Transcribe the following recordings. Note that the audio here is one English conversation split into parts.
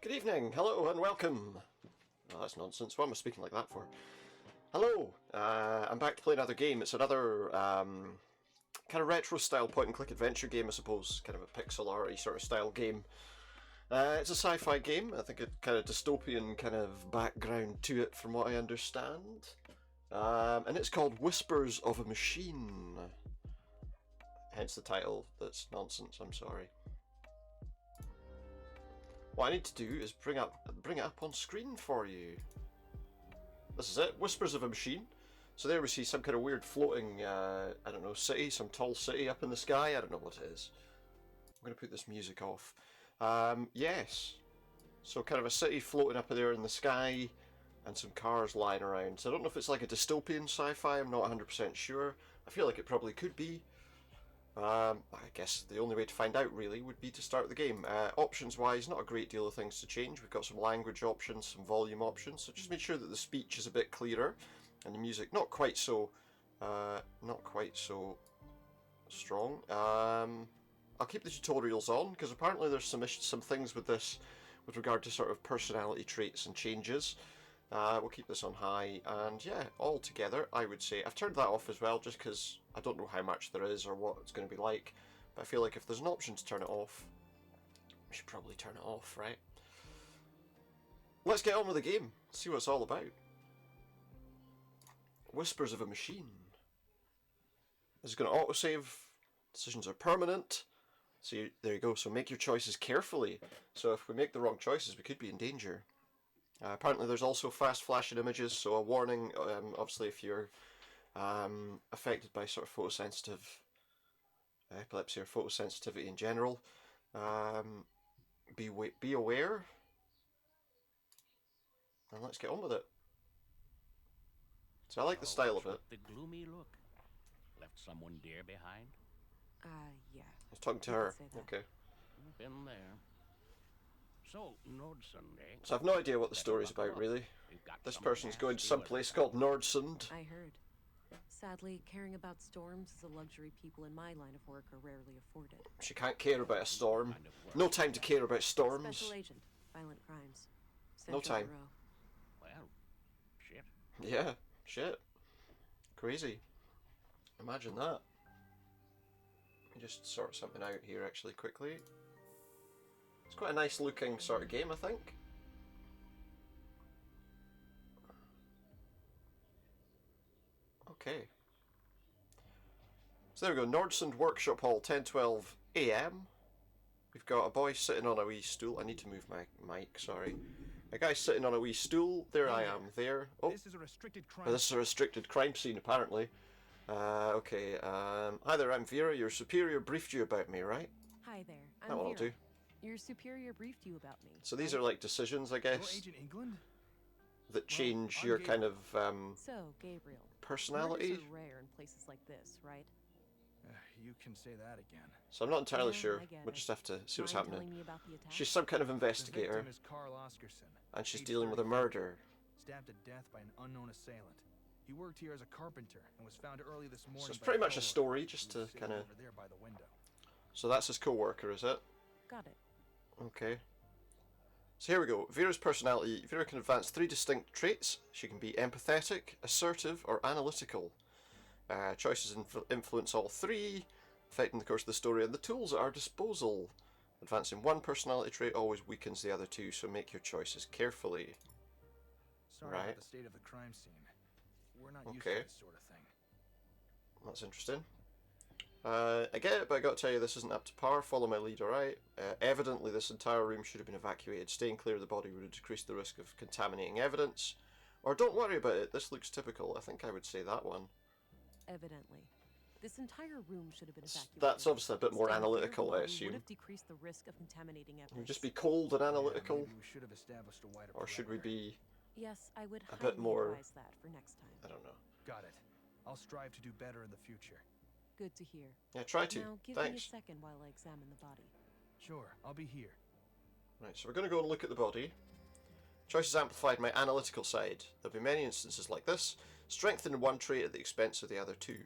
Good evening, hello and welcome. Oh, that's nonsense. Why am I speaking like that for? Hello, I'm back to play another game. It's another kind of retro style point and click adventure game, I suppose. Kind of a pixel arty sort of style game. It's a sci-fi game. I think a kind of dystopian kind of background to it from what I understand. And it's called Whispers of a Machine. Hence the title. That's nonsense, I'm sorry. What I need to do is bring it up on screen for you. This is it, Whispers of a Machine. So there we see some kind of weird floating, I don't know, city, some tall city up in the sky. I don't know what it is. I'm going to put this music off. Yes. So kind of a city floating up there in the sky and some cars lying around. So I don't know if it's like a dystopian sci-fi, I'm not 100% sure. I feel like it probably could be. I guess the only way to find out really would be to start the game. Options wise, not a great deal of things to change. We've got some language options, some volume options, so just make sure that the speech is a bit clearer and the music not quite so strong. I'll keep the tutorials on because apparently there's some things with this with regard to sort of personality traits and changes. We'll keep this on high, and yeah, all together I would say I've turned that off as well just because I don't know how much there is or what it's going to be like, but I feel like if there's an option to turn it off, we should probably turn it off, right? Let's get on with the game, see what it's all about. Whispers of a Machine. This is going to autosave, decisions are permanent, so there you go, so make your choices carefully, so if we make the wrong choices we could be in danger. Apparently there's also fast flashing images, so a warning, obviously if you're affected by sort of photosensitive epilepsy or photosensitivity in general, be aware, and let's get on with it. So I like the style of it. The gloomy look. Left someone dear behind? Yeah. I was talking to her. Okay. Been there. So, Nordsund, eh? So I've no idea what the story's about, really. This person's going to some place called Nordsund. I heard. Sadly, caring about storms is a luxury people in my line of work are rarely afforded. She can't care about a storm. No time to care about storms. Special agent, violent crimes. No time. Bureau. Well, shit. Yeah, shit. Crazy. Imagine that. Let me just sort something out here actually quickly. It's quite a nice looking sort of game, I think. Okay. So there we go, Nordsund Workshop Hall, 10:12 AM. We've got a boy sitting on a wee stool. I need to move my mic, sorry. A guy sitting on a wee stool. There I am, there. Oh, this is a restricted crime. This is a restricted crime scene, apparently. Okay, hi there, I'm Vera. Your superior briefed you about me, right? Hi there, I'm That one will Vera. do. Your superior briefed you about me. So these are like decisions, I You're guess, Agent England? that change I'm your Gabriel. kind of So, Gabriel. personality. Murders are rare in places like this, right? You can say that again. So I'm not entirely Yeah, sure. I get We'll it. just have to see what's Mind happening. telling me about the attack? She's some kind of The investigator, victim is Carl Oscarson, and she's age dealing with a 30, murder. stabbed to death by an unknown assailant. He worked here as a carpenter and was found early this morning. So it's by pretty a much a coworker story, just who was to sitting kind over of. there by the window. So that's his co-worker, is it? Got it. Okay. So here we go. Vera's personality. Vera can advance 3 distinct traits. She can be empathetic, assertive, or analytical. Choices influence all 3, affecting the course of the story and the tools at our disposal. Advancing 1 personality trait always weakens the other 2, so make your choices carefully. Sorry Right. about the state of the crime scene. We're not used Okay. to this sort of thing. That's interesting. I get it, but I got to tell you, this isn't up to par. Follow my lead, alright? Evidently, this entire room should have been evacuated. Staying clear of the body would have decreased the risk of contaminating evidence. Or don't worry about it, this looks typical. I think I would say that one. Evidently. This entire room should have been evacuated. That's obviously a bit more Staying clear of the analytical, I body assume. would have decreased the risk of contaminating evidence. Would we just be cold and analytical? Maybe we should have established a wider Or should we perimeter. be, Yes, I would bit highly more- advise that for next time. I don't know. Got it. I'll strive to do better in the future. Good to hear. Yeah, try to. Now, give me a Thanks. second while I examine the body. Sure, I'll be here. Right, so we're going to go and look at the body. Choices amplified my analytical side. There'll be many instances like this. Strengthen 1 trait at the expense of the other 2.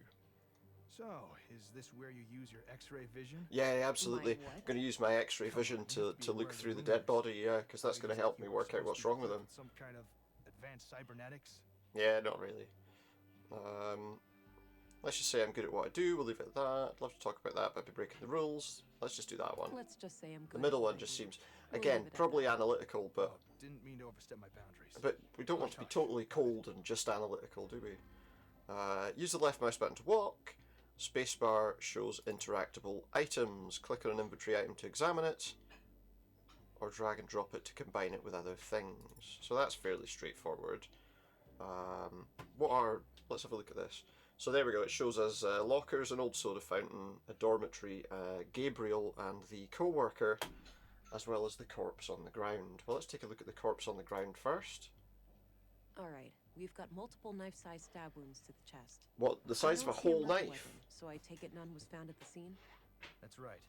So, is this where you use your X-ray vision? Yeah, absolutely. My what? I'm going to use my X-ray Come on, vision you to have to be aware look of the through the dead rumors. body, yeah, because that's Ladies going to think help you me were work out supposed what's to be wrong with equipped him. Some kind of advanced cybernetics? Yeah, not really. Let's just say I'm good at what I do. We'll leave it at that. I'd love to talk about that, but I'd be breaking the rules. Let's just do that one. Let's just say I'm good. The middle at what one I just do. seems, We'll again, leave it at probably that. analytical, but Oh, didn't mean to overstep my boundaries. we don't want to be Hush, totally hush. cold and just analytical, do we? Use the left mouse button to walk. Spacebar shows interactable items. Click on an inventory item to examine it, or drag and drop it to combine it with other things. So that's fairly straightforward. Let's have a look at this. So there we go, it shows us lockers, an old soda fountain, a dormitory, Gabriel and the co-worker, as well as the corpse on the ground. Well, let's take a look at the corpse on the ground first. Alright, we've got multiple knife-sized stab wounds to the chest. What, the size of a I don't see whole murder knife? weapon, so I take it none was found at the scene? That's right.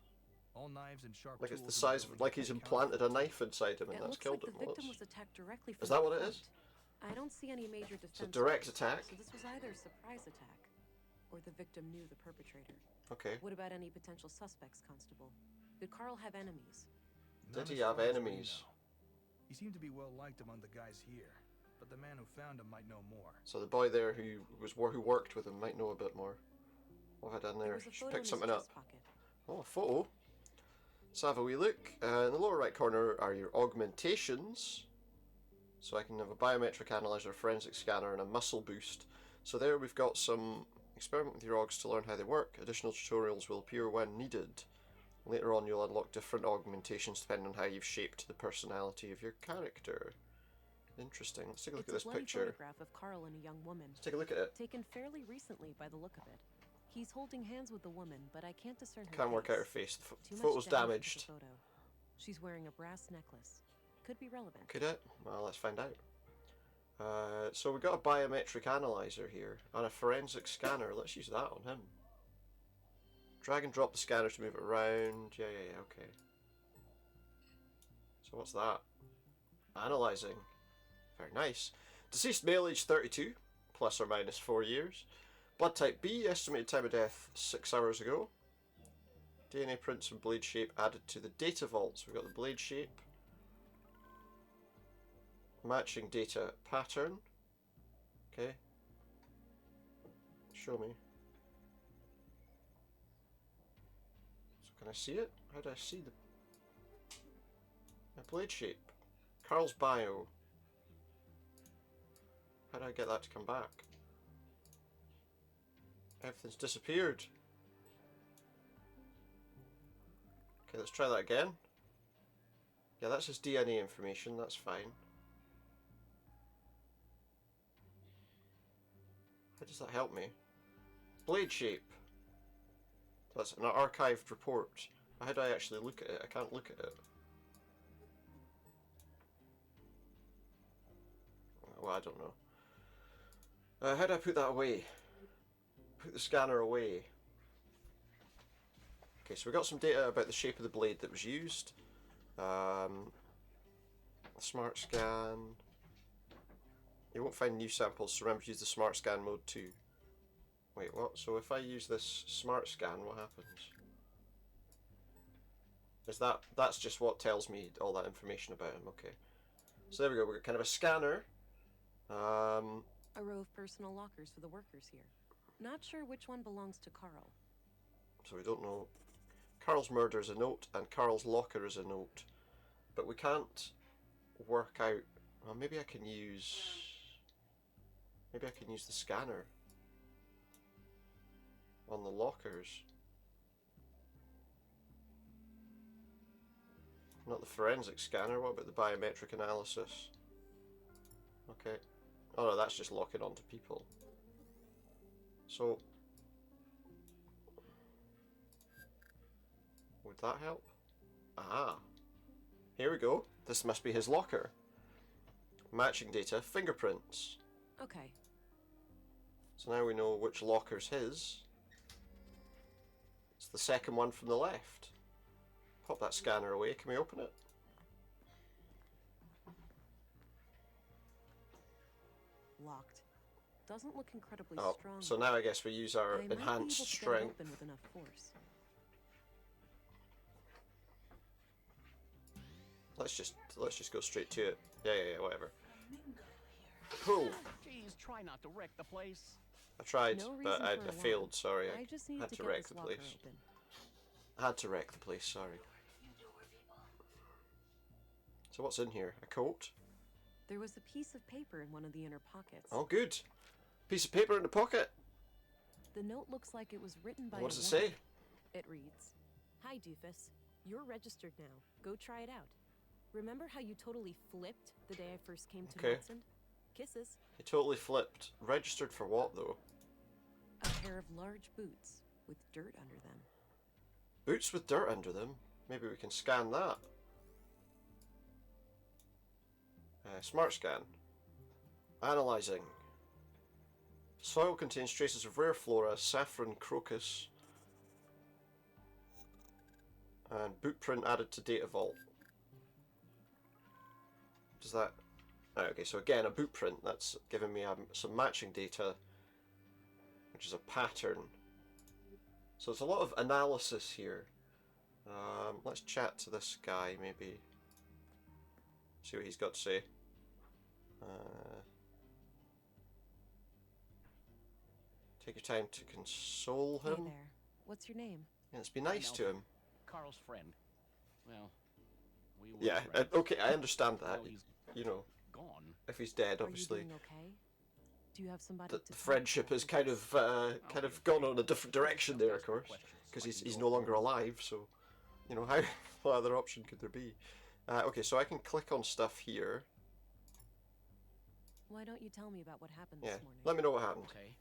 All knives and sharp Like it's tools the in size of, building like can he's be implanted a counterfeit. knife inside him and It that's looks killed like him. the Well, victim was attacked directly from Is that the what it front. is? I don't see any major defense. It's a direct attack? So this was either a surprise attack, or the victim knew the perpetrator. Okay. What about any potential suspects, Constable? Did Carl have enemies? None Did as he have far as we enemies? know. He seemed to be well liked among the guys here, but the man who found him might know more. So the boy there who worked with him might know a bit more. What have I done There there? was a Should photo in pick his something up. chest pocket. Oh, a photo. Let's have a wee look. In the lower right corner are your augmentations. So I can have a biometric analyzer, a forensic scanner, and a muscle boost. So there we've got some experiment with your augs to learn how they work. Additional tutorials will appear when needed. Later on you'll unlock different augmentations depending on how you've shaped the personality of your character. Interesting. Let's take a look at this It's a bloody picture. photograph of Carl and a young woman. Let's take a look at it. Taken fairly recently by the look of it. He's holding hands with the woman, but I can't discern her Can't work out her face. face. The Too much photo's damage to damaged. the photo. She's wearing a brass necklace. Could be relevant. Could it? Well, let's find out. So we've got a biometric analyzer here and a forensic scanner. Let's use that on him. Drag and drop the scanner to move it around. Yeah, okay. So what's that? Analyzing. Very nice. Deceased male, age 32, plus or minus 4 years. Blood type B, estimated time of death 6 hours ago. DNA prints and blade shape added to the data vault. So we've got the blade shape. Matching data pattern. Okay. Show me. So can I see it? How do I see the blade shape? Carl's bio. How do I get that to come back? Everything's disappeared. Okay, let's try that again. Yeah, that's his DNA information, that's fine. How does that help me? Blade shape. That's an archived report. How do I actually look at it? I can't look at it. Well, I don't know. How do I put that away? Put the scanner away. Okay, so we got some data about the shape of the blade that was used. Smart scan. You won't find new samples, so remember to use the smart scan mode too. Wait, what? So if I use this smart scan, what happens? Is that's just what tells me all that information about him? Okay. So there we go. We've got kind of a scanner. A row of personal lockers for the workers here. Not sure which one belongs to Carl. So we don't know. Carl's murder is a note, and Carl's locker is a note, but we can't work out. Well, maybe I can use the scanner on the lockers. Not the forensic scanner. What about the biometric analysis? Okay. Oh no, that's just locking onto people. So would that help? Ah. Here we go. This must be his locker. Matching data, fingerprints. Okay. So now we know which locker's his. It's the second one from the left. Pop that scanner away. Can we open it? Locked. doesn't look incredibly Oh, strong. so now I guess we use our I might be able enhanced to get it strength. open with enough force. Let's just go straight to it. Yeah, whatever. Pull. Jeez, try not to wreck the place. I tried, No but reason I for alarm. failed. Sorry, I just I needed had to to get wreck this the locker place. open. I had to wreck the place. Sorry. So what's in here? A coat? There was a piece of paper in one of the inner pockets. Oh, good. Piece of paper in the pocket. The note looks like it was written by What does a it woman. say? It reads, "Hi, Doofus. You're registered now. Go try it out. Remember how you totally flipped the day I first came to Okay. Knudsen? Kisses." He totally flipped. Registered for what though? A pair of large boots with dirt under them. Boots with dirt under them. Maybe we can scan that. Smart scan. Analyzing. Soil contains traces of rare flora, saffron crocus, and boot print added to data vault. Does that? Oh, okay, so again a boot print. That's giving me some matching data, which is a pattern. So there's a lot of analysis here. Let's chat to this guy, maybe. See what he's got to say. Take your time to console him. Hey there. What's your name? Yeah, let's be nice to him. Carl's friend. Well, we were Yeah, friends. okay, I understand that. Now he's You know, gone. if he's dead, Are obviously, you doing okay? Do you have somebody the to talk friendship to? has kind of gone on a different direction there, of course, because he's no longer alive. So, you know, how what other option could there be? Okay, so I can click on stuff here. Why don't you tell me about what happened Yeah, this morning? let me know what happened. Okay.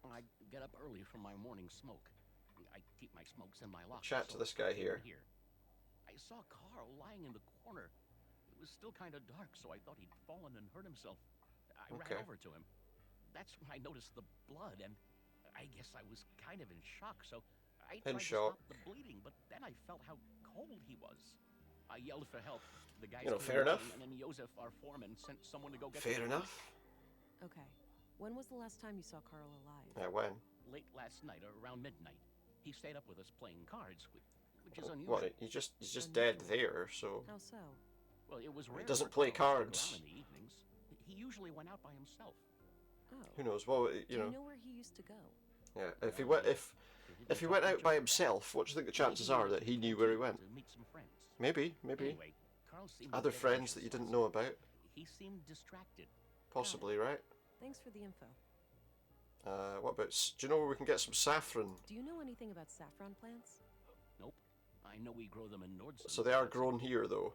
I get up early for my morning smoke. I keep my smokes in my locker. Chat to so this guy I came here. I saw Carl lying in the corner. It was still kind of dark, so I thought he'd fallen and hurt himself. I Okay. ran over to him. That's when I noticed the blood, and I guess I was kind of in shock, so I tried to shock. stop the bleeding, but then I felt how cold he was. I yelled for help. The guys You know, came fair enough. running, and then Joseph, our foreman, sent someone to go get Fair the enough. Okay. When was the last time you saw Carl alive? Yeah, when? Late last night, or around midnight. He stayed up with us playing cards, which is unusual. What? He's just dead there. So How so? Well, it was rare doesn't for play Carl to stick cards. around in the evenings. He usually went out by himself. Oh. who knows? Well, Do you know. where he used to go? Yeah. If he went out by himself, what do you think the chances are that he knew where he went? To meet some friends. Maybe. Anyway, Carl seemed a Other bit friends anxious that you didn't last know night. about. He seemed distracted. Possibly, right? Thanks for the info. What about? Do you know where we can get some saffron? Do you know anything about saffron plants? Nope. I know we grow them in Nordson. So they are grown here, though.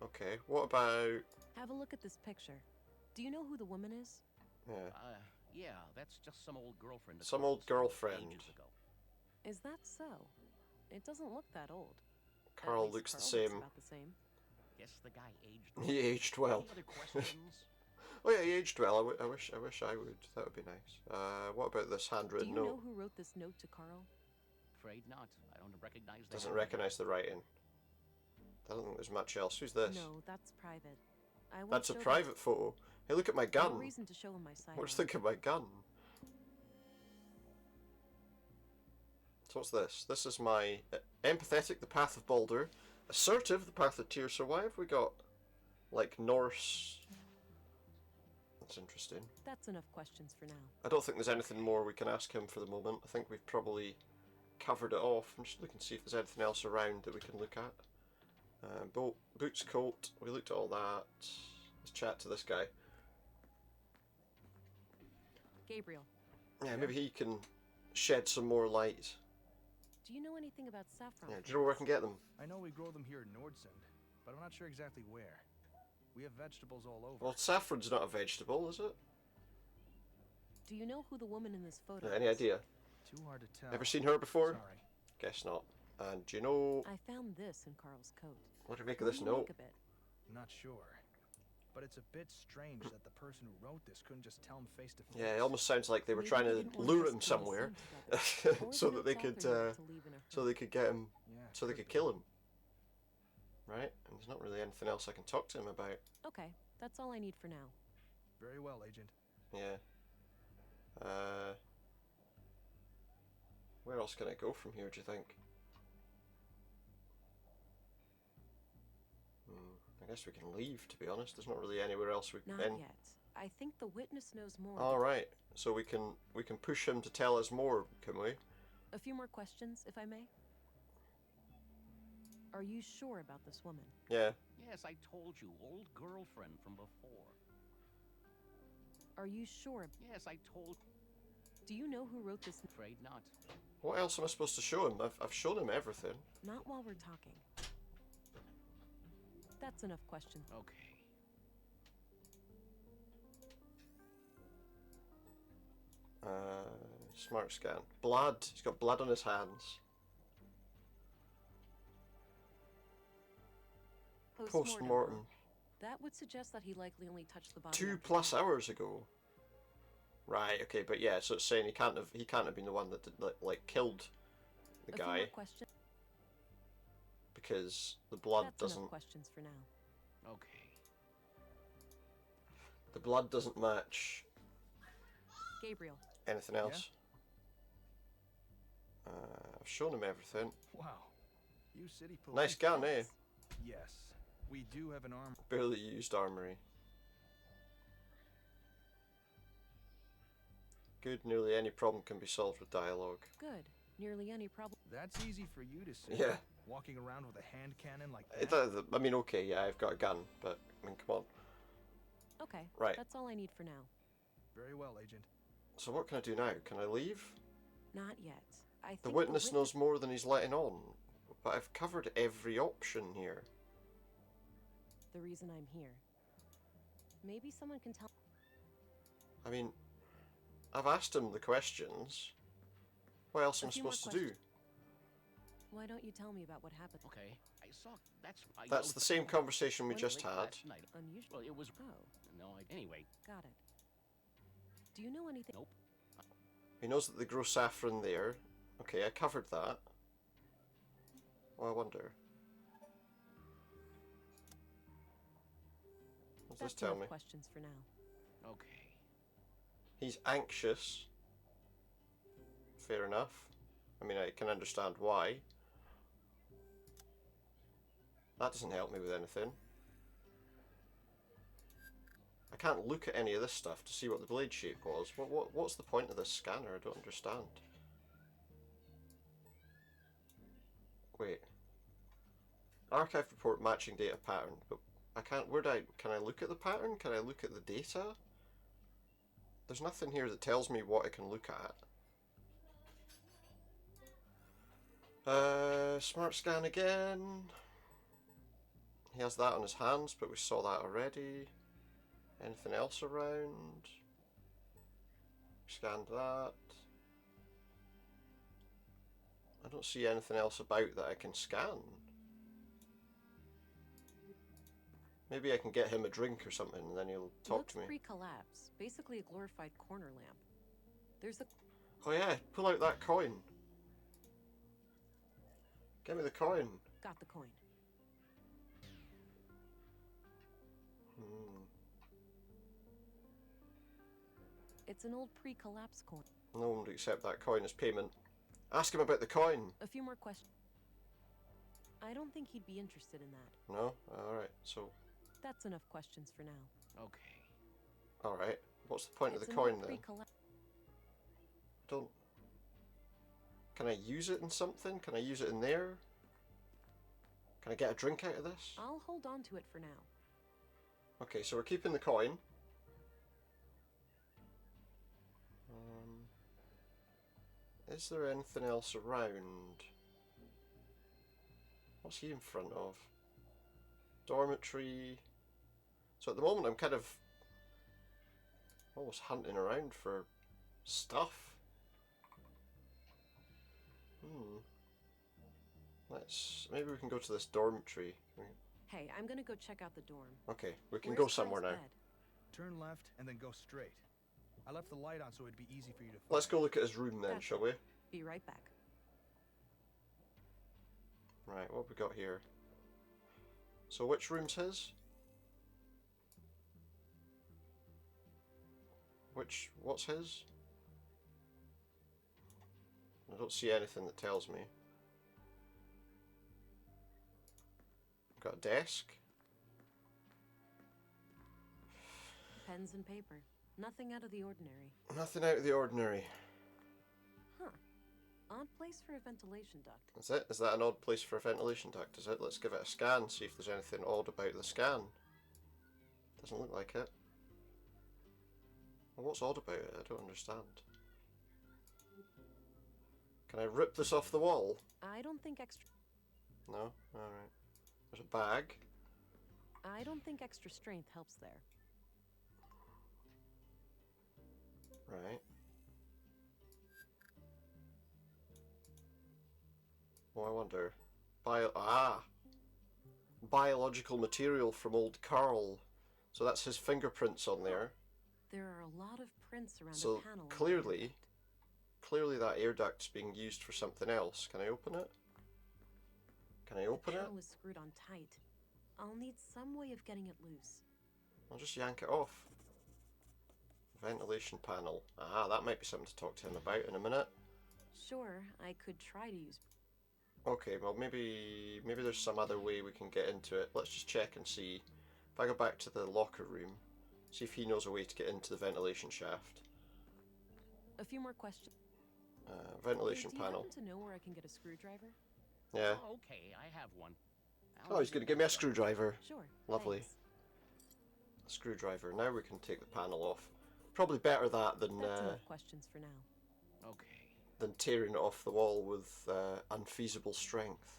Okay. What about? Have a look at this picture. Do you know who the woman is? Yeah. Yeah, that's just some old girlfriend. of Some old Carl's girlfriend. ages ago. Is that so? It doesn't look that old. At Carl least looks the Carl same. Looks about the same. Guess the guy aged. He aged well. Any other questions? Oh yeah, he aged well. I wish I would. That would be nice. What about this Do handwritten you note? know who wrote this note to Carl? Afraid not. I don't recognize the Doesn't handwriting. recognise the writing. I don't think there's much else. Who's this? No, that's private. I won't That's a show private photo. Hey, look at my that. No gun. reason to show him my side. What do you think of my gun? So what's this? This is my empathetic, the path of Baldur. Assertive, the path of Tyr. So why have we got like Norse? That's interesting. That's enough questions for now. I don't think there's anything more we can ask him for the moment. I think we've probably covered it off. I'm just looking to see if there's anything else around that we can look at. Boots, coat. We looked at all that. Let's chat to this guy. Gabriel, Yeah, maybe he can shed some more light. do you know anything about saffron? Yeah, do you know where I can get them? I know we grow them here in Nordson, but I'm not sure exactly where. We have vegetables all over. Well, saffron's not a vegetable, is it? Do you know who the woman in this photo Any is? idea? Too hard to tell. Ever seen her before? Sorry. Guess not. And do you know I found this in Carl's coat. what do you make of What this do you note? make of it? Not sure. But it's a bit strange that the person who wrote this couldn't just tell him face to face. Yeah, it almost sounds like they were Maybe trying they to didn't want lure us him to be somewhere, seen together. Or so the that they note's could, author wanted to leave in a so they could get him, Yeah, so they could could be. kill him. Right? And there's not really anything else I can talk to him about. Okay, that's all I need for now. Very well, Agent. Yeah. Where else can I go from here, do you think? I guess we can leave, to be honest. There's not really anywhere else we can... Not yet. I think the witness knows more. Alright, so we can push him to tell us more, can we? A few more questions, if I may. Are you sure about this woman? Yeah. Yes, I told you, old girlfriend from before. Are you sure? Yes, I told... Do you know who wrote this? Afraid not. What else am I supposed to show him? I've shown him everything. Not while we're talking. That's enough questions. Okay. Smart scan. Blood. He's got blood on his hands. Post-mortem. That would suggest that he likely only touched the body 2+ hours ago. Right. Okay. But yeah. So it's saying he can't have been the one that did, like killed the A few guy more questions. because the blood That's doesn't. enough questions for now. Okay. The blood doesn't match Gabriel. anything else. I've shown him everything. Wow. You city police. Nice gun, eh? Yes. We do have an arm. Barely used armory. Good. Nearly any problem can be solved with dialogue. Good. Nearly any problem. That's easy for you to say. Yeah. Walking around with a hand cannon like It, that. I mean, okay, yeah, I've got a gun, but I mean, come on. Okay. Right. That's all I need for now. Very well, Agent. So what can I do now? Can I leave? Not yet. I think The witness knows more than he's letting on, but I've covered every option here. the reason I'm here. Maybe someone can tell. I mean, I've asked him the questions. What else am I A few more supposed to do? Why don't you tell me about what happened? Okay. I saw... I That's yelled the same conversation we Wait, just late had. last night. Unusual. Well, it was... Oh, No, anyway. got it. Do you know anything? Nope. He knows that they grow saffron there. Okay, I covered that. Well, I wonder. What does this That's tell enough me? questions for now. Okay. He's anxious. Fair enough. I mean, I can understand why. That doesn't help me with anything. I can't look at any of this stuff to see what the blade shape was. What's the point of this scanner? I don't understand. Wait. Archive report matching data pattern, but I can't. Can I look at the pattern? Can I look at the data? There's nothing here that tells me what I can look at. Smart scan again. He has that on his hands, but we saw that already. Anything else around? Scanned that. I don't see anything else about that I can scan. Maybe I can get him a drink or something and then he'll talk to me. Looks pre-collapse. Basically a glorified corner lamp. There's a... Oh yeah, pull out that coin. Give me the coin. Got the coin. It's an old pre-collapse coin. No one would accept that coin as payment. Ask him about the coin. A few more questions. I don't think he'd be interested in that. No? Alright, so... That's enough questions for now. Okay. Alright, what's the point of It's the an coin old then? pre-collapse. Don't... Can I use it in something? Can I use it in there? Can I get a drink out of this? I'll hold on to it for now. Okay, so we're keeping the coin. Is there anything else around? What's he in front of? Dormitory. So at the moment I'm kind of almost hunting around for stuff. Maybe we can go to this dormitory. Hey, I'm gonna go check out the dorm. Okay, we can Where's go somewhere Kyle's now. bed? Turn left and then go straight. I left the light on so it'd be easy for you to find. Let's go look at his room then, Gotcha. shall we? Be right back. Right, what have we got here? So which room's his? What's his? I don't see anything that tells me. Got a desk. Pens and paper. Nothing out of the ordinary. Nothing out of the ordinary. Huh. Odd place for a ventilation duct. Is it? Is that an odd place for a ventilation duct? Is it? Let's give it a scan, see if there's anything odd about the scan. Doesn't look like it. Well, what's odd about it? I don't understand. Can I rip this off the wall? I don't think extra... No? Alright. There's a bag. I don't think extra strength helps there. Right. Oh, I wonder. Biological material from old Carl. So that's his fingerprints on there. There are a lot of prints around So the panel. clearly that air duct's being used for something else. Can I open it? Can I open the it? panel is screwed on tight. I'll need some way of getting it loose. I'll just yank it off. Ventilation panel. Aha, that might be something to talk to him about in a minute. Sure, I could try to use... Okay, well maybe there's some other way we can get into it. Let's just check and see. If I go back to the locker room, see if he knows a way to get into the ventilation shaft. A few more questions. Ventilation Do you panel. happen to know where I can get a screwdriver? Yeah. Oh, okay, I have one. Oh, he's going to give me a screwdriver. Sure. Lovely. Thanks. Screwdriver. Now we can take the panel off. Probably better that than That's enough questions for now. Okay. than tearing it off the wall with unfeasible strength.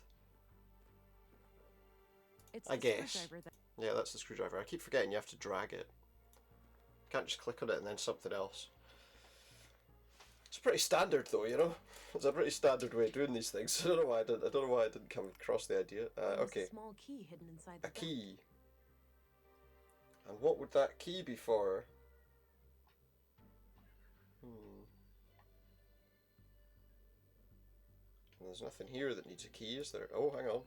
It's I the guess. screwdriver that... Yeah, that's the screwdriver. I keep forgetting you have to drag it. You can't just click on it and then something else. It's pretty standard though, you know? It's a pretty standard way of doing these things. I don't know why I didn't come across the idea. There's Okay. a small key hidden inside the A duct. key. And what would that key be for? There's nothing here that needs a key, is there? Oh, hang on.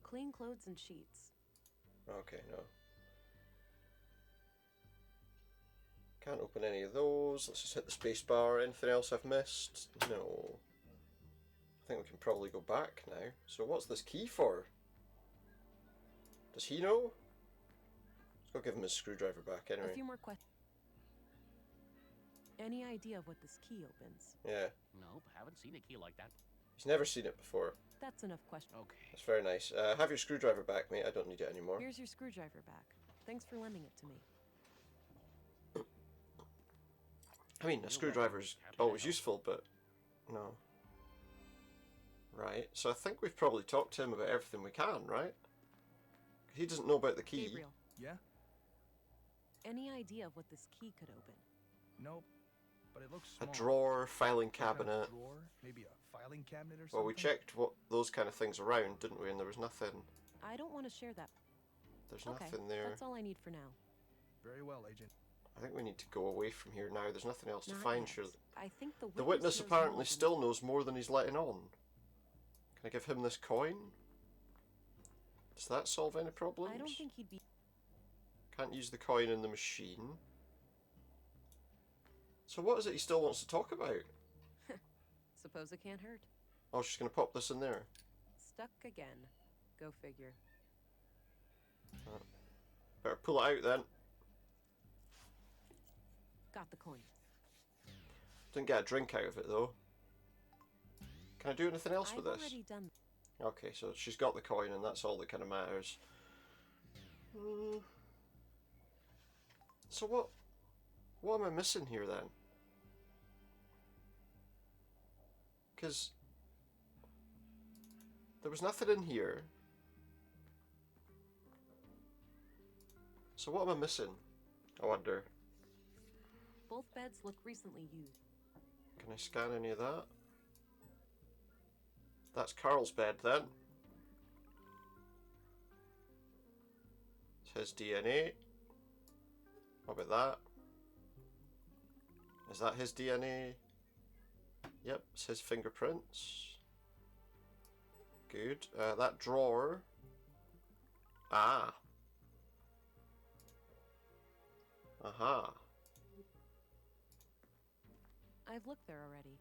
Clean clothes and sheets. Okay, no. Can't open any of those. Let's just hit the space bar. Anything else I've missed? No. I think we can probably go back now. So what's this key for? Does he know? Let's go give him his screwdriver back A anyway. few more questions. Any idea of what this key opens? Yeah. Nope, haven't seen a key like that. He's never seen it before. That's enough questions. Okay. That's very nice. Have your screwdriver back, mate. I don't need it anymore. Here's your screwdriver back. Thanks for lending it to me. I mean, a screwdriver's always useful, but no. Right, so I think we've probably talked to him about everything we can, right? He doesn't know about the key. Gabriel, Yeah? any idea of what this key could open? Nope. But it looks A small. drawer, filing Some kind of cabinet. drawer? Maybe a filing cabinet or something? Well, we checked what those kind of things around, didn't we? And there was nothing. I don't want to share that. There's Okay, nothing there. that's all I need for now. Very well, Agent. I think we need to go away from here now. There's nothing else to Not find. yet. Sure. I think The witness knows apparently more still knows more than he's letting on. Can I give him this coin? Does that solve any problems? I don't think he'd be... Can't use the coin in the machine. So what is it he still wants to talk about? Suppose it can't hurt. Oh, she's going to pop this in there. Stuck again. Go figure. Better pull it out then. Got the coin. Didn't get a drink out of it though. Can I do anything else with I've this? already done... Okay, so she's got the coin and that's all that kind of matters. So what am I missing here then? Because there was nothing in here. So what am I missing? I wonder. Both beds look recently used. Can I scan any of that? That's Carl's bed then. It's his DNA. What about that? Is that his DNA? Yep, it's his fingerprints. Good. That drawer. Ah. Aha. I've looked there already.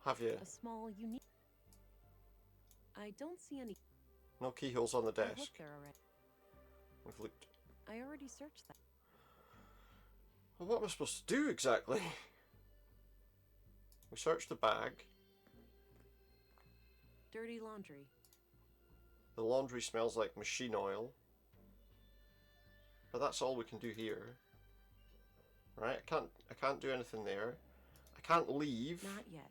Have you? A small, unique... I don't see any... No keyholes on the I've desk. looked there already. We've looked. I already searched that. Well, what am I supposed to do exactly? We searched the bag. Dirty laundry. The laundry smells like machine oil. But that's all we can do here. Right? I can't do anything there. I can't leave. Not yet.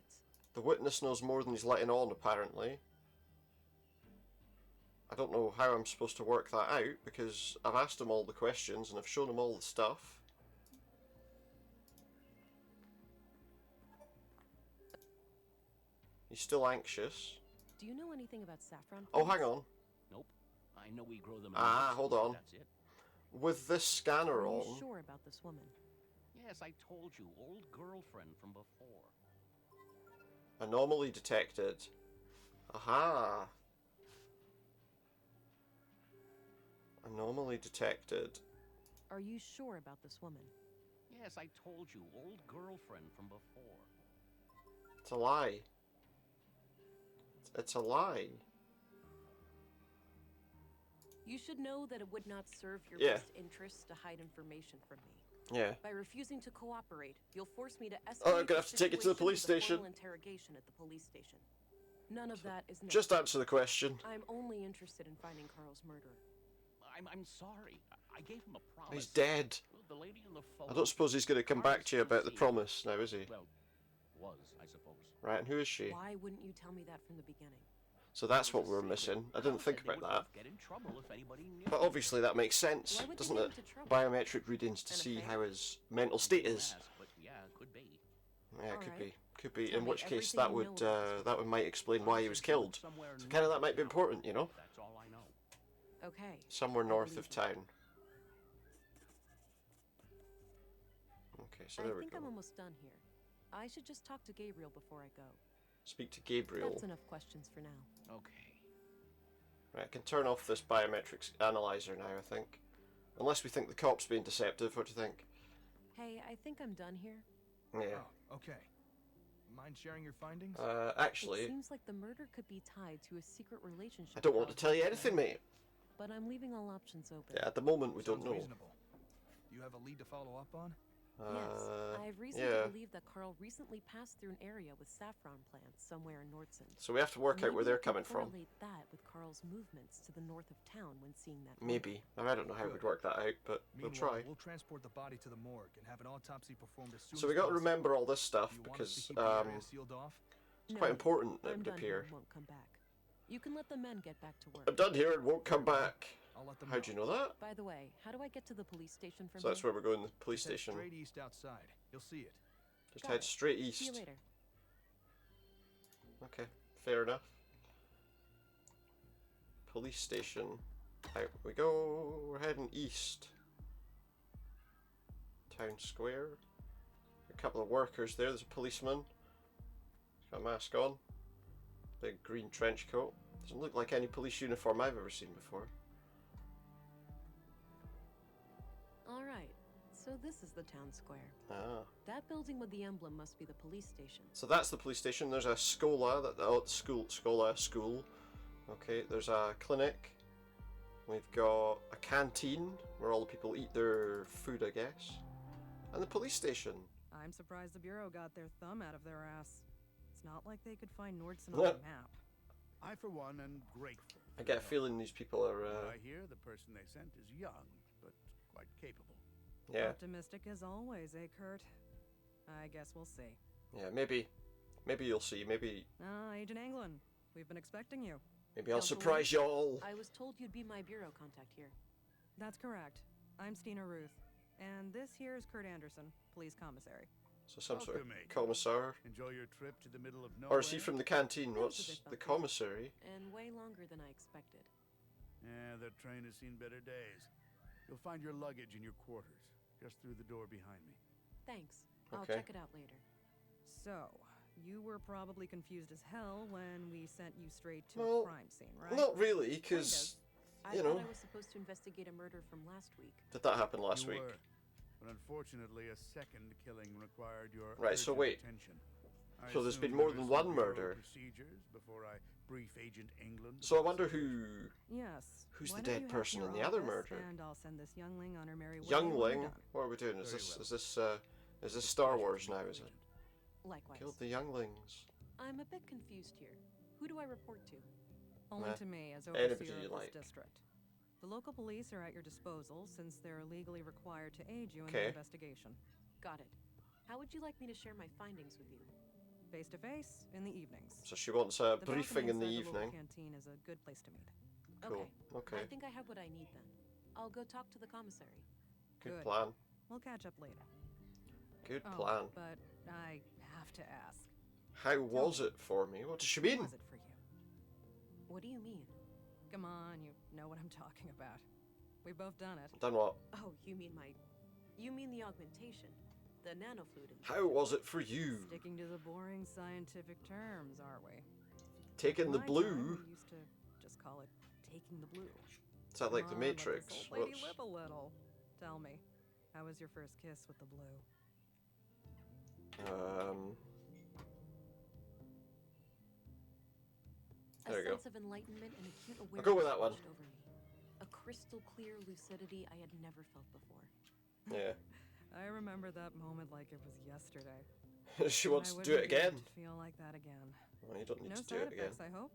The witness knows more than he's letting on, apparently. I don't know how I'm supposed to work that out, because I've asked him all the questions and I've shown him all the stuff. He's still anxious. Do you know anything about saffron Oh, plants? hang on. Nope. I know we grow them in Ah, Texas, hold but on. That's it. With this scanner Are you on... sure about this woman? Yes, I told you. Old girlfriend from before. Anomaly detected. Aha! Anomaly detected. Are you sure about this woman? Yes, I told you. Old girlfriend from before. It's a lie. It's a lie. You should know that it would not serve your Yeah. best interests to hide information from me. Yeah. By refusing to cooperate, you'll force me to escalate Oh, I'm gonna have to take you to the police station. formal interrogation at the police station. None of that is necessary. Just answer the question. I'm only interested in finding Carl's murderer. I'm sorry. I gave him a promise. He's dead. The lady on the phone. I don't suppose he's going to come back to you about the promise now, is he? Well, was, I suppose. Right, and who is she? Why wouldn't you tell me that from the beginning? So that's what we were missing. I didn't think about that. Get in trouble if anybody knew. But obviously that makes sense, Why would they doesn't get it? into trouble? Biometric readings to An see affair? how his mental state is. Yes, but yeah, could be. Yeah, All could right. be. Could be. Tell In me which case everything that you would know about this that would might explain why he was killed. Somewhere So kind of that might be north of important, you know? town. That's all I know. Okay. Somewhere I north believe of you. town. Okay, so there I we think go. I'm almost done here. I should just talk to Gabriel before I go. Speak to Gabriel. That's enough questions for now. Okay. Right, I can turn off this biometrics analyzer now, I think. Unless we think the cop's being deceptive, what do you think? Hey, I think I'm done here. Yeah. Oh, okay. Mind sharing your findings? Actually, It seems like the murder could be tied to a secret relationship. I don't want to with tell you Carl. anything, mate. But I'm leaving all options open. Yeah, at the moment we don't Sounds know. reasonable. You have a lead to follow up on? Yes, I have reason yeah. to believe that Carl recently passed through an area with saffron plants somewhere in Nordson. So we have to work out where Maybe they're you can coming from. correlate that with Carl's movements to the north of town when seeing that. Maybe. I don't know how we'd work that out, but we'll Meanwhile, try. we'll transport the body to the morgue and have an autopsy performed as soon So as we got to possible. remember all this stuff You want us to because keep the area sealed off? it's quite important, it I'm would done here appear. and won't come back. You can let the men get back to work. I'm done here and won't come back. I'll let them How'd you know that? By the way, how do I get to the police station from So that's here? where we're going, the police Just head station. straight east outside. You'll see it. Just Got head it. straight See you east. later. Okay, fair enough. Police station. Out we go. We're heading east. Town square. A couple of workers there. There's a policeman. He's got a mask on. Big green trench coat. Doesn't look like any police uniform I've ever seen before. All right. So this is the town square. Ah. That building with the emblem must be the police station. So that's the police station. There's a schola, school. Okay, there's a clinic. We've got a canteen where all the people eat their food, I guess. And the police station. I'm surprised the Bureau got their thumb out of their ass. It's not like they could find Nordson on What? the map. I, for one, am grateful. I get a feeling these people are, What I hear, the person they sent is young, but quite capable. yeah, Optimistic as always, eh, Kurt? I guess we'll see. yeah, maybe you'll see, maybe Agent Anglin, we've been expecting you. I'll Councilwoman, surprise y'all. I was told you'd be my bureau contact here. That's correct. I'm Stina Ruth. And this here is Kurt Anderson, police commissary. So some sort of Welcome, Agent. commissar. Enjoy your trip to the middle of nowhere. Or is he from the canteen? That was a What's bit the bumpy. commissary? And way longer than I expected. Yeah, that train has seen better days. You'll find your luggage in your quarters, just through the door behind me. Thanks. I'll Okay. check it out later. So, you were probably confused as hell when we sent you straight to Well, a crime scene, right? Not really, because I you thought know, I was supposed to investigate a murder from last week. did that happen last You week? were. but unfortunately a second killing required your Right, so urgent wait. attention. I So there's assume been more there than is one some bureau murder. procedures before I brief Agent England. So I about the wonder situation. Yes. who's Why the don't dead you head person to in your the other office, murder. And I'll send this youngling on her merry way. when we're Youngling? done. What are we doing? Very well. Is this It's a Star pleasure Wars to meet now? you, Is it? Agent. Likewise. Killed the younglings. I'm a bit confused here. Who do I report to? Only Meh. to me as Anybody overseer you of like. this district. The local police are at your disposal since they're legally required to aid you in Okay. the investigation. Got it. How would you like me to share my findings with you? Face to face in the evenings. So she wants a The briefing balcony in the inside local evening. canteen is a good place to meet. Cool. Okay. I think I have what I need then. I'll go talk to the commissary. Good Good. plan. We'll catch up later. Good Oh, plan. but I have to ask. How was it for me? What does she How mean? was it for you? What do you mean? Come on, you know what I'm talking about. We've both done it. Done what? Oh, you mean the augmentation. The nanofluid. How was it for you? Sticking to the boring scientific terms, aren't we? Taking the My blue? time, we used to just call it taking the blue. Is that like the Come on, let this Matrix? old lady What's- live a little. Tell me, how was your first kiss with the blue? A There you go. sense of enlightenment and acute awareness I'll go with that one. washed over me. A crystal clear lucidity I had never felt before. Yeah. I remember that moment like it was yesterday. She and wants I to do it wouldn't again. want to feel like that again. Well, you don't need No to do side it again. effects, I hope.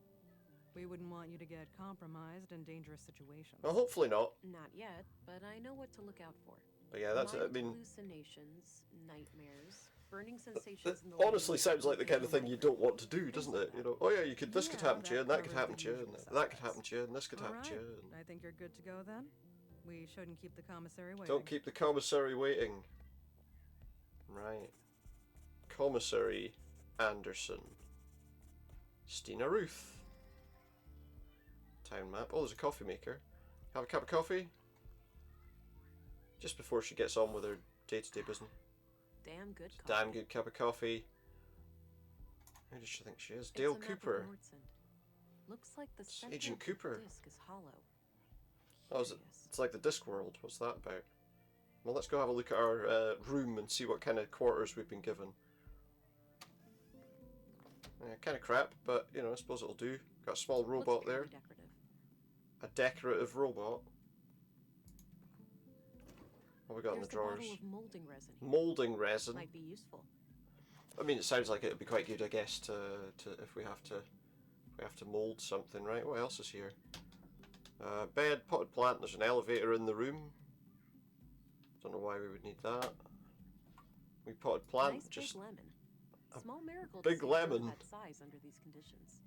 We wouldn't want you to get compromised in dangerous situations. Well, hopefully not. Not yet, but I know what to look out for. But yeah, that's it. I Mind mean, hallucinations, nightmares, burning sensations it in the honestly leg, sounds like the kind of thing you don't want to do, Things doesn't like it? You that. know, oh yeah, you could. This could Yeah, happen to you, and that could covers happen the to you, and usual that could suspects. happen to you, and this could All happen to you. right, And I think you're good to go then. We shouldn't keep the commissary waiting. don't keep the commissary waiting. Right. Commissary Anderson. Stina Ruth. Town map. Oh, there's a coffee maker. Have a cup of coffee? Just before she gets on with her day-to-day business. Damn good coffee. Damn good cup of coffee. Who does she think she is? It's Dale a map of Cooper. Nordsund. Looks like the center Agent of the Cooper. disc is hollow. Oh, is it? Curious. It's like the Discworld. What's that about? Well, let's go have a look at our room and see what kind of quarters we've been given. Kind of crap, but you know, I suppose it'll do. Got a small robot Looks there. purely decorative. A decorative robot. What we got in the There's a drawers? bottle of molding resin. Molding resin. Might be useful. I mean, it sounds like it'd be quite good, I guess, to if we have to mold something, right? What else is here? Bed, potted plant. There's an elevator in the room. Don't know why we would need that. We potted plant. Nice Just big lemon. Small miracle. big to see it grow lemon. That size under these conditions.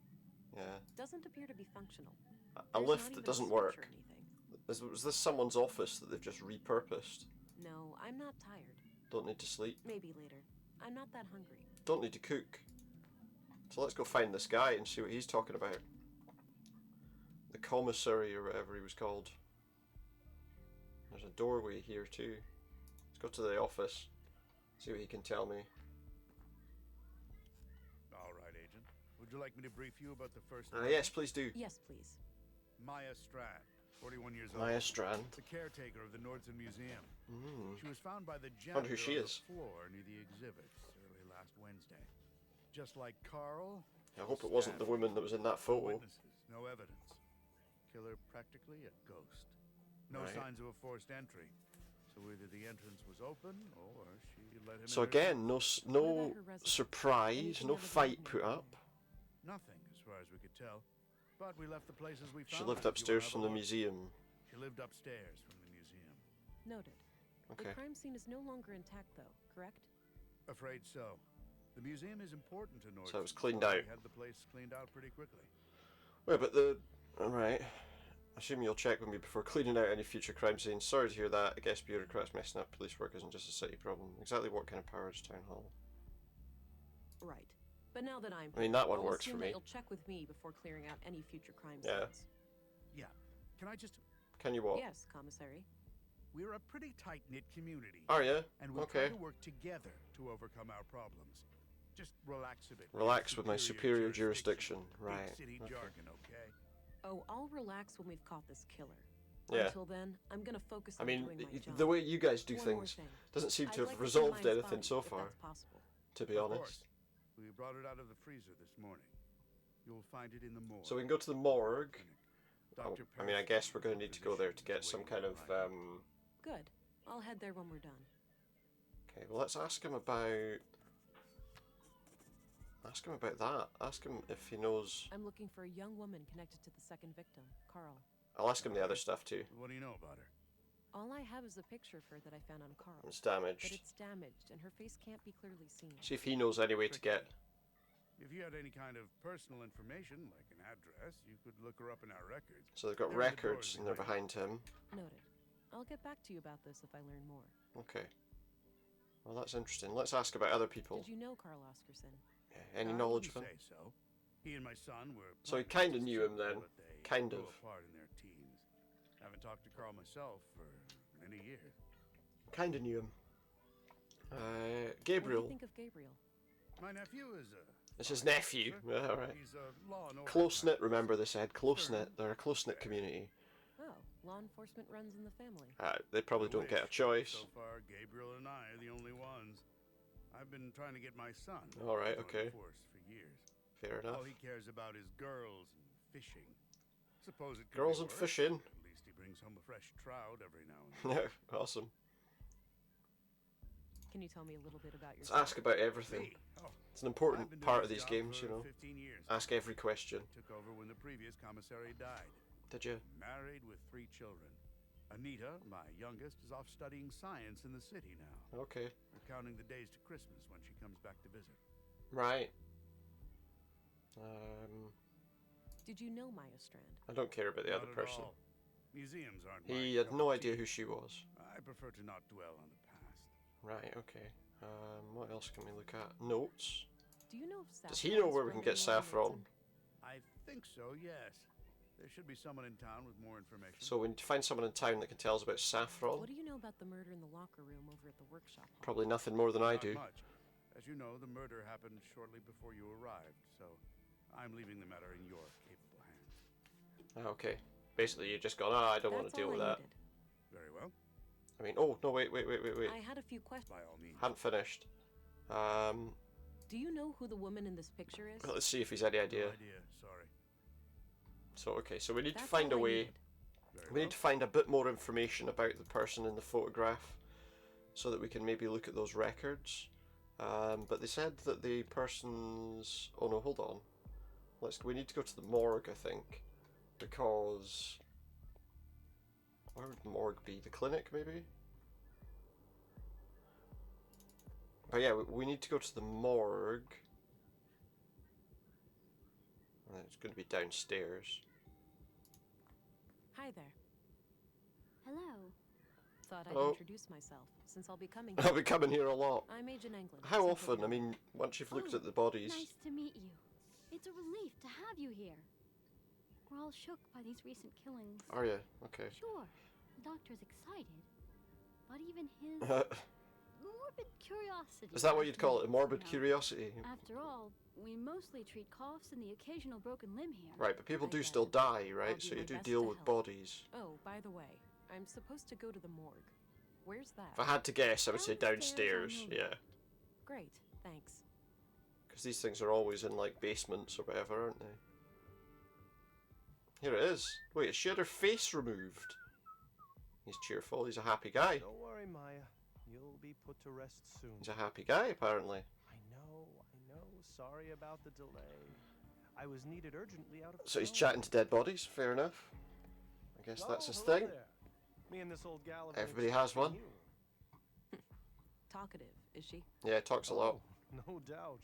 yeah. Doesn't appear to be functional. A There's lift not that even a doesn't switch work. or anything. Was this someone's office that they've just repurposed? No, I'm not tired. Don't need to sleep. Maybe later. I'm not that hungry. Don't need to cook. So let's go find this guy and see what he's talking about. The commissary or whatever he was called. There's a doorway here too. Let's go to the office. See what he can tell me. All right, Agent. Would you like me to brief you about the first? Yes, please do. Yes, please. Maya Strand, 41 years old. Maya Strand. The caretaker of the Nordson Museum. Mm. She was found by the Wonder janitor who she on is. the floor near the exhibits early last Wednesday. Just like Carl. I hope it wasn't the woman that was in that No photo. witnesses, no evidence. Killer practically a ghost. No Right. signs of a forced entry. So either the entrance was open or she let him So in herself. again, no What about her residence? surprise, Anything no out of the fight ordinary? put up. Nothing, as far as we could tell. But we left the places we found. She lived if you wanna upstairs have from a the look. museum. She lived upstairs from the museum. Noted. Okay. The crime scene is no longer intact, though, correct? Afraid so. The museum is important to Nordson. So it was cleaned We out. had the place cleaned out pretty quickly. Well, but alright. I assume you'll check with me before cleaning out any future crime scenes. Sorry to hear that. I guess bureaucrats messing up police work isn't just a city problem. Exactly what kind of power is Town Hall? Right. But now that I'm I mean, that one I'll works for assume me. that you'll check with me before clearing out any future crime Yeah. scenes. Yeah. Can I just... Can you what? Yes, commissary. We're a pretty tight-knit community. Are you? And we'll Okay. try to work together to overcome our problems. Just relax a bit. Relax with my superior jurisdiction. Big Right. city Okay. jargon, okay? Oh, I'll relax when we've caught this killer. Yeah. Until then, I'm gonna focus I on mean, doing my job. the way you guys do One more things thing. doesn't seem I'd to like have see resolved Mine's anything body, so if far, that's possible. to be Of honest. course. We brought it out of the freezer this morning. You'll find it in the morgue. So we can go to the morgue. Dr. I mean, I guess we're going to need to go there to get some kind of... Good. I'll head there when we're done. Okay, well, let's ask him about... Ask him about that. Ask him if he knows... I'm looking for a young woman connected to the second victim, Carl. I'll ask him the other stuff too. What do you know about her? All I have is a picture of her that I found on Carl. It's But damaged. it's damaged, and her face can't be clearly seen. See if he knows any way to get... If you had any kind of personal information, like an address, you could look her up in our records. So they've got They're in the records drawers and they're behind him. Noted. I'll get back to you about this if I learn more. Okay. Well, that's interesting. Let's ask about other people. Did you know Carl Oscarson? Yeah, any I knowledge of wouldn't him? say so. He and my son were... So he partners kinda as knew him children, then. but they Kind grew of. apart in their teens. Haven't talked to Carl myself for many years. Kinda knew him. What do Gabriel. you think of Gabriel? My nephew is a... It's his fine nephew. officer. Yeah, right. He's a law and order Close knit, type of remember they person. said. Close knit. They're a close knit community. Oh, law enforcement runs in the family. They probably I don't get a wish. choice. So far, Gabriel and I are the only ones. I've been trying to get my son. All right, on okay. the force for years. Fair enough. All he cares about is girls and fishing. Suppose it could Girls be and worse. fishing. At least he brings home a fresh trout every now and then. Yeah, awesome. Can you tell me a little bit about Let's yourself? ask about everything. Me? Oh, It's an I've important been part doing of this these job games, you for know. 15 years. Ask every question. Took over when the previous commissary died. Did you? Married with 3 children. Anita, my youngest, is off studying science in the city now. Okay. We're counting the days to Christmas when she comes back to visit. Right. Did you know Maya Strand? I don't care about the Not other at person. all. Museums aren't He my had cup no of idea tea. who she was. I prefer to not dwell on the past. Right, okay. What else can we look at? Notes. Do you know if Saffron Does he know is where we can from get anyone in saffron? Wilton? I think so, yes. There should be someone in town with more information. So we need to find someone in town that can tell us about saffron. What do you know about the murder in the locker room over at the workshop hall? Probably nothing more than I Not do. much. As you know, the murder happened shortly before you arrived, so I'm leaving the matter in your capable hands. Okay. Basically, you're just gone, I don't want That's to deal all with I that. needed. Very well. I mean, oh, no, wait. I had a few questions. By all means. Hadn't finished. Do you know who the woman in this picture is? Let's see if he's any idea. No idea, sorry. So, okay, so we need to That's find a all I way. needed. Very We well. need to find a bit more information about the person in the photograph so that we can maybe look at those records. But they said that the person's... Oh no, hold on. We need to go to the morgue, I think. Because... Where would the morgue be? The clinic, maybe? But yeah, we need to go to the morgue. And it's going to be downstairs. Hi there. Hello. Thought I'd Hello. introduce myself, since I'll be coming I'll here. be coming here a lot. I'm Agent Englund. How Central often? I Bureau. mean, once you've looked Oh, at the bodies. Nice to meet you. It's a relief to have you here. We're all shook by these recent killings. Are you? Okay. Sure, the doctor's excited, but even his morbid curiosity. Is that what you'd call it? A after morbid you know. curiosity? After all, we mostly treat coughs and the occasional broken limb here. Right, but people I do get still it. die, I'll right? do So you my do best deal to with help. bodies. Oh, by the way, I'm supposed to go to the morgue. Where's that? If I had to guess, I would say Downstairs downstairs. on the Yeah. left. Great, thanks. Because these things are always in, like, basements or whatever, aren't they? Here it is. Wait, she had her face removed. He's cheerful. He's a happy guy. Don't worry, Maya. You'll be put to rest soon. He's a happy guy, apparently. I know. Sorry about the delay. I was needed urgently out of So he's town. chatting to dead bodies. Fair enough. I guess Oh, that's his hello thing. there. Me and this old gal have been Everybody has one. expecting you. Talkative, is she? Yeah, talks a lot. Oh, no doubt.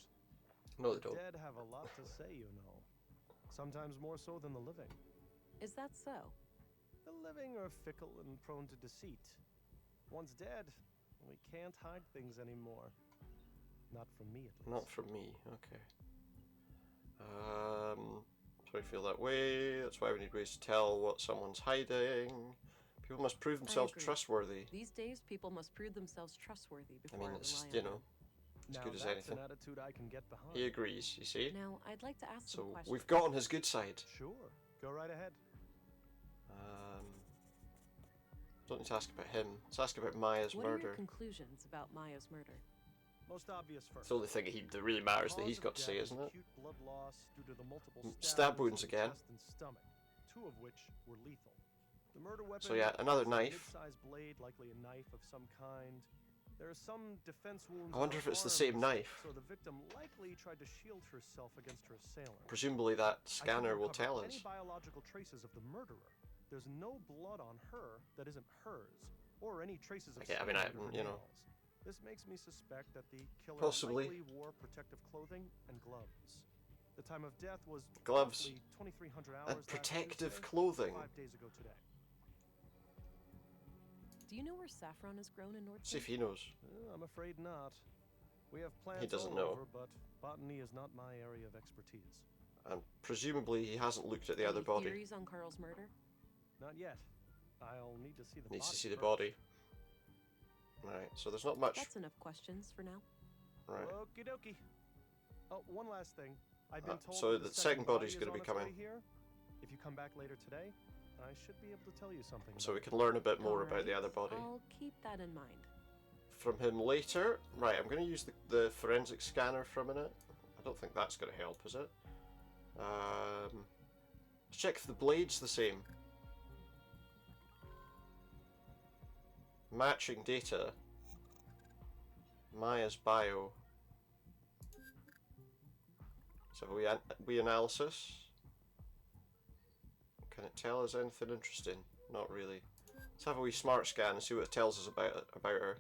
No, they The don't. dead have a lot to say, you know. Sometimes more so than the living. Is that so? The living are fickle and prone to deceit. Once dead, we can't hide things anymore. Not from me, at least. Not from me. Okay. So I feel that way. That's why we need ways to tell what someone's hiding. People must prove themselves agree. trustworthy. These days, people must prove themselves trustworthy I before mean, I it's, rely you on know, them. as Now good as that's anything. an attitude I can get behind. He agrees, you see? Now, I'd like to ask some So questions. we've got on his good side. Sure. Go right ahead. Don't need to ask about him. Let's ask about Maya's What are your murder. conclusions about Maya's murder? Most obvious first. It's the only thing that really matters that he's got to say, isn't it? Acute blood loss due to the multiple Stab wounds to the again. chest and stomach, 2 of which were lethal. The murder weapon So yeah, another was a knife. mid-sized blade, likely a knife of some kind. There are some defense wounds. I wonder on if it's the arms, same knife. So the victim likely tried to shield herself against her assailant. Presumably that I think scanner we will covered tell any us. biological traces of the murderer. There's no blood on her that isn't hers, or any traces of Okay, I skin mean, under her you know. nails. This makes me suspect that the killer Possibly. likely wore protective clothing and gloves. The time of death was Gloves roughly 2,300 hours and last protective Tuesday, clothing. 5 days ago today. Do you know where saffron is grown in North? See if he knows. I'm afraid not. We have plants He doesn't all know. over, but botany is not my area of expertise. And presumably he hasn't looked at the other Any body. theories on Carl's murder? Not yet. I'll need to see the Needs body to see the first. body. Right, so there's not much. That's enough questions for now. Right. Okie dokie. Oh, one last thing. I've been told so that the second body body's is gonna on be its way coming. Here. If you come back later today, I should be able to tell you something. So we about can learn a bit more about Alright, the other body. I'll keep that in mind. From him later. Right, I'm going to use the forensic scanner for a minute. I don't think that's going to help, is it? Let's check if the blade's the same. Matching data. Maya's bio. So we analysis. Can it tell us anything interesting? Not really. Let's have a wee smart scan and see what it tells us about her.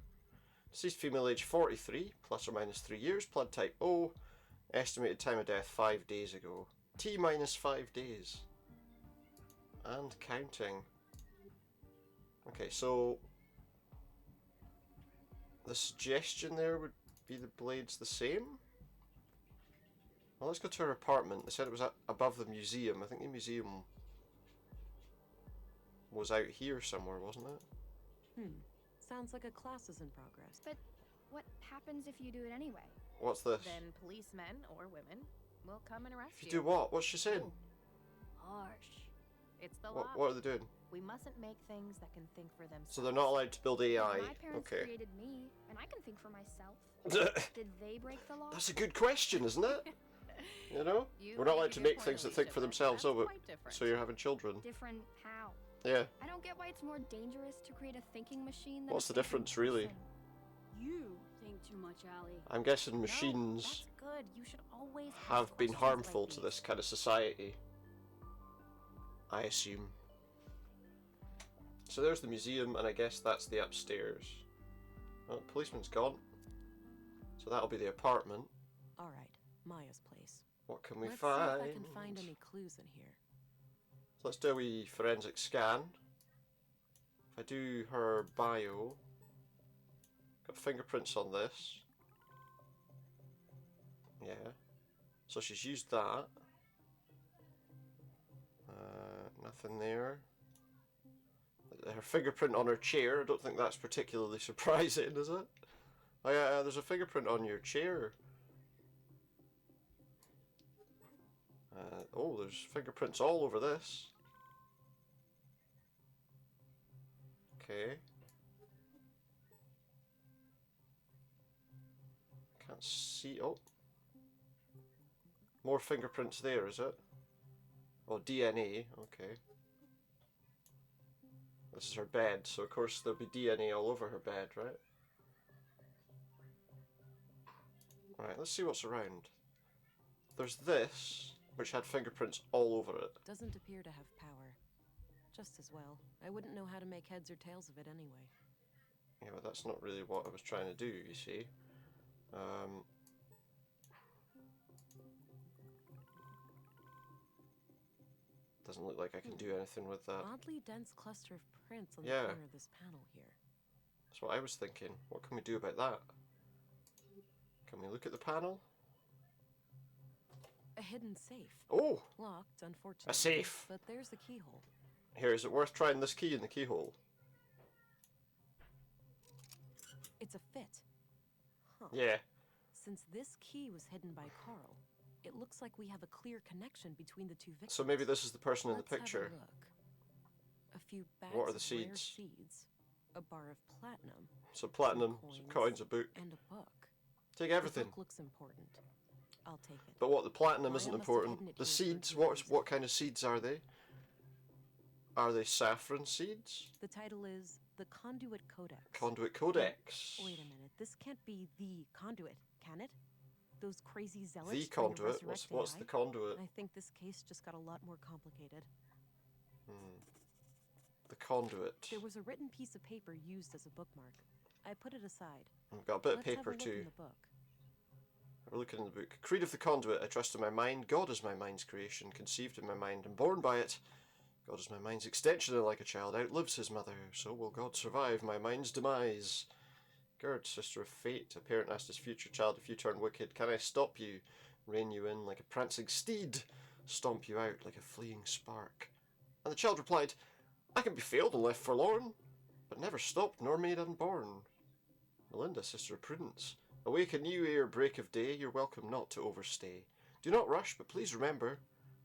Deceased female, age 43, plus or minus 3 years, blood type O, estimated time of death 5 days ago. T minus 5 days. And counting. Okay, so the suggestion there would be the blade's the same? Well, let's go to her apartment. They said it was above the museum. I think the museum was out here somewhere, wasn't it? Sounds like a class is in progress. But what happens if you do it anyway? What's this? Then policemen or women will come and arrest If you do what? What's she saying? Harsh. It's the law. What are they doing? We mustn't make things that can think for themselves. So they're not allowed to build AI. My parents Okay. created me, and I can think for myself. Did they break the law? That's a good question, isn't it? You know? You We're not make allowed a to good make point, things that think for Alicia, but themselves, that's oh, but quite different. so you're having children. Different how? Yeah. I don't get why it's more dangerous to create a thinking machine than What's a the thinking difference, really? person. You think too much, Allie. I'm guessing No, machines that's good. You should always ask have been questions harmful like to these. this kind of society. I assume. So there's the museum, and I guess that's the upstairs. Oh, the policeman's gone. So that'll be the apartment. Alright, Maya's place. What can we Let's find? see if I can find any clues in here. So let's do a wee forensic scan. If I do her bio, got fingerprints on this. Yeah. So she's used that. Nothing there. Her fingerprint on her chair, I don't think that's particularly surprising, is it? Oh yeah, there's a fingerprint on your chair. Oh, there's fingerprints all over this. Okay. Can't see. Oh. More fingerprints there, is it? Oh, DNA. Okay. This is her bed, so of course there'll be DNA all over her bed, right? Right, let's see what's around. There's this, which had fingerprints all over it. Doesn't appear to have power. Just as well. I wouldn't know how to make heads or tails of it anyway. Yeah, but that's not really what I was trying to do, you see. Doesn't look like I can do anything with that. Oddly dense cluster of prints on Yeah. the corner of this panel here. That's what I was thinking. What can we do about that? Can we look at the panel? A hidden safe. Oh! Locked, unfortunately. A safe! But there's the keyhole. Here, is it worth trying this key in the keyhole? It's a fit. Huh. Yeah. Since this key was hidden by Carl, it looks like we have a clear connection between the two victims. So maybe this is the person in the Let's have a picture. look. A few bags What are the of rare seeds? seeds, a bar of platinum, Some platinum, some coins, a book. and a book. Take everything. The book looks important. I'll take it. But what, the platinum Maya isn't must have important. hidden it The here for a seeds, good reason. what kind of seeds are they? Are they saffron seeds? The title is The Conduit Codex. Conduit Codex. Wait a minute, this can't be the conduit, can it? Those crazy zealots The trying to conduit? resurrect What's AI? the conduit? I think this case just got a lot more complicated. The conduit. There was a written piece of paper used as a bookmark. I put it aside. We've got a bit of Let's have paper a look too. in the book. We're looking in the book. Creed of the Conduit. I trust in my mind. God is my mind's creation, conceived in my mind and born by it. God is my mind's extension, and like a child outlives his mother. So will God survive my mind's demise. Gerd, sister of fate. A parent asked his future child, if you turn wicked, can I stop you? Rein you in like a prancing steed. Stomp you out like a fleeing spark. And the child replied, I can be failed and left forlorn, but never stopped nor made unborn. Melinda, sister of prudence. Awake anew ere break of day, you're welcome not to overstay. Do not rush, but please remember,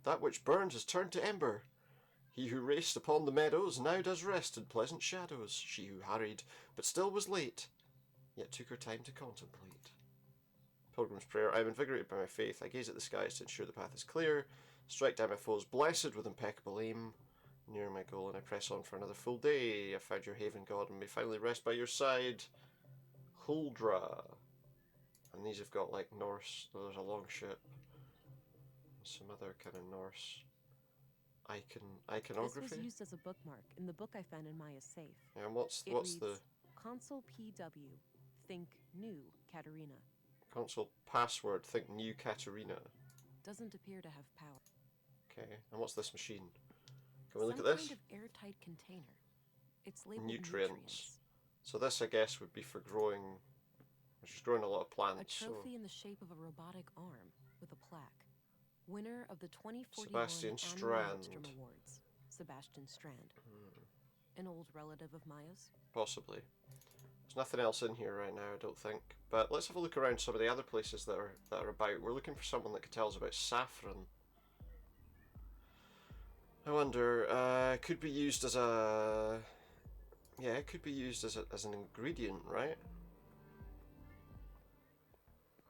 that which burns is turned to ember. He who raced upon the meadows now does rest in pleasant shadows. She who hurried, but still was late, yet took her time to contemplate. Pilgrim's Prayer. I am invigorated by my faith. I gaze at the skies to ensure the path is clear. Strike down my foes, blessed with impeccable aim. Near my goal, and I press on for another full day. I found your haven, God, and may finally rest by your side. Huldra. And these have got like Norse. There's a long ship. Some other kind of Norse iconography. This was used as a bookmark in the book I found in Maya's safe. Yeah, and what's Reads, the Console PW. Think new, Katerina. console password? Think new Katerina. Doesn't appear to have power. Okay, and what's this machine? Can we look Some at this? kind of airtight container. It's labeled Nutrients. So this, I guess, would be for growing. She's growing a lot of A plants. trophy in the shape of a robotic arm with a plaque. Winner of the 2041 Sebastian Annual Strand. Nordstrom Awards. Sebastian Strand. An old relative of Maya's. Possibly. There's nothing else in here right now, I don't think. But let's have a look around some of the other places that are about. We're looking for someone that could tell us about saffron. I wonder, could be used as a... Yeah, it could be used as an ingredient, right?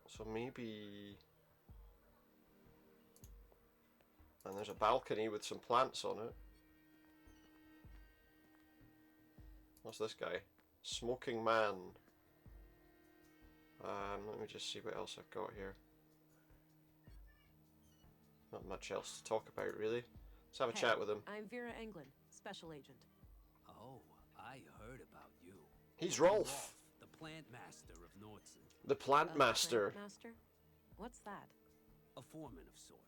So maybe... And there's a balcony with some plants on it. What's this guy? Smoking man. Let me just see what else I've got here. Not much else to talk about, really. Let's have a chat with him. I'm Vera Englund, special agent. Oh, I heard about you. He's Rolf. The plant master of Nordson. The plant master. Plant master? What's that? A foreman of sorts.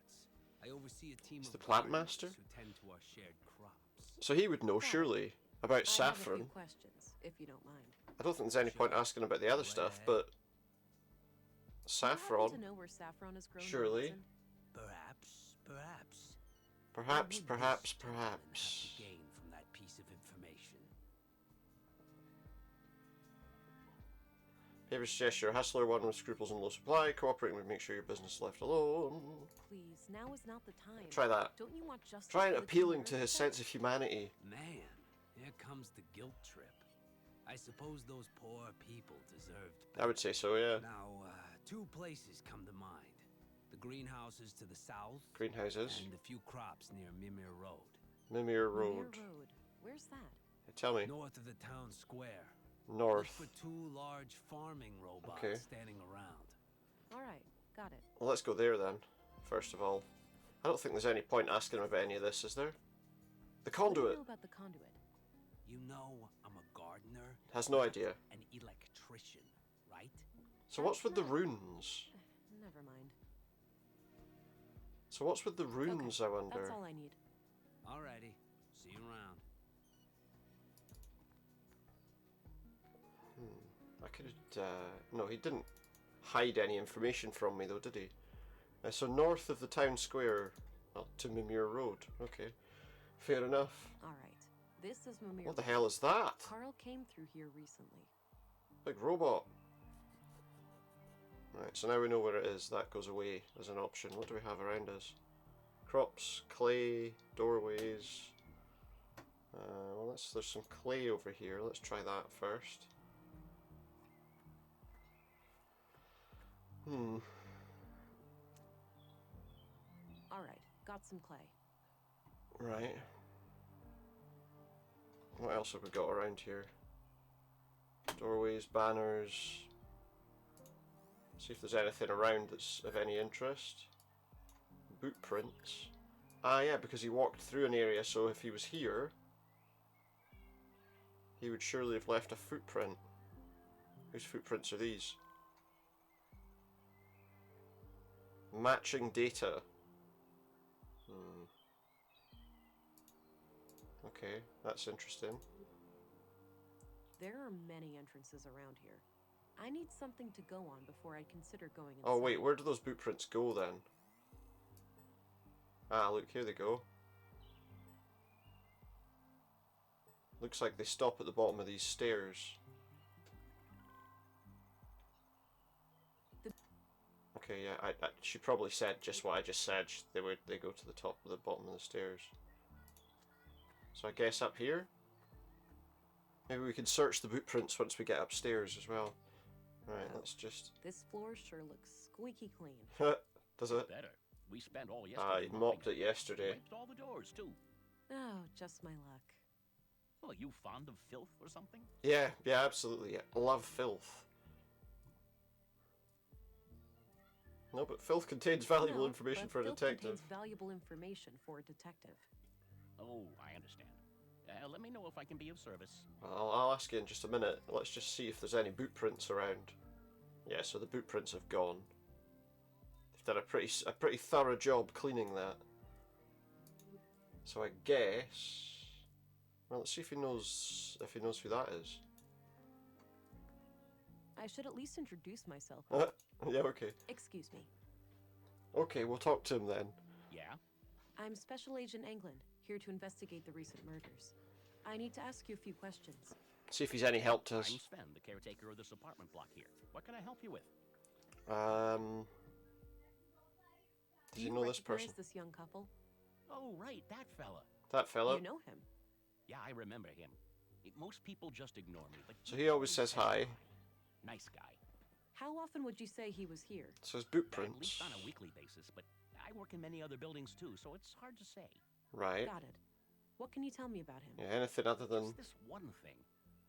I oversee a team He's of the plant gardeners master? who tend to our shared crops. So he would know, surely, about I have a saffron. few questions, if you don't mind. I don't think there's any point asking about the other stuff, but... Do you happen Saffron? to know where saffron is grown in Surely. Nordson? Perhaps. Perhaps, What would perhaps, this gentleman have perhaps. to gain from that piece of information? Favor suggests you're a hustler, one with scruples and low supply. Cooperating would make sure your business is left alone. Please, now is not the time. Try that. Don't you want justice? Try for the appealing to Canister? his sense of humanity. Man, here comes the guilt trip. I suppose those poor people deserved I would say so, yeah. Now, two places come to mind. The greenhouses to the south. Greenhouses. And a few crops near Mimir Road. Mimir Road. Mimir Road. Where's that? Tell me. North of the town square. North. Look for two large farming robots Okay. standing around. Alright, got it. Well, let's go there then, first of all. I don't think there's any point asking him about any of this, is there? The What do you conduit. know about the conduit? You know I'm a gardener. Has no idea. An electrician, right? So what's with the runes? Never mind. So what's with the runes, Okay, I wonder? That's all I need. Alrighty. See you around. I could have... no, he didn't hide any information from me though, did he? So north of the town square, well, to Mimir Road. Okay, fair enough. Alright. This is Mimir. What the hell is that? Carl came through here recently. Big robot. Right, so now we know where it is. That goes away as an option. What do we have around us? Crops, clay, doorways. Well, there's some clay over here. Let's try that first. Alright, got some clay. Right. What else have we got around here? Doorways, banners. See if there's anything around that's of any interest. Boot prints. Ah, yeah, because he walked through an area, so if he was here, he would surely have left a footprint. Whose footprints are these? Matching data. Okay, that's interesting. There are many entrances around here. I need something to go on before I consider going inside. Oh wait, where do those boot prints go then? Ah, look, here they go. Looks like they stop at the bottom of these stairs. Okay, yeah, she probably said just what I just said. They go to the top of the bottom of the stairs. So I guess up here? Maybe we can search the boot prints once we get upstairs as well. Right, let's just... This floor sure looks squeaky clean. Does it? Better. We spent all yesterday. I mopped it yesterday. Wiped all the doors too. Oh, just my luck. Well, are you fond of filth or something? Yeah, absolutely. I love filth. No, but filth contains valuable information for a detective. Contains valuable information for a detective. Oh, I understand. Let me know if I can be of service. I'll ask you in just a minute. Let's just see if there's any boot prints around. Yeah, so the boot prints have gone. They've done a pretty thorough job cleaning that. So I guess... Well, let's see if he knows who that is. I should at least introduce myself. Yeah, okay. Excuse me. Okay, we'll talk to him then. Yeah? I'm Special Agent England, here to investigate the recent murders. I need to ask you a few questions. See if he's any help to us. I'm Sven, the caretaker of this apartment block here. What can I help you with? Does he know this person? This young couple? Oh, right, that fella. That fella? You know him? Yeah, I remember him. Most people just ignore me, but so he always says hi. Nice guy. How often would you say he was here? So his boot prints. At least on a weekly basis, but I work in many other buildings too, so it's hard to say. Right. Got it. What can you tell me about him? Yeah, anything other than... Just this one thing.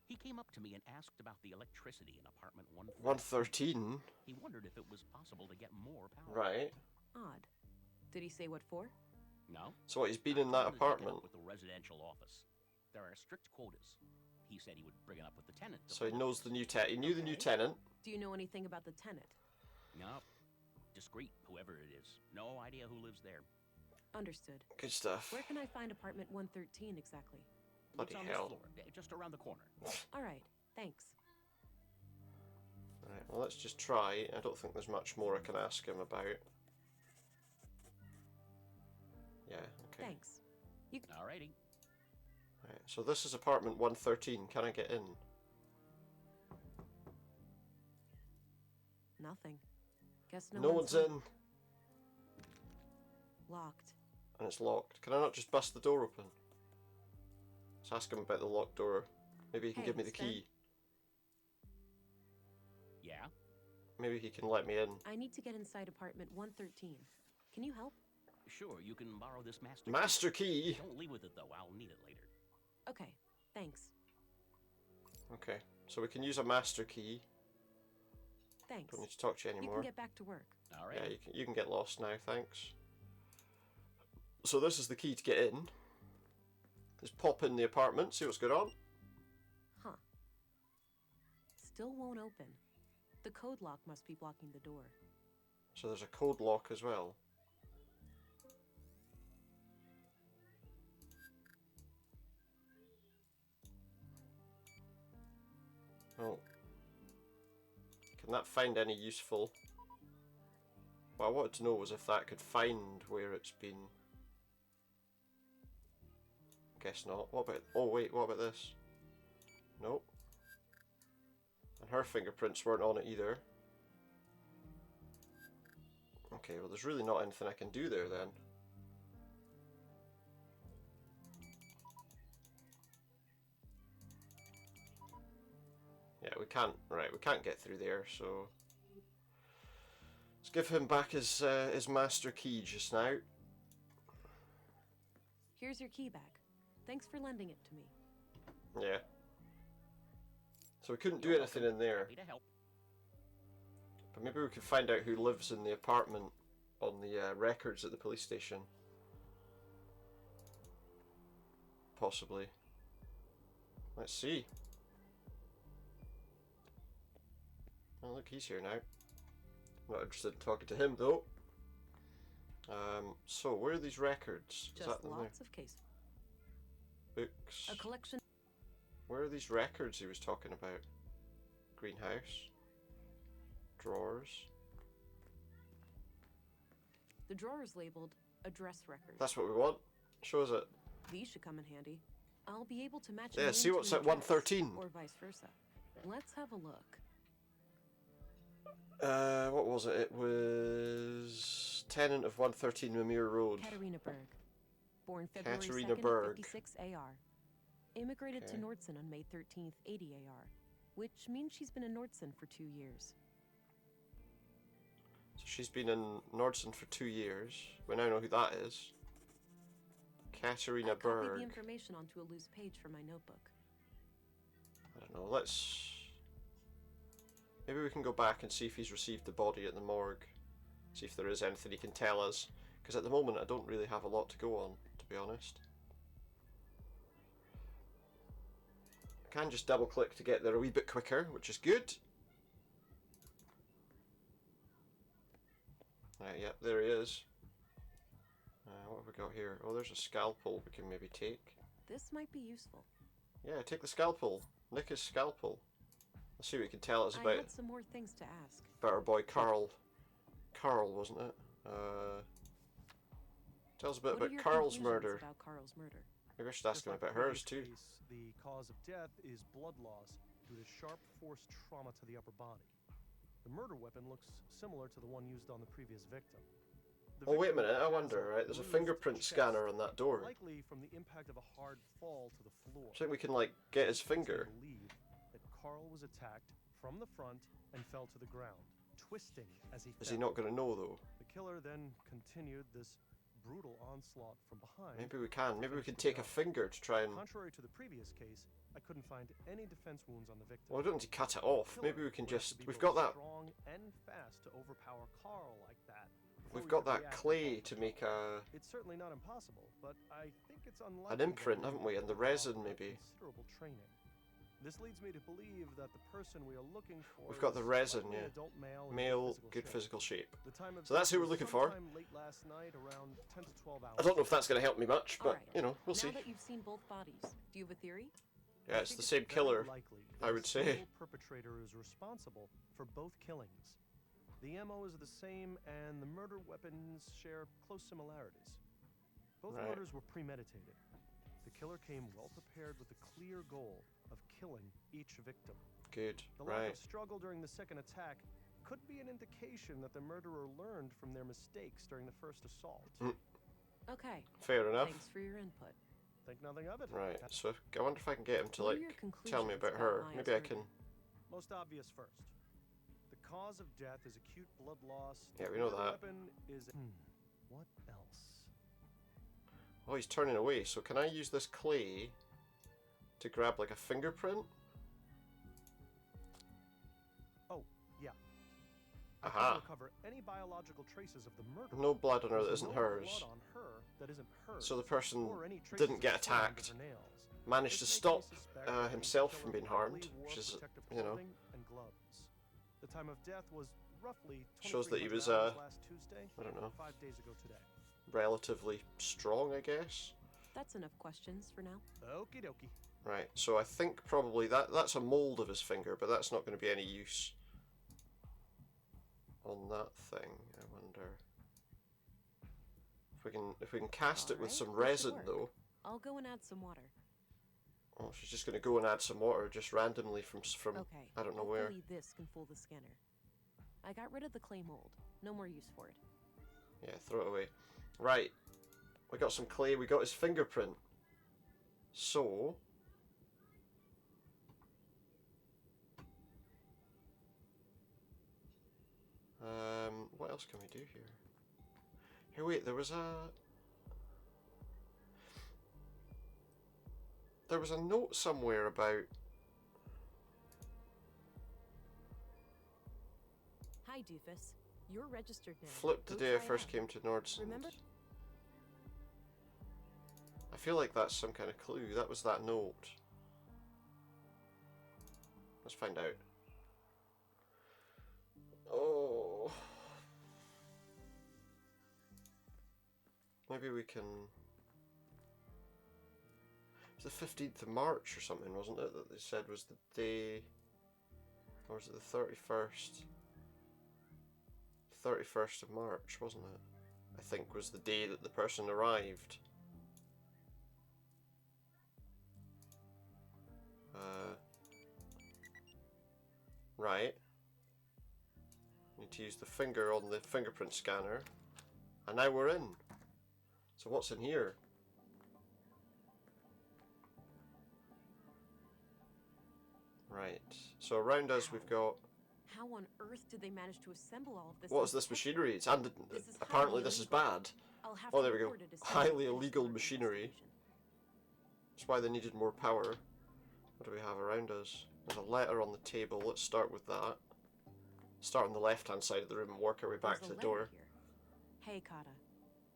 He came up to me and asked about the electricity in apartment 113. He wondered if it was possible to get more power. Right. Odd. Did he say what for? No. So what, he's been in that apartment? With the residential office. There are strict quotas. He said he would bring it up with the tenant. So he knows the new tenant. He knew the new tenant. Do you know anything about the tenant? No. Discreet, whoever it is. No idea who lives there. Understood. Good stuff. Where can I find apartment 113 exactly? Bloody it's on hell. This floor, just around the corner. Alright, thanks. Alright, well let's just try. I don't think there's much more I can ask him about. Yeah, okay. Thanks. Alrighty. Right, so this is apartment 113. Can I get in? Nothing. Guess no one's in. Locked. And it's locked. Can I not just bust the door open? Let's ask him about the locked door. Maybe he can give me the key. Yeah? Maybe he can let me in. I need to get inside apartment 113. Can you help? Sure, you can borrow this master key. Don't leave with it though, I'll need it later. Okay, thanks. Okay, so we can use a master key. Thanks. Don't need to talk to you anymore. You can get back to work. Alright. Yeah, you can get lost now, thanks. So this is the key to get in. Just pop in the apartment, see what's going on. Huh. Still won't open. The code lock must be blocking the door. So there's a code lock as well. Oh. Can that find any useful? What I wanted to know was if that could find where it's been. Guess not. What about... Oh wait, what about this? Nope. And her fingerprints weren't on it either. Okay, well there's really not anything I can do there then. we can't. Right, we can't get through there. So let's give him back his master key just now. Here's your key back. Thanks for lending it to me. Yeah. So we couldn't do anything in there. Happy to help. But maybe we could find out who lives in the apartment on the records at the police station. Possibly. Let's see. Oh look, he's here now. Not interested in talking to him though. So where are these records? Just Is that them lots of case. there? Books. A collection. Where are these records he was talking about? Greenhouse. Drawers. The drawer is labeled address records. That's what we want. Show us it. These should come in handy. I'll be able to match. Yeah, a see name what's to at an address, 113. or vice versa. Let's have a look. What was it? It was tenant of 113 Mimir Road. Katerina Berg, born February Katerina 2nd, Berg. 56 AR. Immigrated to Okay. Nordson on May 13th, 80 AR, which means she's been in Nordson for 2 years. So she's been in Nordson for 2 years. We now know who that is. Katerina I copied Berg. the information onto a loose page from my notebook. I don't know. Let's. Maybe we can go back and see if he's received the body at the morgue. See if there is anything he can tell us. Because at the moment I don't really have a lot to go on, to be honest. I can just double click to get there a wee bit quicker, which is good. Right, yep, there he is. What have we got here? Oh, there's a scalpel we can maybe take. This might be useful. Yeah, take the scalpel. Nick his scalpel. Let's see what he can tell us I about had some more things to ask. our boy Carl. Carl, wasn't it? Tell us a bit What are about your Carl's conclusions murder. about Carl's murder? Maybe I should ask Just him like about the hers previous too. case, the cause of death is blood loss due to sharp force trauma to the upper body. The murder weapon looks similar to the one used on the previous victim. The Oh, wait a victim minute, I has wonder, right? There's a fingerprint bruised scanner chest, on that door. likely from the impact of a hard fall to the floor. I think we can, like, get his It's finger. believed that Carl was attacked from the front and fell to the ground, twisting as he fell. Is he not going to know, though? The killer then continued this brutal onslaught from behind. Maybe we can. Maybe we finish can the take a job. finger to try and... Contrary to the previous case, I couldn't find any defense wounds on the victim. Well, we don't need to cut it off. The killer Maybe we can would have to just... be We've both got that... strong and fast to overpower Carl like that. before We've we got could that react clay properly. to make a... It's certainly not impossible, but I think it's unlikely. An that imprint, we haven't would we? And the allow resin, for maybe. Considerable training. This leads me to believe that the person we are looking for. We've got the is resin, likely an yeah. adult male, in Male, good shape. physical shape. The time of So that's death who we're was looking for. sometime late last night, around 10 to 12 hours. I don't know if that's going to help me much, but, Alright, you know, we'll see. Now that you've seen both bodies, do you have a theory? Yeah, I it's think the same very killer, likely I that would a say. single perpetrator is responsible for both killings. The MO is the same, and the murder weapons share close similarities. Both Right. murders were premeditated. The killer came well prepared with the clear goal of killing each victim. Good, The lack right. of struggle during the second attack could be an indication that the murderer learned from their mistakes during the first assault. Okay. Fair enough. Thanks for your input. Think nothing of it. Right, so I wonder if I can get him to, What are like, your tell me conclusions about about her. Maya's Maybe I murder? can... Most obvious first. The cause of death is acute blood loss. Yeah, we The know murder that. Weapon is. What else? Oh, he's turning away, so can I use this clay to grab, like, a fingerprint? Oh, yeah. I Aha. couldn't recover any biological traces of the murder. No blood on her that There's isn't no hers. blood on her that isn't hers. So the person or any traces didn't of get sweat under attacked. her nails. Managed to This makes me stop suspect that the himself killer from being probably harmed, wore which is, protective you know, clothing and gloves. The time of death was roughly shows that he 2300 was, hours last Tuesday, I don't know, 5 days ago today. relatively strong, I guess. That's enough questions for now. Okie dokie. Right, so I think probably that's a mold of his finger, but that's not going to be any use on that thing. I wonder if we can cast it with Alright, some this should resin work. though. I'll go and add some water. Oh, she's just going to go and add some water just randomly from Okay. I don't know where. Hopefully this can fool the scanner. I got rid of the clay mold. No more use for it. Yeah, throw it away. Right, we got some clay. We got his fingerprint. So else can we do here? Here, wait, there was a note somewhere about... Hi, Doofus. You're registered now. Flipped the Go day I try it first out. came to Nordsund. Remember? I feel like that's some kind of clue. That was that note. Let's find out. Oh. Maybe we can... It's the 15th of March or something, wasn't it? That they said was the day... Or was it the 31st? 31st of March, wasn't it? I think was the day that the person arrived. Right. Need to use the finger on the fingerprint scanner. And now we're in. So what's in here? Right. So around us we've got... How on earth did they manage to assemble all of this? What is this machinery? It's apparently this is bad. I'll have Oh, to there we go. report it as soon as Highly I finish illegal the machinery. investigation. That's why they needed more power. What do we have around us? There's a letter on the table. Let's start with that. Start on the left-hand side of the room and work our way back There's to a the door. letter here. Hey, Kata.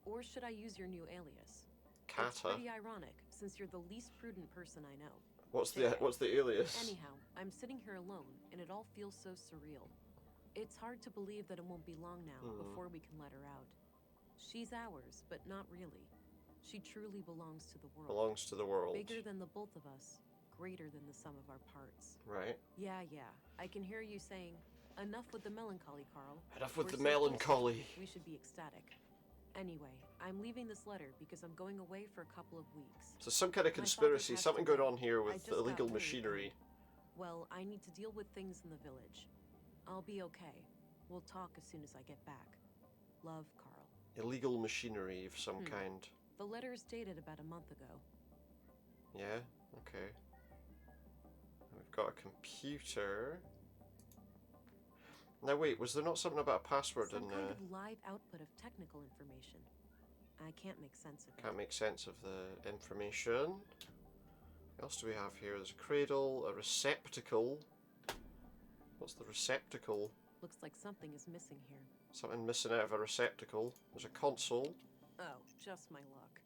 Or should I use your new alias? It's Kata? pretty ironic, since you're the least prudent person I know. What's the alias? Anyhow, I'm sitting here alone, and it all feels so surreal. It's hard to believe that it won't be long now before we can let her out. She's ours, but not really. She truly belongs to the world. Belongs to the world. Bigger than the both of us, greater than the sum of our parts. Right. Yeah. I can hear you saying, enough with the melancholy, Carl. Enough with We're the so close, melancholy. we should be ecstatic. Anyway, I'm leaving this letter because I'm going away for a couple of weeks. So some kind of My father conspiracy, passed something away. going on here I with just got illegal word, machinery. Well, I need to deal with things in the village. I'll be okay. We'll talk as soon as I get back. Love, Carl. Illegal machinery of some kind. The letter is dated about a month ago. Yeah, okay. We've got a computer. Now wait, was there not something about a password Some in kind of live output of technical information. I can't make sense of it. Can't make sense of the information. What else do we have here? There's a cradle, a receptacle. What's the receptacle? Looks like something is missing here. Something missing out of a receptacle. There's a console. Oh, just my luck.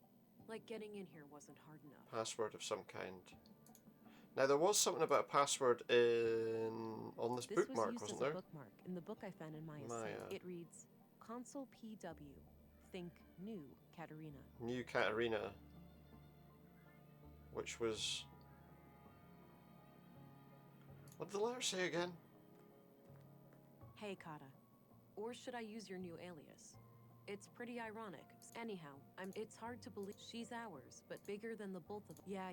Like getting in here wasn't hard enough. Password of some kind. Now there was something about a password on this bookmark, was used wasn't as there? a bookmark in the book I found in Maya's site. It reads, Console PW. Think new, Katerina. New Katerina. Which was... What did the letter say again? Hey, Kata. Or should I use your new alias? It's pretty ironic. Anyhow, it's hard to believe she's ours, but bigger than the both of us. Yeah.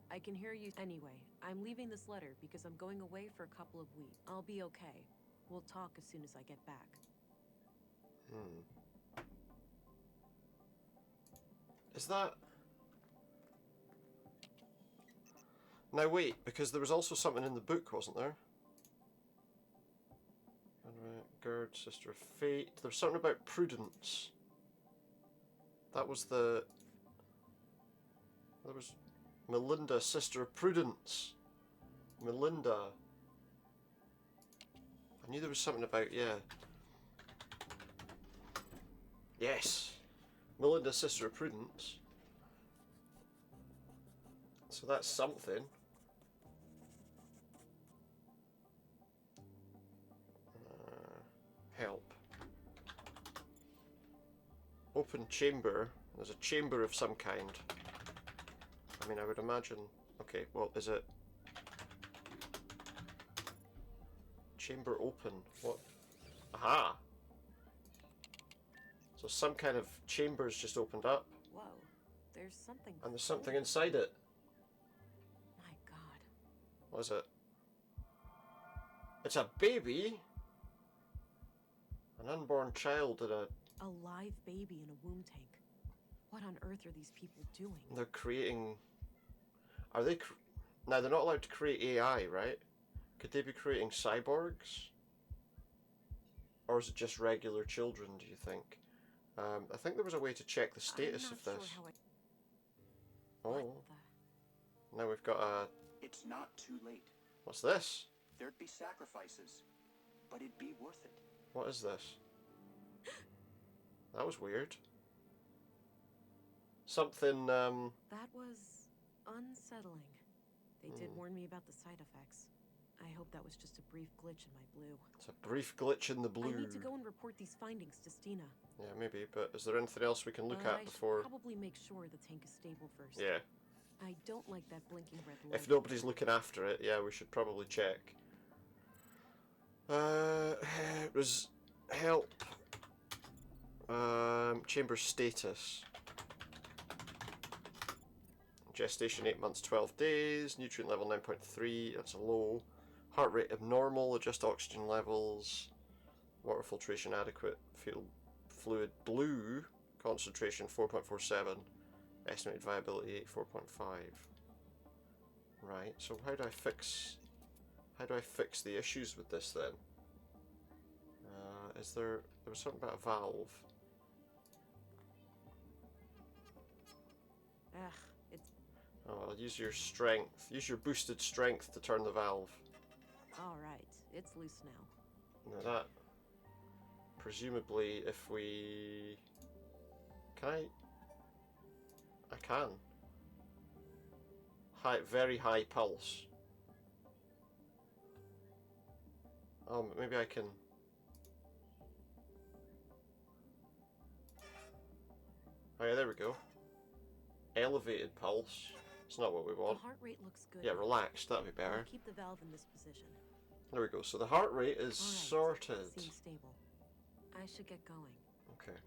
I can hear you. Anyway, I'm leaving this letter because I'm going away for a couple of weeks. I'll be okay. We'll talk as soon as I get back. Is that... Now wait, because there was also something in the book, wasn't there? Gerd, Sister of Fate. There was something about Prudence. That was the... There was Melinda, Sister of Prudence. Melinda. I knew there was something about, yeah. Yes. Melinda, Sister of Prudence. So that's something. Help. Open chamber. There's a chamber of some kind. I mean, I would imagine... Okay, well, is it... Chamber open. What? Aha! So some kind of chamber's just opened up. Whoa, there's something. And there's something inside it. My God. What is it? It's a baby! An unborn child in a... A live baby in a womb tank. What on earth are these people doing? They're creating... Are they... Now, they're not allowed to create AI, right? Could they be creating cyborgs? Or is it just regular children, do you think? I think there was a way to check the status of this. Oh. Now we've got a... It's not too late. What's this? There'd be sacrifices, but it'd be worth it. What is this? That was weird. Something, That was unsettling. They did warn me about the side effects. I hope that was just a brief glitch in my blue. It's a brief glitch in the blue. I need to go and report these findings to Stina. Yeah, maybe, but is there anything else we can look at I before... should probably make sure the tank is stable first. Yeah. I don't like that blinking red light. If nobody's looking after it, yeah, we should probably check. It was help. Chamber status. Gestation 8 months 12 days. Nutrient level 9.3. That's a low. Heart rate abnormal. Adjust oxygen levels. Water filtration adequate. Field fluid blue. Concentration 4.47. Estimated viability 4.5. Right. So how do I fix the issues with this then? Is there was something about a valve? Ugh, it's... Oh, I'll use your strength. Use your boosted strength to turn the valve. Alright, it's loose now. Now that... Presumably, if we... Can I... I can. Very high pulse. Maybe I can... Oh yeah, there we go. Elevated pulse. It's not what we want. The heart rate looks good. Yeah, relaxed. That'd be better. I'll keep the valve in this position. There we go. So the heart rate is sorted. Seems stable. I should get going. Okay.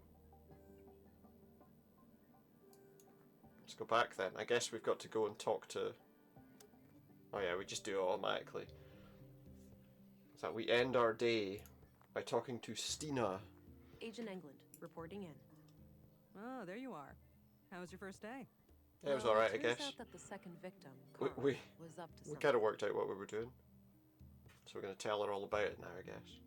Let's go back then. I guess we've got to go and talk to... Oh yeah, we just do it automatically. So we end our day by talking to Stina. Agent England, reporting in. Oh, there you are. How was your first day? Yeah, it was alright, I guess. Turns out that the second victim, Carl, We was up to we something. kind of worked out what we were doing. So we're going to tell her all about it now, I guess.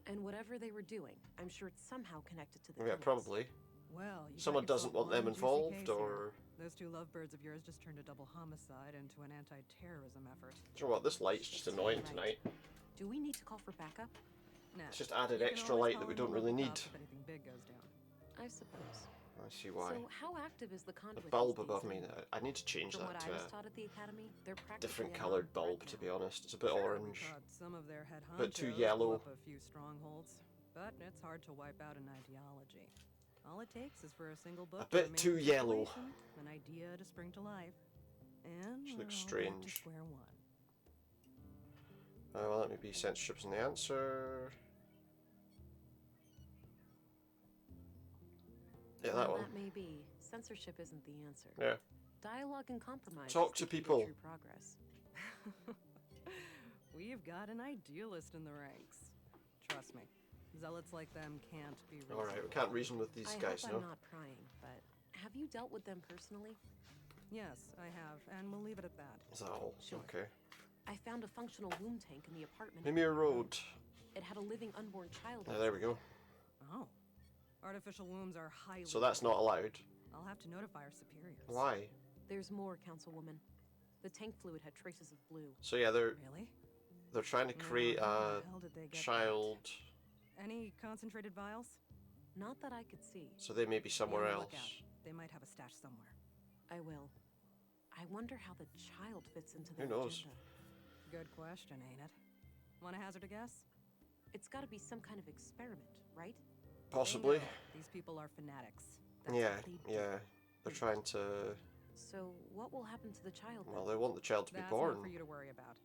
And whatever they were doing, I'm sure it's somehow connected to the Yeah, case. probably. Well, you Someone got doesn't yourself want them one juicy involved, case or... here. Those two lovebirds of yours just turned a double homicide into an anti-terrorism effort. Do you know what? This light's just annoying tonight. Do we need to call for backup? Nah, It's just added you can extra always light that we call don't in the really local need. cops if anything big goes down. I suppose. I see why. So how active is the The conduit? bulb these above days me, then? I need to change From that what to I was a taught at the academy, they're different practically coloured on bulb, red to now. be honest. It's a bit Sure, orange. we taught some of their head Bit too honchos yellow. blow up a few strongholds, but it's hard to wipe out an ideology. All it takes is for a single book bit to remain too in yellow. circulation, an idea to spring to life, and Which looks we're all back to strange. square one. Well, let me be censorship's in the answer. Yeah, that While one. that may be, censorship isn't the answer. Yeah. Dialogue and compromise. Talk is to the key people. True progress. We've got an idealist in the ranks. Trust me, zealots like them can't be reasoned Alright, we with. can't reason with these guys, I hope no? I'm not prying, but have you dealt with them personally? Yes, I have, and we'll leave it at that. Is that all? Sure. Okay. I found a functional womb tank in the apartment. Mimir Road. It had a living unborn child. Oh, there we go. Oh. Artificial wombs are highly... So that's not allowed. I'll have to notify our superiors. Why? There's more, Councilwoman. The tank fluid had traces of blue. So yeah, they're Really? trying to Now, create how a the hell did they get child, that? Any concentrated vials? Not that I could see. so they may be somewhere Be on the else. lookout. They might have a stash somewhere. I will. I wonder how the child fits into Who their knows? agenda. Good question, ain't it? Want to hazard a guess? It's got to be some kind of experiment, right? Possibly. They know these people are fanatics. That's Yeah, what they do. yeah. They're trying to... So what will happen to the child then? Well, they want the child to be That's born. not for you to worry about.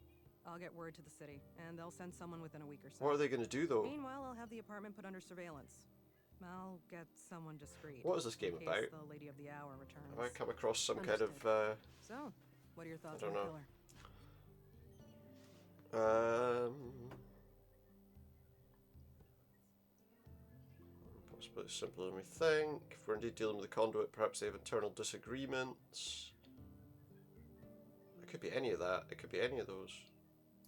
I'll get word to the city, and they'll send someone within a week or so. What are they going to do, though? Meanwhile, I'll have the apartment put under surveillance. I'll get someone discreet. What is this game in case about? the Lady of the Hour returns. Have I come across some kind of... So, what are your thoughts I on don't the know. killer? Possibly simpler than we think. If we're indeed dealing with a conduit, perhaps they have internal disagreements. It could be any of that. It could be any of those.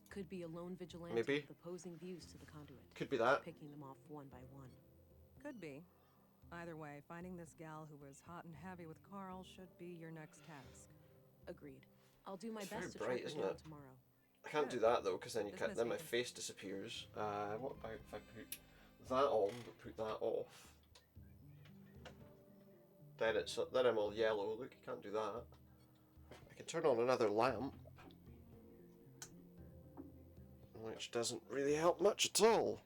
Could be a lone vigilante Maybe. with opposing views to the conduit. Could be that. Picking them off one by one. Could be. Either way, finding this gal who was hot and heavy with Carl should be your next task. Agreed. I'll do my It's best to very bright, track her isn't down it? tomorrow. I can't do that though, because then then my Dismiss face disappears. What about if I put that on, but put that off? Then I'm all yellow. Look, you can't do that. I can turn on another lamp, which doesn't really help much at all.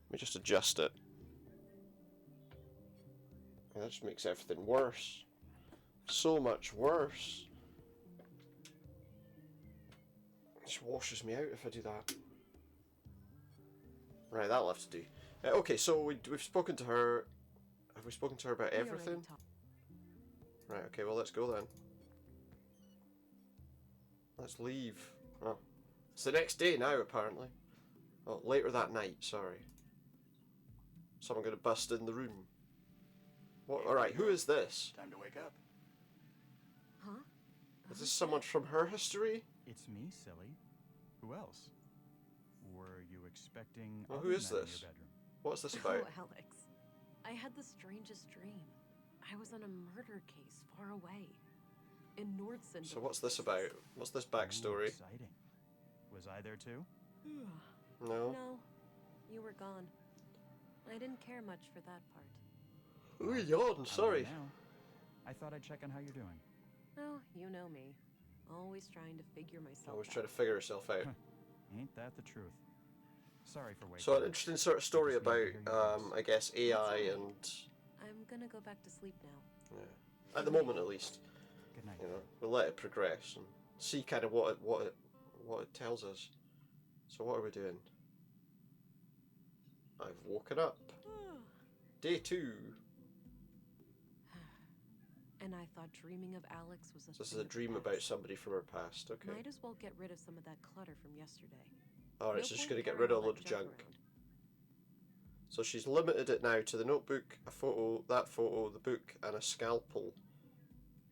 Let me just adjust it. That just makes everything worse. So much worse. It just washes me out if I do that. Right, that'll have to do. Okay, so we've spoken to her. Have we spoken to her about We already everything? talked. Right, okay, well, let's go then. Let's leave. Oh. It's the next day now, apparently. Oh, later that night, sorry. Someone gonna bust in the room. What? Alright, who is this? Time to wake up. Huh? Is this someone from her history? It's me, silly. Who else? Were you expecting Well, other who is men in this? your bedroom? What's this about? Oh, Alex. I had the strangest dream. I was on a murder case far away. In Nordson. So what's this about? What's this backstory? Ooh, exciting. Was I there too? No? No. You were gone. I didn't care much for that part. Oh, yawn, How sorry. now? I thought I'd check on how you're doing. Oh, you know me. Always trying to figure myself Always out. trying to figure herself out. Ain't that the truth? Sorry for waiting. So an interesting sort of story Just about, needed to hear your voice. I guess, AI alright. and... I'm gonna go back to sleep now. Yeah. At the moment, at least. Good night. You know, we'll let it progress and see kind of what it tells us. So what are we doing? I've woken up. Day 2. And I thought dreaming of Alex was a So this is thing a of the dream about past. somebody from her past. Okay. Might as well get rid of some of that clutter from yesterday. Alright, No so she's point going to get carrying rid of a all load that of junk. around. So she's limited it now to the notebook, a photo, that photo, the book, and a scalpel.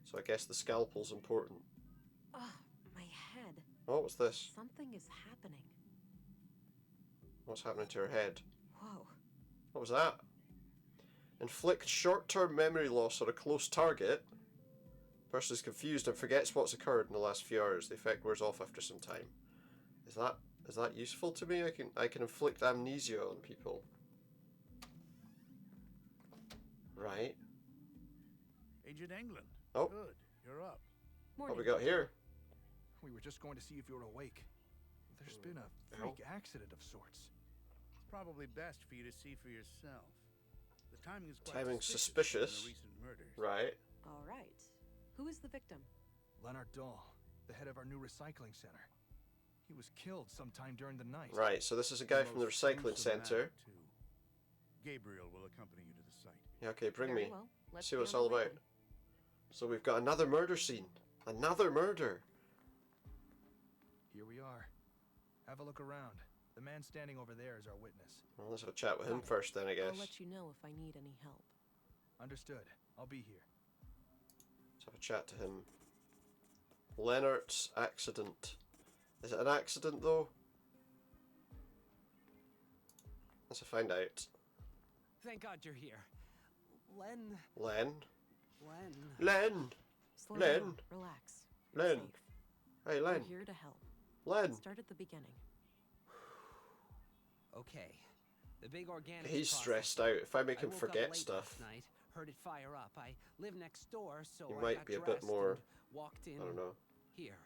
So I guess the scalpel's important. Ugh, my head. Oh, what's this? Something is happening. What's happening to her head? Whoa. What was that? Inflict short-term memory loss on a close target. Person is confused and forgets what's occurred in the last few hours. The effect wears off after some time. Is that useful to me? I can inflict amnesia on people. Right. Agent England. Oh. Good. You're up. What we got here? We were just going to see if you were awake. There's been a freak accident of sorts. It's probably best for you to see for yourself. The timing is quite Timing's suspicious. suspicious. given the recent murders. Right. All right. Who is the victim? Leonard Dahl, the head of our new recycling center. He was killed sometime during the night. Right, so this is a guy from the Most recycling gruesome centre. manner, too. Gabriel will accompany you to the site. Yeah, okay, bring Very me. well. Let's See be what it's on all the way about. So we've got another murder scene. Another murder. Here we are. Have a look around. The man standing over there is our witness. Well, let's have a chat with him Got it. first then, I guess. I'll let you know if I need any help. Understood. I'll be here. Let's have a chat to him. Leonard's accident. Is it an accident, though? Let's find out. Thank God you're here. Len. Len? Len. Len! Slow Len. down. Relax. You're Len. safe. Hey, We're Len. here to help. Len. Start at the beginning. Okay. The big organic. He's stressed out. If I make him forget stuff, Last night, heard it fire up. I live next door, so he I might got be a bit dressed more, and walked in I don't know, here.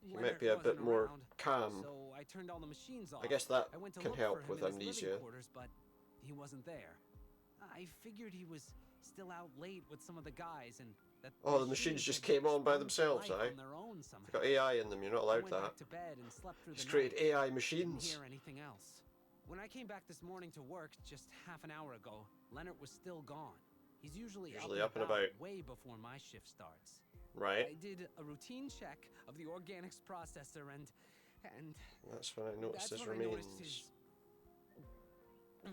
he Leonard might be a bit wasn't more around, calm. So I turned all the machines off. I guess that I went to can look help for him with in his living amnesia. quarters, but he wasn't there. I figured he was still out late with some of the guys, and that Oh, the machines just came on by themselves, life eh? on their own somehow. They've got AI in them, you're not I allowed went that. back to bed and slept through He's the created night. AI Didn't machines. hear anything else. When I came back this morning to work just half an hour ago, Leonard was still gone. He's usually up and about. way before my shift starts. Right. I did a routine check of the organics processor and That's when I noticed that's his when I noticed remains. his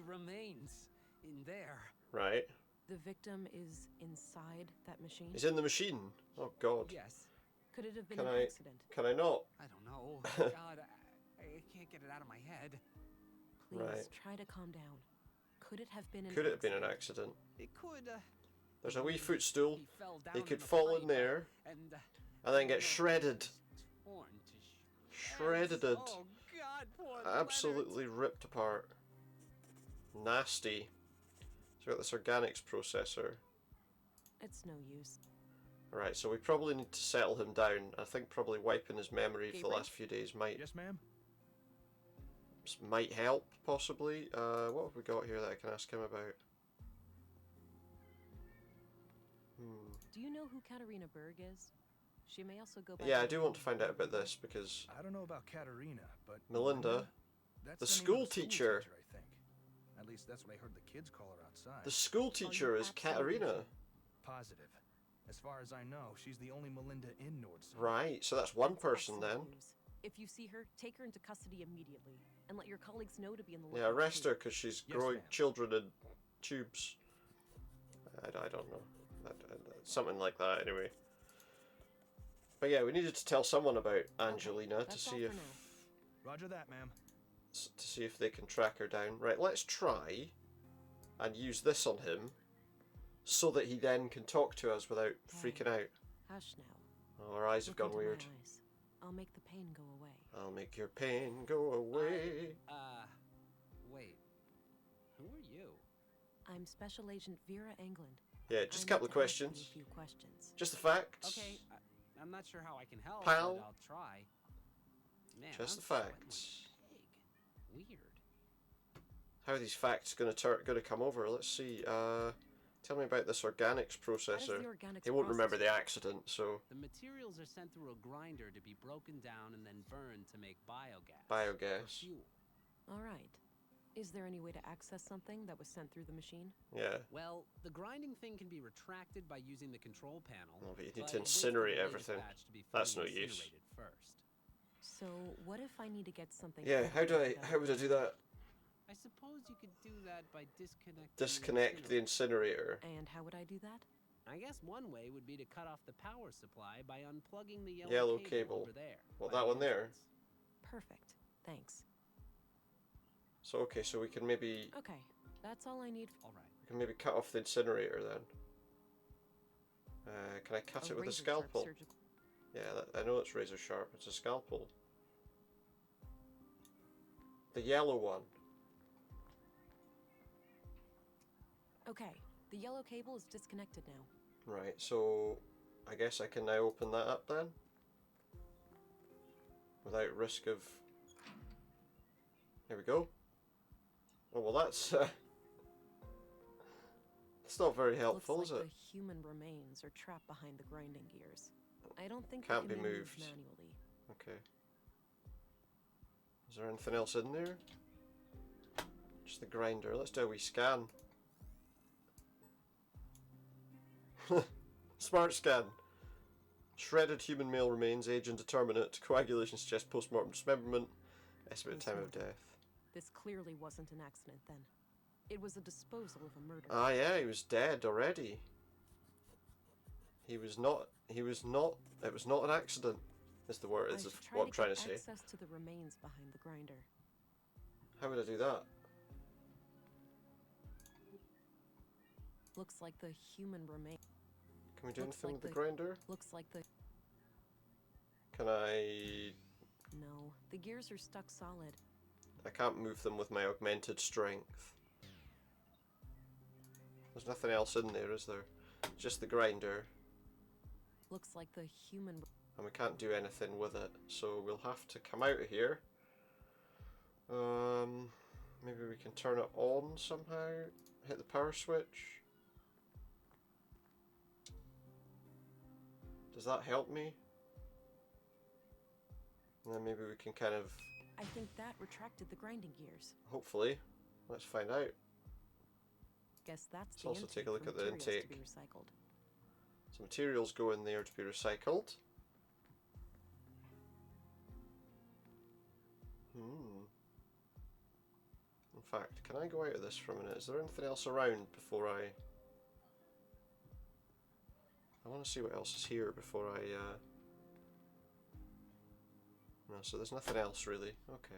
remains in there. Right. The victim is inside that machine? He's in the machine. Oh God. Yes. Could it have been Can an I? accident? Can I not? I don't know. God, I Please, Right. try to calm down. Could it have been an Could it have been an accident? accident? It could, There's a wee footstool. he fell down He in could the fall pipe, in there and and then get shredded. torn to Shredded. Oh God, poor Absolutely ripped apart. Nasty. So we got this organics processor. It's no use. Right, so we probably need to settle him down. I think probably wiping his memory for the last few days might help, possibly. What have we got here that I can ask him about? Do you know who Katerina Berg is? She may also go by Yeah, I do want to find out about this because I don't know about Katerina, but Melinda, that's the name of school teacher. I think. At least that's what I heard the kids call her outside. The school teacher is Katerina. Positive. As far as I know, she's the only Melinda in Nordside. Right, so that's one person then. If you see her, take her into custody immediately, and let your colleagues know to be in the Yeah, arrest her because she's growing children in tubes. I don't know. Something like that, anyway. But yeah, we needed to tell someone about Angelina to see if... Roger that, ma'am. To see if they can track her down. Right, let's try and use this on him so that he then can talk to us without freaking out. Hush now. Oh, our eyes have Look gone into my weird. eyes. I'll make the pain go away. I'll make your pain go away. Wait. Who are you? I'm Special Agent Vera England. Yeah, just a couple of questions. A few questions. Just the facts. Okay, I'm not sure how I can help, Pal. but I'll try. Man, Just I'm the sweating facts. like weird. How are these facts gonna come over? Let's see. Tell me about this organics processor. He won't remember the accident, so. The materials are sent through a grinder to be broken down and then burned to make biogas. Biogas. For fuel. All right. Is there any way to access something that was sent through the machine? Yeah. Well, the grinding thing can be retracted by using the control panel. Oh, but you need but to it waits for incinerate the everything. latest batch to be That's no fully use. incinerated first. So, what if I need to get something? Yeah. How would I do that? I suppose you could do that by disconnecting. Disconnect the incinerator. And how would I do that? I guess one way would be to cut off the power supply by unplugging the Yellow cable cable. over there. Well, by that the one there. entrance. Perfect. Thanks. So okay, so we can maybe Okay, that's all I need. All right. we can maybe cut off the incinerator then. Can I cut it with a scalpel? Yeah, I know it's razor sharp. It's a scalpel. The yellow one. Okay, the yellow cable is disconnected now. Right, so I guess I can now open that up then? Without risk of... Here we go. Oh, well that's... It's not very helpful, Looks like is it? the human remains are trapped behind the grinding gears. I don't think Can't they be can moved. manually. Okay. Is there anything else in there? Just the grinder. Let's do a wee scan. Smart scan. Shredded human male remains, age indeterminate. Coagulation suggests postmortem dismemberment. Estimated time of death. This clearly wasn't an accident then. It was a disposal of a murder. Ah, yeah, he was dead already. It was not an accident, is the word, is what I'm trying to say. Access to the remains behind the grinder. How would I do that? Looks like the human remain. Can we do Looks anything like with the grinder? Looks like the... Can I... No, the gears are stuck solid. I can't move them with my augmented strength. There's nothing else in there, is there? Just the grinder. Looks like the human... And we can't do anything with it, so we'll have to come out of here. Maybe we can turn it on somehow. Hit the power switch. Does that help me? And then maybe we can kind of... I think that retracted the grinding gears. Hopefully. Let's find out. Guess that's Let's the also intake take a look for at the materials to intake. be recycled. So materials go in there to be recycled. In fact, can I go out of this for a minute? Is there anything else around before I want to see what else is here before I... No, so there's nothing else really. Okay.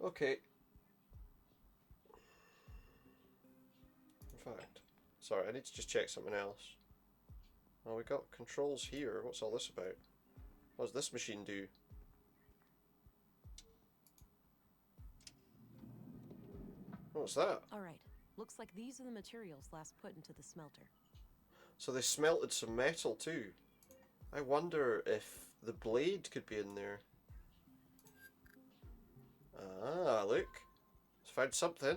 Okay. In fact, sorry, I need to just check something else. Oh, we got controls here. What's all this about? What does this machine do? What's that? Alright, looks like these are the materials last put into the smelter. So they smelted some metal too. I wonder if the blade could be in there. Ah, look. Found something.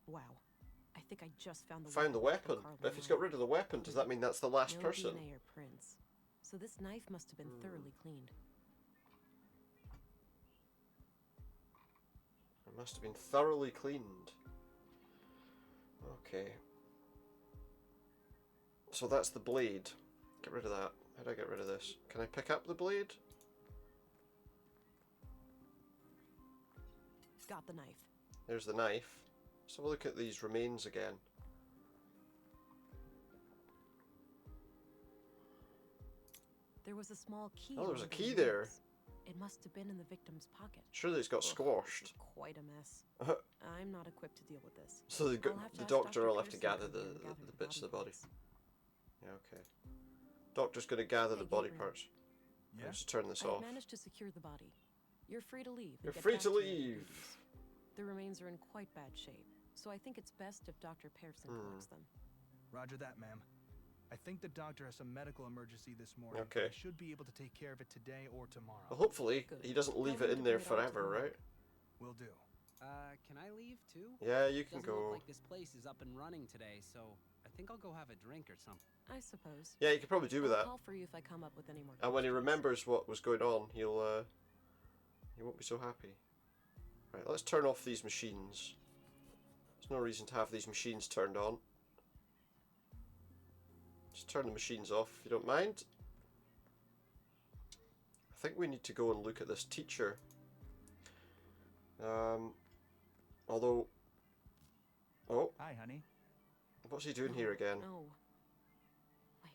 Wow. I think I just found the Found the weapon. Carl But if he's got rid of the weapon, does that mean that's the last no person? DNA or prints. So this knife must have been thoroughly cleaned. It must have been thoroughly cleaned. Okay. So that's the blade. Get rid of that. How do I get rid of this? Can I pick up the blade? Got the knife. There's the knife. Let's have a look at these remains again. There was a small key. Oh, there was a among the key there. remains. It must have been in the victim's pocket. Surely it's got Ugh, squashed. this is quite a mess. I'm not equipped to deal with this. So the I'll have to the ask doctor Dr. will have to Pearson gather come here and gather the bits of the body. parts. Yeah, okay. Doctor's going to gather the Hey, body Gabriel. parts. Yeah? Let's turn this I've off. managed to secure the body. You're free to leave. and You're get free back to your other leave. duties. The remains are in quite bad shape, so I think it's best if Dr. Pearson collects them. Roger that, ma'am. I think the doctor has some medical emergency this morning. Okay. I should be able to take care of it today or tomorrow. Well, hopefully Good. he doesn't leave Tell it him in to there bring it all forever, tomorrow. right? Will do. Can I leave too? Yeah, you can Doesn't go. look like this place is up and running today, so I think I'll go have a drink or something. I suppose. Yeah, you could probably do with I'll that. call for you if I come up with any more And when he questions. remembers what was going on, he won't be so happy. Right, let's turn off these machines. There's no reason to have these machines turned on. Just turn the machines off if you don't mind. I think we need to go and look at this teacher. Although... Oh, Hi, honey. what's he doing here again? No. Wait,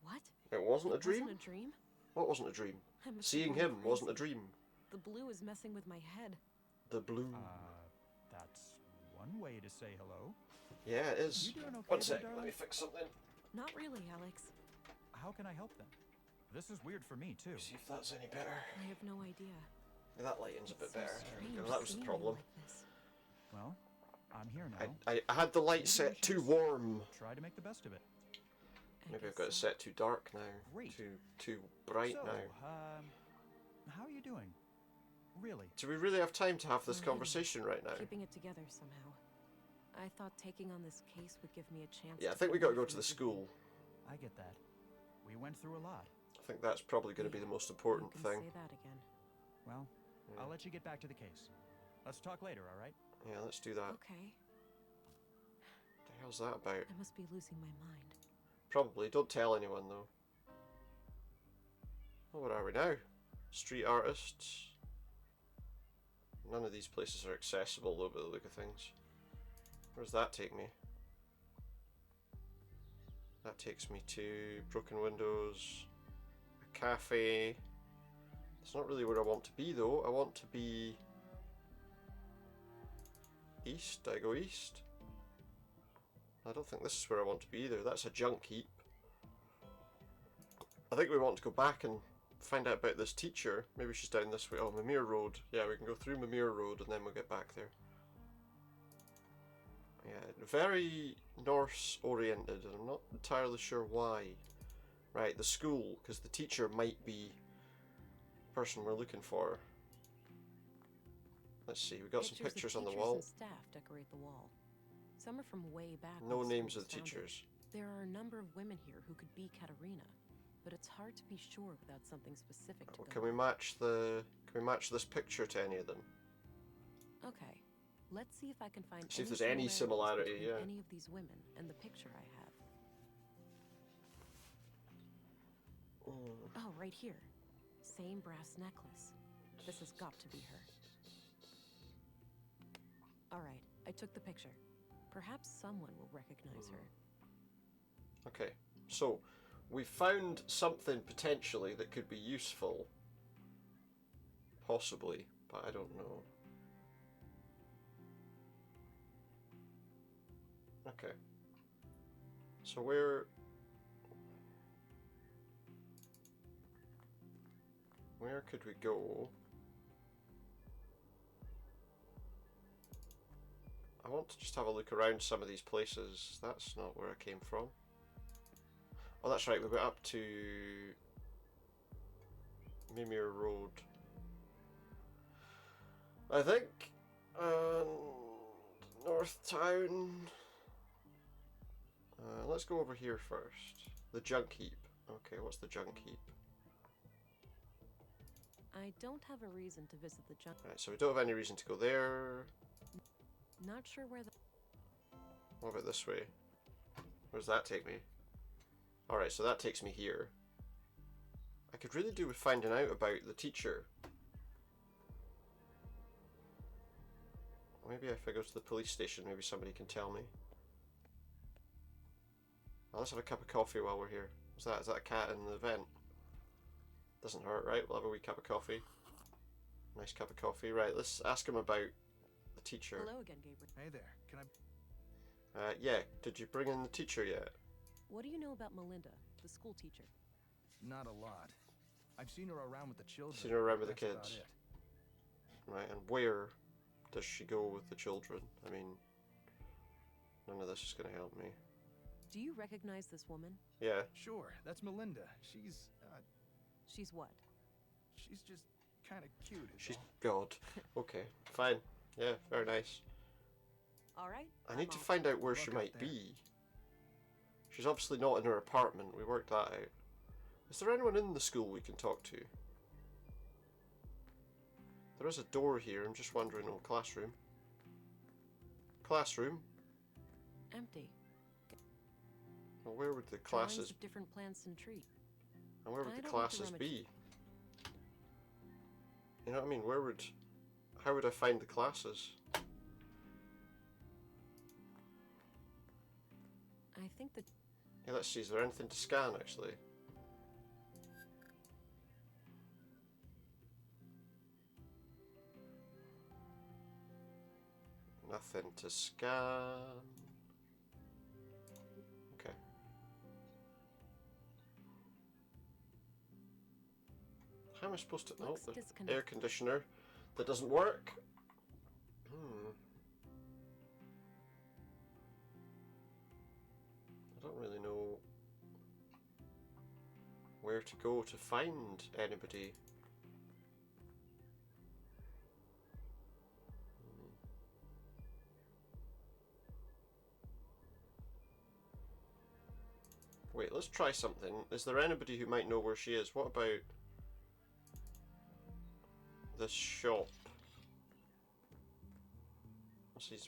what? It wasn't a It dream? wasn't a dream? What wasn't a dream? I must be Seeing going him wasn't a crazy. dream. The blue is messing with my head. The blue. That's one way to say hello. Yeah, it is. You doing okay, One there, sec, let darling? me fix something. Not really, Alex. How can I help them? This is weird for me, too. See if that's any better. I have no idea. Yeah, that lighting's a bit It's so better. There we strange go. That was the seeing you problem. like this. Well, I'm here now. I had the light Maybe we set should too just warm. Try to make the best of it. Maybe I've guess got it so. set too dark now. Great. Too bright so, now. How are you doing? Really? Do we really have time to have this Fine. conversation right now? Keeping it together somehow. I thought taking on this case would give me a chance. Yeah, I to think we pull got to away go to from the everything. school. I get that. We went through a lot. I think that's probably going to be the most important You can thing. say that again. Well, Yeah. I'll let you get back to the case. Let's talk later, all right? Yeah, let's do that. Okay. What the hell's that about? I must be losing my mind. Probably. Don't tell anyone though. Oh, where are we now? Street artists. None of these places are accessible though, by the look of things. Where does that take me? That takes me to broken windows, a cafe. It's not really where I want to be though. I want to be east. I go east. I don't think this is where I want to be either. That's a junk heap. I think we want to go back and find out about this teacher. Maybe she's down this way. Oh, Mimir Road. Yeah, we can go through Mimir Road and then we'll get back there. Yeah, very Norse oriented, and I'm not entirely sure why. Right, the school, because the teacher might be the person we're looking for. Let's see, we got some pictures on the wall. And staff decorate the wall. Some are from way back. No when the names school of the was founded. teachers. There are a number of women here who could be Katerina, but it's hard to be sure without something specific to Well, go can we on. match this picture to any of them? Okay, let's see if I can find See if any there's any similarities similarity, between yeah. any of these women and the picture I have. Oh, right here. Same brass necklace. This has got to be her. Alright, I took the picture. Perhaps someone will recognize her. Okay, so we found something potentially that could be useful. Possibly, but I don't know. Okay. So where could we go? I want to just have a look around some of these places. That's not where I came from. Oh, that's right, we went up to Mimir Road, I think, and North Town. Let's go over here first. The junk heap. Okay, what's the junk heap? I don't have a reason to visit the junk. Right, so we don't have any reason to go there. Not sure where the... What about this way? Where does that take me? Alright, so that takes me here. I could really do with finding out about the teacher. Maybe if I go to the police station, maybe somebody can tell me. Oh, let's have a cup of coffee while we're here. What's that? Is that a cat in the vent? Doesn't hurt, right? We'll have a wee cup of coffee. Nice cup of coffee. Right, let's ask him about the teacher. Hello again, Gabriel. Hey there, can I... Yeah, did you bring in the teacher yet? What do you know about Melinda, the school teacher? Not a lot. I've seen her around with the children. Seen her around with the That's about kids. it. Right, and where does she go with the children? I mean, none of this is going to help me. Do you recognize this woman? Yeah. Sure, that's Melinda. She's, She's what? she's just kind of cute. is She's all. God. Okay, fine. Yeah, very nice. Alright. I need to find out where she Look up might there. be. She's obviously not in her apartment. We worked that out. Is there anyone in the school we can talk to? There is a door here. I'm just wondering. Oh, classroom. Classroom? Empty. Well, where would the Drawings classes... of different plants and trees. And where would I the don't want to classes rummage- be? You know what I mean? Where would... How would I find the classes? I think that... Yeah, let's see. Is there anything to scan, actually? Nothing to scan. Okay. How am I supposed to... Oh, Looks the disconnected. air conditioner that doesn't work. I don't really know where to go to find anybody. Wait, let's try something. Is there anybody who might know where she is? What about this shop?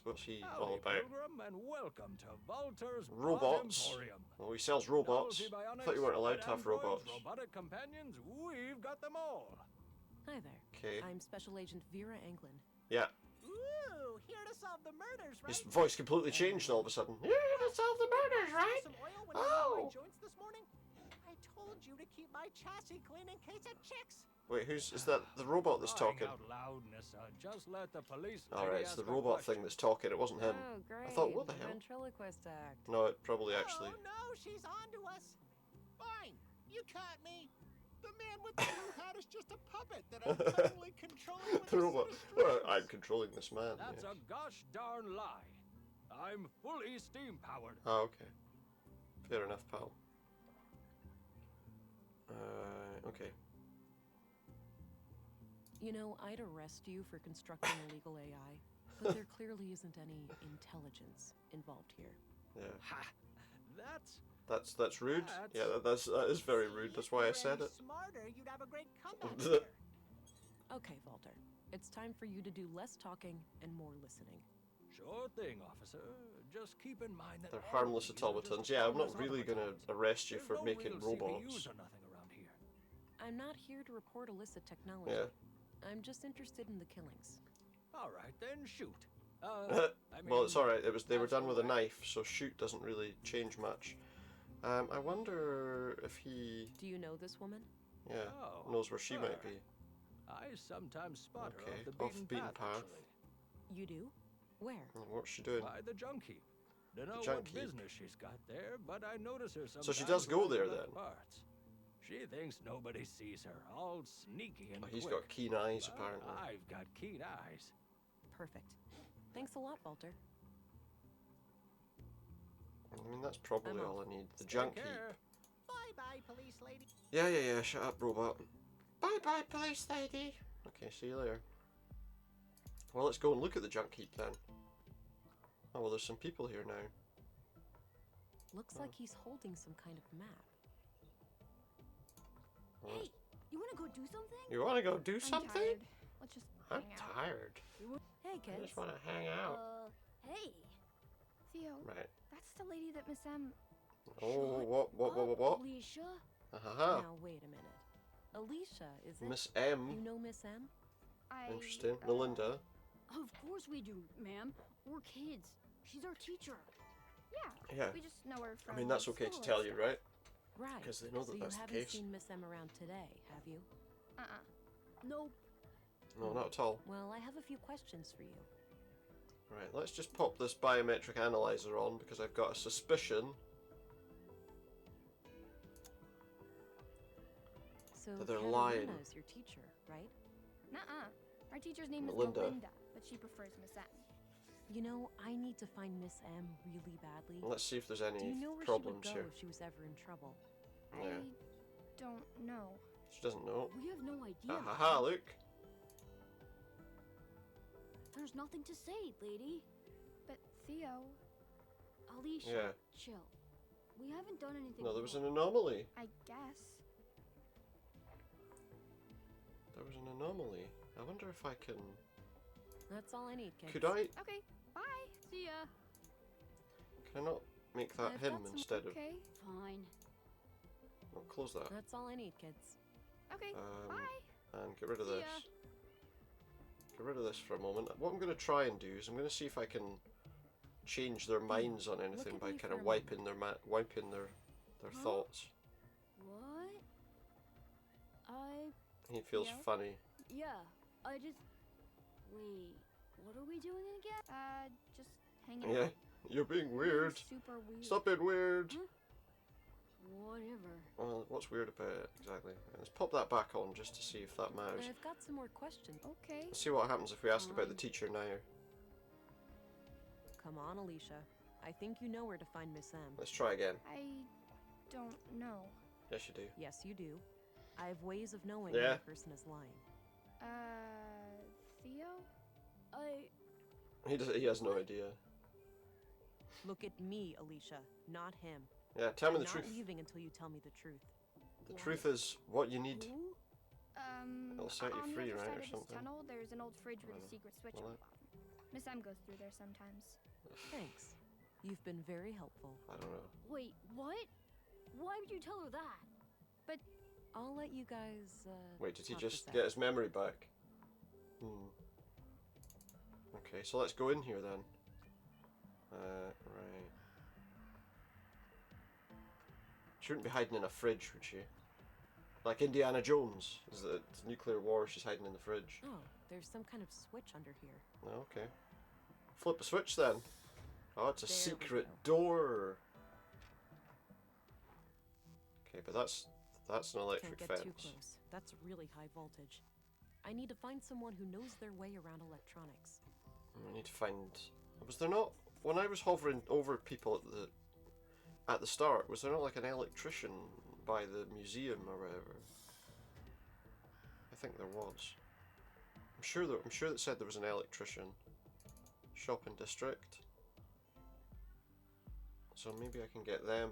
What's he all about? Pilgrim, and welcome to Walter's Robots. Emporium. Well, he sells robots. Novelty I bionics, thought you weren't allowed to have androids, robots. Robotic companions, we've got them all. Hi there. Okay. I'm Special Agent Vera Anglin. Yeah. Ooh, here to solve the murders, right? His voice completely changed all of a sudden. Yeah, to solve the murders, right? Some oil when you Oh! my joints this morning? I told you to keep my chassis clean in case of chicks. Wait, is that the robot that's Crying talking? out loud, Nissa. Just let the police Alright, lady it's the ask a robot question. thing that's talking. It wasn't him. Oh, great. I thought, what the hell? Ventriloquist act. No, it probably actually. Oh no, she's on to us. Fine, you caught me. The man with the blue hat is just a puppet that I'm cunningly controlling with The a robot. set of Well, strings. I'm controlling this man. That's yes. a gosh darn lie. I'm fully steam powered. Oh, okay. Fair enough, pal. Okay. You know, I'd arrest you for constructing illegal AI, but there clearly isn't any intelligence involved here. Yeah. Ha! That's That's rude. Yeah, that is very rude. That's why I said it. Smarter, you'd have a great comeback here. Okay, Walter. It's time for you to do less talking and more listening. sure thing, officer. Just keep in mind that They're all harmless of these are automatons. just Yeah, I'm not harmless really gonna automatons. arrest you There's for no making real robots. CPUs or nothing around here. I'm not here to report illicit technology. Yeah. I'm just interested in the killings. All right, then shoot. Well, it's alright. They were that's done with a all knife, so shoot doesn't really change much. I wonder if he, Do you know this woman? yeah, Oh, knows where she might her. be. I sometimes spot Okay, her off the beaten, path. path. Actually. You do? Where? What's she doing? By the junk heap. Dunno junk what heap. business she's got there, but I notice her sometimes. So she does go there round then? Parts. She thinks nobody sees her, all sneaky and He's quick. got keen eyes, But apparently. I've got keen eyes. Perfect. Thanks a lot, Walter. I mean, that's probably I'm all I need. The junk heap. Bye-bye, police lady. Yeah, shut up, robot. Bye-bye, police lady. Okay, see you later. Well, let's go and look at the junk heap then. Oh, well, there's some people here now. Looks like he's holding some kind of map. Well, Hey, you want to go do something? you want to go do something? tired. Let's just I'm hang out. tired. Hey, I kids. just want to hang out. Hey. Theo, Right. that's the lady that Miss M... Oh, what? Alicia? Ha. Now, wait a minute. Alicia, is it? Miss M. You know Miss M? Interesting. Melinda. Of course we do, ma'am. We're kids. She's our teacher. Yeah. Yeah. We just know her from I mean, that's okay to school tell and you, stuff. right? Right. Because they know so that that's you the haven't case. seen Miss M around today, have you? Nope. No, not at all. Well, I have a few questions for you. Right, let's just pop this biometric analyzer on because I've got a suspicion So that they're Katarina lying. is your teacher, right? Nuh-uh. Our teacher's name Melinda. is Melinda, but she prefers Miss M. You know, I need to find Miss M really badly. Let's see if there's Do any you know where problems she would go here. if she was ever in trouble? Yeah. I don't know. She doesn't know. We have no idea. Haha, look. There's nothing to say, lady. But Theo... Alicia, Yeah. chill. We haven't done anything No, there was an wrong. anomaly. I guess. There was an anomaly. I wonder if I can... That's all I need, kids. Could I... Okay, bye. See ya. Can I not make that I've him got some- instead of... Okay. Fine. No, close that. That's all I need, kids. Okay, bye. And get rid of See this. ya. Get rid of this for a moment. What I'm going to try and do is I'm going to see if I can change their minds on anything at by me kind for of a wiping their thoughts. What? He feels Yeah? funny. Yeah, I just... Wait, what are we doing again? Just hanging Yeah, out. you're being weird. Super weird. Stop being weird. Whatever. Well, what's weird about it exactly? Let's pop that back on just to see if that matters. I've got some more questions. Okay. Let's see what happens if we ask about the teacher now. Come on, Alicia. I think you know where to find Miss M. Let's try again. I don't know. Yes, you do. Yes, you do. I have ways of knowing Yeah. when a person is lying. Theo? He has no idea. Look at me, Alicia, not him. Yeah, tell me I'm the truth. not leaving until you tell me the truth. The truth is what you need. It'll set you On free, the other right, side or of something? this tunnel, there's an old fridge with Well, a secret switch well, on the bottom. Miss M goes through there sometimes. Thanks. You've been very helpful. I don't know. Wait, what? Why would you tell her that? But I'll let you guys, Wait, did he talk just this get out. his memory back? Okay, so let's go in here then. Right. She wouldn't be hiding in a fridge, would she? Like Indiana Jones. Is the nuclear war, she's hiding in the fridge. Oh, there's some kind of switch under here. Oh, okay. Flip the switch then. Oh, it's a There we secret go. door. Okay, but that's an electric Can't get fence. too close. That's really high voltage. I need to find someone who knows their way around electronics. I need to find. Was there not, when I was hovering over people at the start? Was there not like an electrician by the museum or whatever? I think there was. I'm sure that said there was an electrician. Shopping district. So maybe I can get them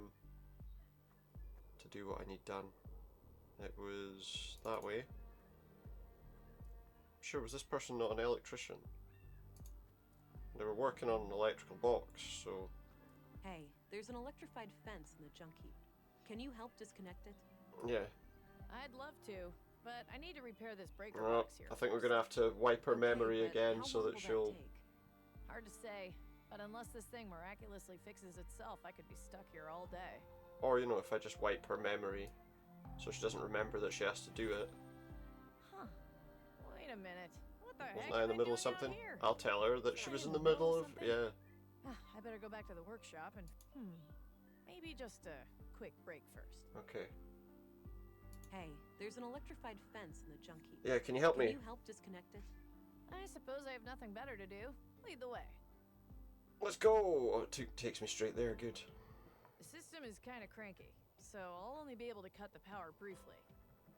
to do what I need done. It was that way. Sure, was this person not an electrician? They were working on an electrical box, so... Hey, there's an electrified fence in the junk heap. Can you help disconnect it? Yeah. I'd love to, but I need to repair this breaker Well, box here. I think we're going to have to wipe her memory but again how so long that will she'll... take? Hard to say, but unless this thing miraculously fixes itself, I could be stuck here all day. Or, you know, if I just wipe her memory so she doesn't remember that she has to do it. Huh. Wait a minute. What the Wasn't heck I in am the middle doing of something? out here? I'll tell her that she Am I was in in the the middle middle of of... something? Yeah. I better go back to the workshop and maybe just a quick break first. Okay. Hey, there's an electrified fence in the junk heap. Yeah, can you help me? Can you help disconnect it? I suppose I have nothing better to do. Lead the way. Let's go! Oh, it takes me straight there, good. The system is kind of cranky, so I'll only be able to cut the power briefly.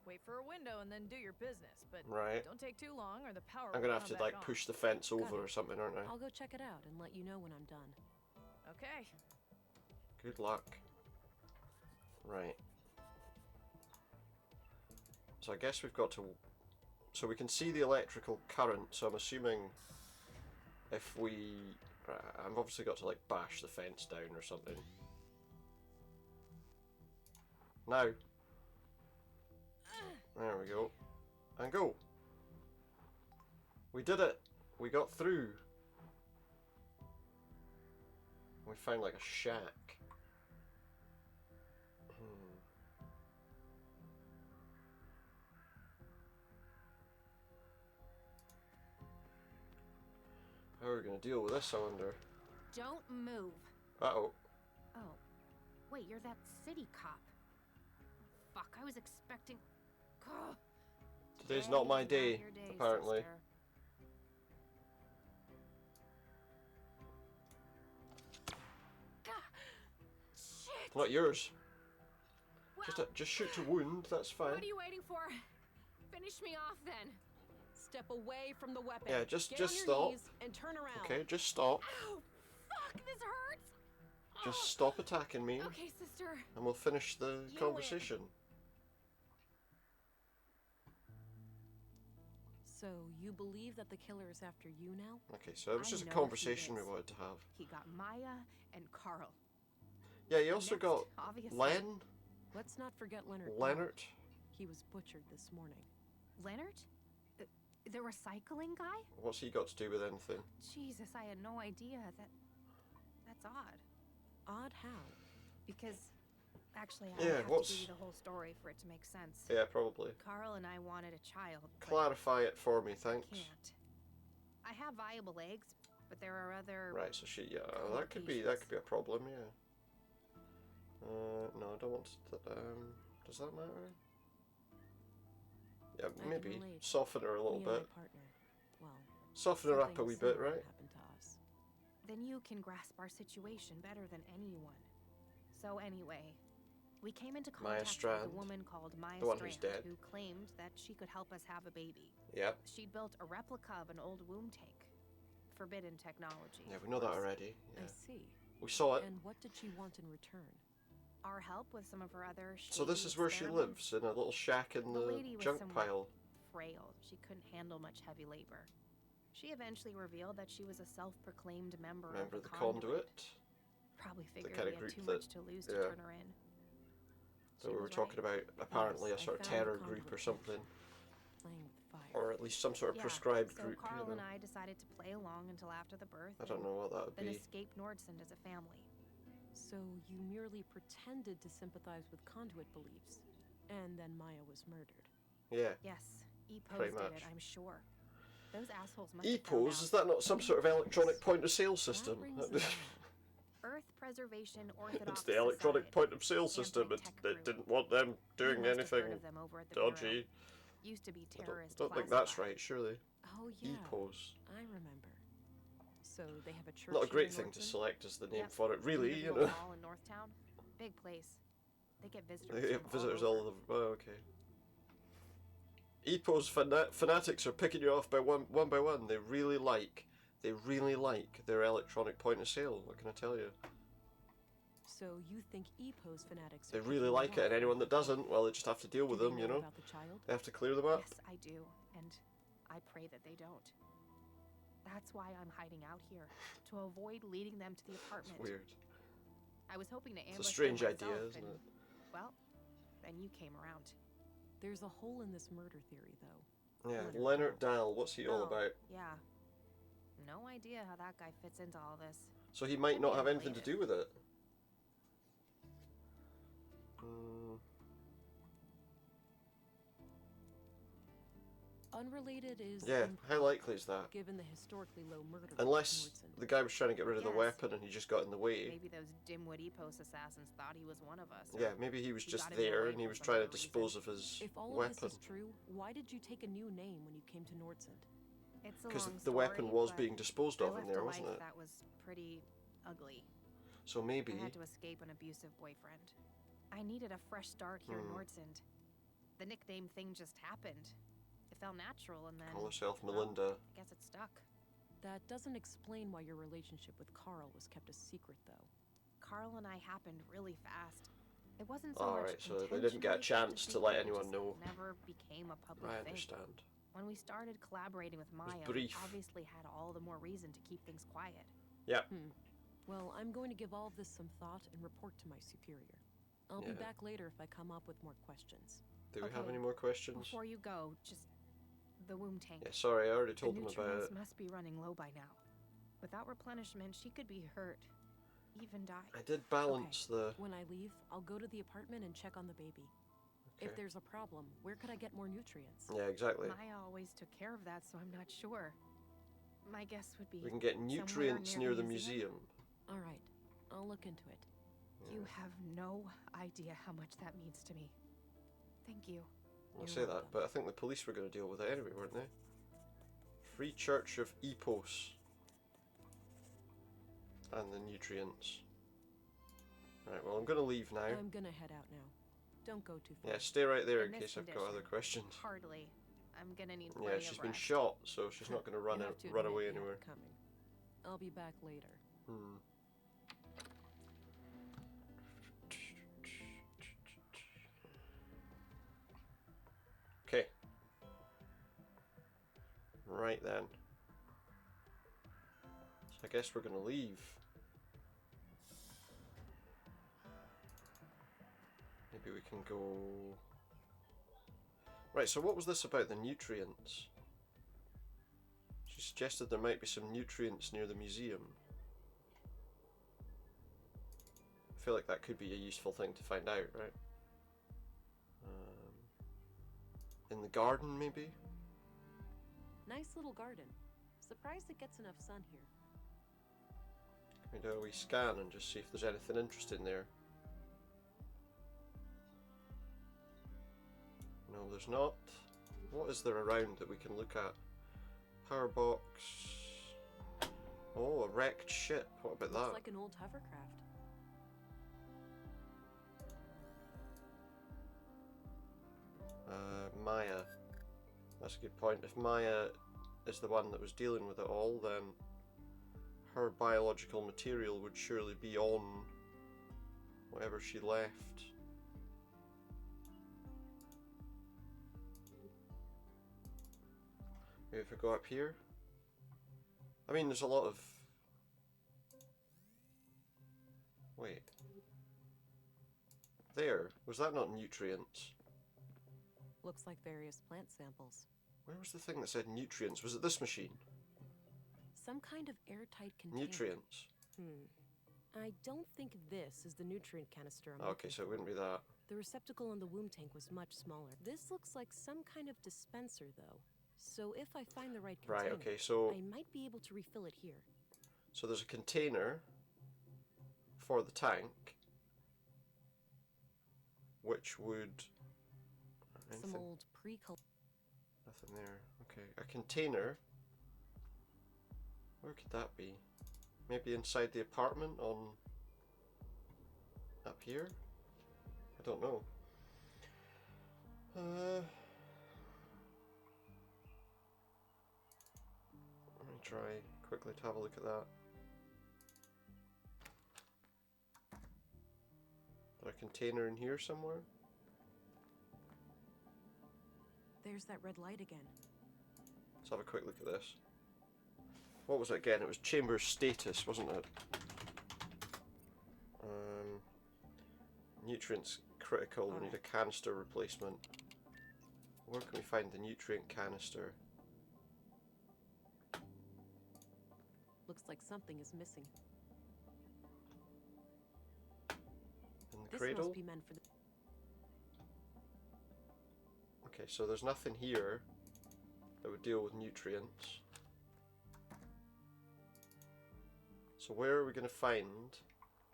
Wait for a window and then do your business, but right. Don't take too long or the power I'm will gonna have to, like, on. push the fence over or something, aren't I? I'll go check it out and let you know when I'm done. Okay. Good luck. Right. So I guess we've got to... So we can see the electrical current, so I'm assuming if we... I've obviously got to, like, bash the fence down or something. Now. There we go. And go. We did it. We got through. We found like a shack. How are we going to deal with this, I wonder? Don't move. Uh-oh. Oh. Wait, you're that city cop. Fuck, I was expecting... Oh. Today's not my day, apparently. Sister. Shit. Not yours. Well, just shoot to wound, that's fine. What are you waiting for? Finish me off then. Step away from the weapon. Yeah, just Get on your stop. knees and turn around. Okay, just stop. Ow! Fuck, this hurts! Just stop attacking me. Okay, sister. And we'll finish the You conversation. So, you believe that the killer is after you now? Okay, so it was just a I know conversation he we is. wanted to have. He got Maya and Carl. Yeah, you also Next, got obviously. Len. Let's not forget Leonard. Leonard. He was butchered this morning. Leonard? The recycling guy? What's he got to do with anything? Jesus, I had no idea. That's odd. Odd how? Because actually I Yeah, have what's... to give you the whole story for it to make sense. Yeah, probably. Carl and I wanted a child. but Clarify it for me, thanks. Can't. I have viable eggs, but there are other... Right, so she, yeah, that could be a problem, yeah. No, I don't want to, does that matter? Yeah, maybe soften her a little bit. Soften her up a wee bit, right? Then you can grasp our situation better than anyone. So anyway, we came into contact with a woman called Maya Strand, who claimed that she could help us have a baby. Yep. She'd built a replica of an old womb tank. Forbidden technology. Yeah, we know that already. Yeah. I see. We saw it. And what did she want in return? Our help with some of her other So this is where she lives, in a little shack in the junk pile. Frail. She couldn't handle much heavy labor. She eventually revealed that she was a self-proclaimed member of the Conduit. Probably figured we had too much to lose to turn her in. So we were talking about apparently a sort of terror group or something. Playing with fire. Or at least some sort of prescribed group. So Carl you know. and I decided to play along until after the birth. I don't know what that would then be. escape Nordsund as a family. So you merely pretended to sympathize with conduit beliefs, and then Maya was murdered. Yeah. Yes, pretty did much. it, I'm sure. Those assholes must have found EPOS, out. is that not some sort of electronic point of sale system? Earth Preservation Orthodox It's the electronic Society. point of sale system. It didn't want them doing You must have anything heard of them over at the dodgy. Bureau. Used to be terrorist. I don't think that's classified. right, surely. Oh yeah. EPOS. I remember. So they have a church. Not a great here in thing to Nordsund? select as the name Yep. for it, really, you know. Mall in Northtown. Big place. They get visitors. They get from visitors all all over. Oh, okay. EPOS fanatics are picking you off by one by one. They really like their electronic point of sale. What can I tell you? So you think EPOS fanatics? They are really picking like you it, and off? anyone that doesn't, well, they just have to deal with Do they them, you know. about the child? They have to clear them up. Yes, I do, and I pray that they don't. That's why I'm hiding out here, to avoid leading them to the apartment. It's weird. I was hoping to ambush It's a strange them idea, myself, isn't and, it? Well, then you came around. There's a hole in this murder theory, though. Yeah, Leonard Dahl, what's he all Oh, about? Yeah. No idea how that guy fits into all this. So he might Could not be have anything to unrelated. do with it. Unrelated is Yeah, how likely is that? given the historically low murder rate Unless in Nordson. the guy was trying to get rid of the Yes. weapon and he just got in the way. Maybe those dimwit Epos assassins thought he was one of us. Yeah, maybe he was he just got in their there way and he for was some trying to other reason. dispose of his If all weapon. of this is true, why did you take a new name when you came to Nordson? It's a Because long the weapon story, was but being disposed I of in left there, a wasn't life it? that was pretty ugly. So maybe... I had to escape an abusive boyfriend. I needed a fresh start here in Nordsund. The nickname thing just happened. It felt natural, and then... Call herself well, Melinda. I guess it stuck. That doesn't explain why your relationship with Carl was kept a secret, though. Carl and I happened really fast. It wasn't so much Alright, so they didn't get a intentionally chance kept to a let secret, it anyone just know. Never became a public I thing. understand. When we started collaborating with Maya, we brief. obviously had all the more reason to keep things quiet. Yep. Well, I'm going to give all of this some thought and report to my superior. I'll be back later if I come up with more questions. Do we have Okay, any more questions? Before you go, just the womb tank. Yeah, sorry, I already told the them about nutrients it. must be running low by now. Without replenishment, she could be hurt, even die. I did balance the... When I leave, I'll go to the apartment and check on the baby. Okay. If there's a problem, where could I get more nutrients? Yeah, exactly. Maya always took care of that, so I'm not sure. My guess would be We can get nutrients near the museum. All right, I'll look into it. You have no idea how much that means to me. Thank you. I say that, but I think the police were going to deal with it anyway, weren't they? Free Church of Epos. And the nutrients. Right, well, I'm going to leave now. I'm going to head out now. Don't go too far. Yeah, stay right there in In case this I've got other condition, questions. Hardly. I'm gonna need Yeah, plenty she's of been rest. shot, so she's not going to run You have to run admit away you have anywhere. it coming. I'll be back later. Okay. Right then. So I guess we're going to leave. Maybe we can go... Right, so what was this about the nutrients? She suggested there might be some nutrients near the museum. I feel like that could be a useful thing to find out, right? In the garden, maybe? Nice little garden. Surprised it gets enough sun here. Can we do a wee scan and just see if there's anything interesting there? No, there's not. What is there around that we can look at? Power box. Oh, a wrecked ship. What about Looks that? like an old hovercraft. Maya. That's a good point. If Maya is the one that was dealing with it all, then her biological material would surely be on whatever she left. Maybe if we go up here. I mean, there's a lot of... Wait. There. Was that not nutrients? Looks like various plant samples. Where was the thing that said nutrients? Was it this machine? Some kind of airtight container. Nutrients. I don't think this is the nutrient canister I'm Okay, so it wouldn't be that. The receptacle in the womb tank was much smaller. This looks like some kind of dispenser, though. So if I find the right container, Right, okay, so... I might be able to refill it here. So there's a container for the tank, which would... Some old pre-col... Nothing there. Okay, a container. Where could that be? Maybe inside the apartment on... up here? I don't know. Let me try quickly to have a look at that. Is there a container in here somewhere? There's that red light again. Let's have a quick look at this. What was it again? It was chamber status, wasn't it? Nutrients critical. We need a canister replacement. Where can we find the nutrient canister? Looks like something is missing. In the This cradle? must be meant for the... Okay, so there's nothing here. that would deal with nutrients. So where are we going to find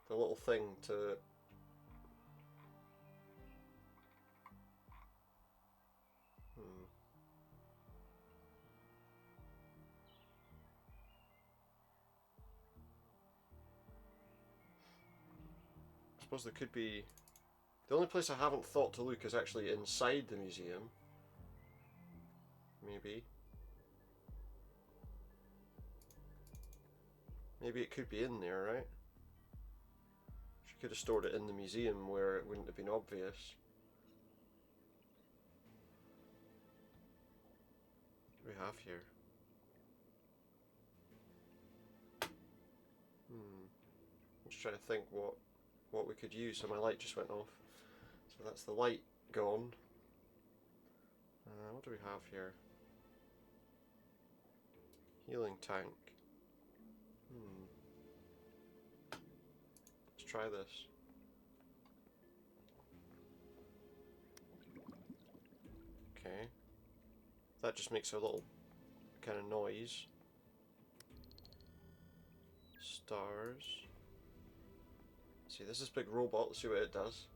the little thing to... I suppose there could be... The only place I haven't thought to look is actually inside the museum. Maybe. Maybe it could be in there, right? She could have stored it in the museum where it wouldn't have been obvious. What do we have here? I'm just trying to think what we could use. So my light just went off. So that's the light gone. What do we have here? Healing tank. Let's try this. Okay. That just makes a little kind of noise. Stars. See, this is big robot. Let's see what it does.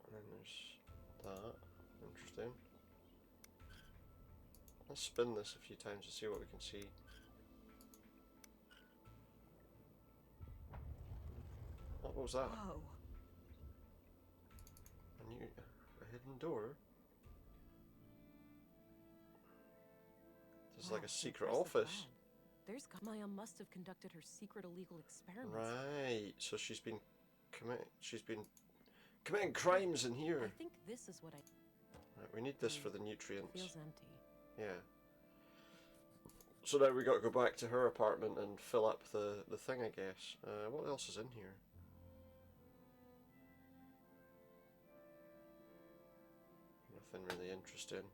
And then there's that. Interesting. Let's spin this a few times to see what we can see. What was that? Whoa. A hidden door? This is like a secret office. There's Maya must have conducted her secret illegal experiments. Right, so she's been committing crimes in here. I think this is what I... Right, we need this for the nutrients. Feels empty. Yeah. So now we got to go back to her apartment and fill up the thing, I guess. What else is in here? Nothing really interesting.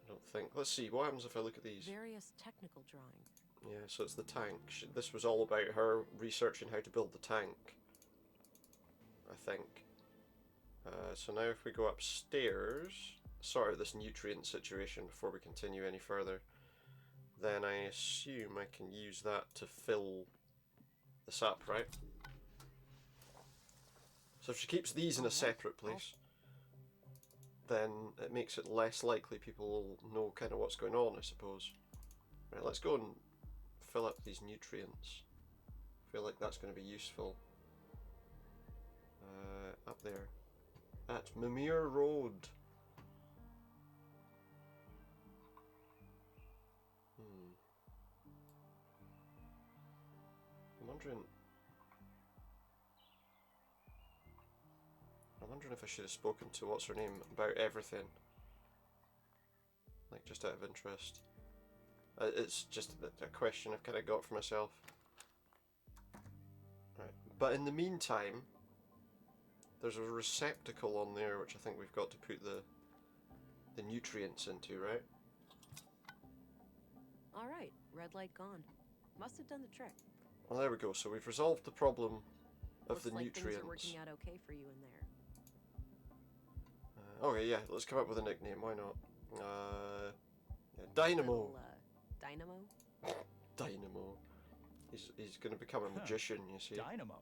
I don't think. Let's see, what happens if I look at these? Various technical drawing. Yeah, so it's the tank. This was all about her researching how to build the tank, I think. So now if we go upstairs, sort out this nutrient situation before we continue any further, then I assume I can use that to fill this up, right? So if she keeps these in a separate place, then it makes it less likely people will know kind of what's going on, I suppose. Right, let's go and fill up these nutrients. I feel like that's going to be useful. Up there. At Mimir Road. I'm wondering if I should have spoken to what's her name about everything. Like, just out of interest. It's just a question I've kind of got for myself. Right. But in the meantime, there's a receptacle on there which I think we've got to put the nutrients into, right? Alright, red light gone. Must have done the trick. Well, there we go. So we've resolved the problem of Looks the like nutrients. Things are working out okay for you in there. Okay, yeah, let's come up with a nickname, why not? Yeah, Dynamo. Little, Dynamo? Dynamo. He's going to become a magician, you see. Dynamo?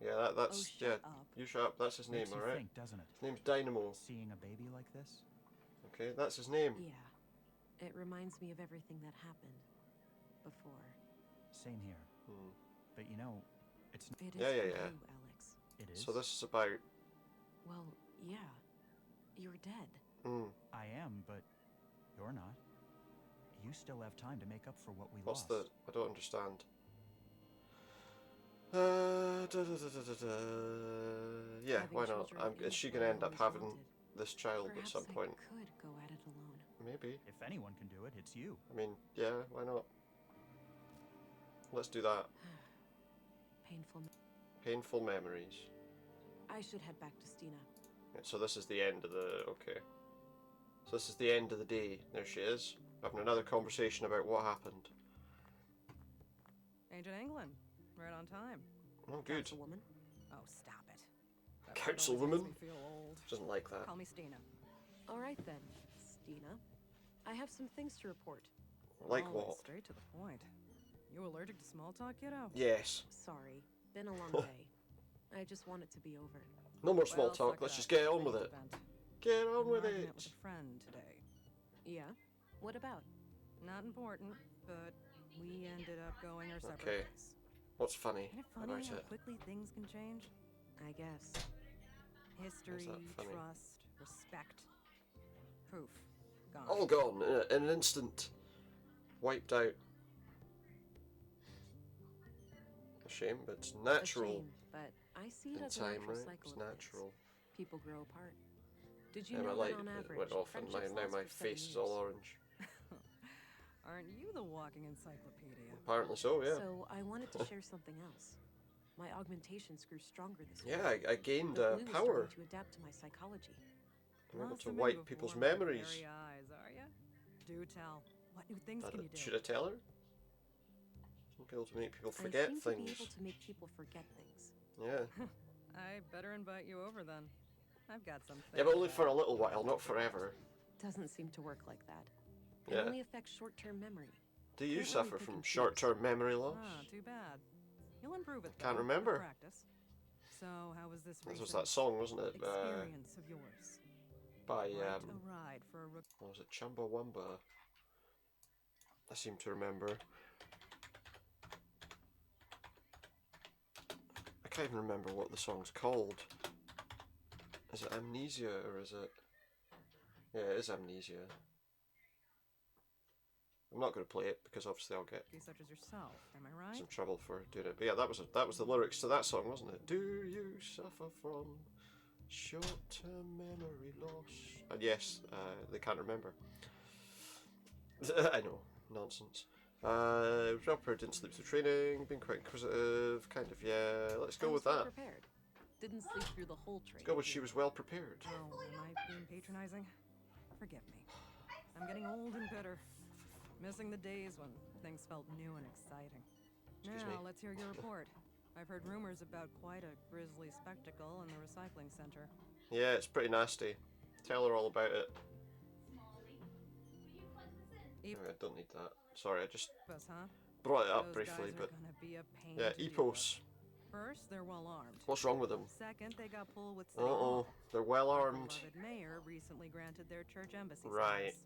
Yeah, that's... Oh, yeah, shut up. you shut up, that's his name, Makes you alright? think, doesn't it? His name's Dynamo. Seeing a baby like this? Okay, that's his name. Yeah. It reminds me of everything that happened before. Same here. But you know, it's... It is Yeah, for yeah. you, Alex. It is? So this is about... Well, yeah. You're dead. I am, but you're not. You still have time to make up for what we What's lost. I don't understand. Yeah, Having why not? children Is is she what going to I end up always having wanted. this child Perhaps at some point? I could go at it alone. Maybe. If anyone can do it, it's you. I mean, yeah, why not? Let's do that. Painful. Painful memories. I should head back to Stina. Yeah, so this is the end of the... okay. So this is the end of the day. There she is, having another conversation about what happened. Ancient England. Right on time. Oh, good. That's a woman? Oh, stop it. Councilwoman? Makes me feel old. Doesn't like that. Call me Stina. All right then, Stina. I have some things to report. Like Always what? Straight to the point. You allergic to small talk, kiddo? Yes. Sorry, been a long day. I just want it to be over. No more small Well, talk. suck Let's it just up. get on with Need it. to vent. Get on with Argument it. with a friend today. Yeah? What about? Not important, but we ended up going our separate Okay. ways. What's funny Isn't it funny about how it? quickly things can change? I guess. History, funny? trust, respect. Poof. Gone. All gone in an instant. Wiped out. A shame, but it's natural. A shame, but I see it In as a time, natural right? cycle It's of natural. things. People grow apart. Did you Yeah, my know light that on average, went off and friendships now last my for 7 face is years? all orange. Aren't you the walking encyclopedia? Apparently so, yeah. So I wanted to share something else. My augmentations grew stronger this week. Yeah, I gained the blue is power. starting to adapt to my psychology. I'm able to Blossoming wipe people's before my memories. very eyes, are ya? Do tell. What new things can you do? Should I tell her? Should be able to make people I forget seem things. to be able to make people forget things. Yeah. I better invite you over then. I've got something. Yeah, but only for a little while, not forever. Doesn't seem to work like that. Yeah. It only affects short-term memory. Do you Can't suffer really pick from and short-term memory loss? Ah, too bad. You'll improve it. Can't though, remember. with Practice. So, how was this This was recent that song, wasn't it? experience of yours? By Quite a ride for a what was it? Chumbawamba. I seem to remember. I can't even remember what the song's called. Is it Amnesia or is it? Yeah, it is Amnesia. I'm not going to play it because obviously I'll get such as yourself. Am I right? some trouble for doing it. But yeah, that was the lyrics to that song, wasn't it? Do you suffer from short-term memory loss? And yes, they can't remember. I know, nonsense. Rapper didn't sleep through training, been quite inquisitive, kind of, yeah. Let's go with that. Prepared. Didn't sleep through the whole training. Let's go with she was well prepared. Oh, am I being patronizing? Forgive me. I'm getting old and bitter. Missing the days when things felt new and exciting. Now, let's hear your report. I've heard rumors about quite a grisly spectacle in the recycling center. Yeah, it's pretty nasty. Tell her all about it. I don't need that. Sorry, I just brought it up briefly, but yeah, EPOS. First, they're well armed. What's wrong with them? Second, they got pulled with Uh-oh, they're well armed. The mayor recently granted their church embassy Right. status.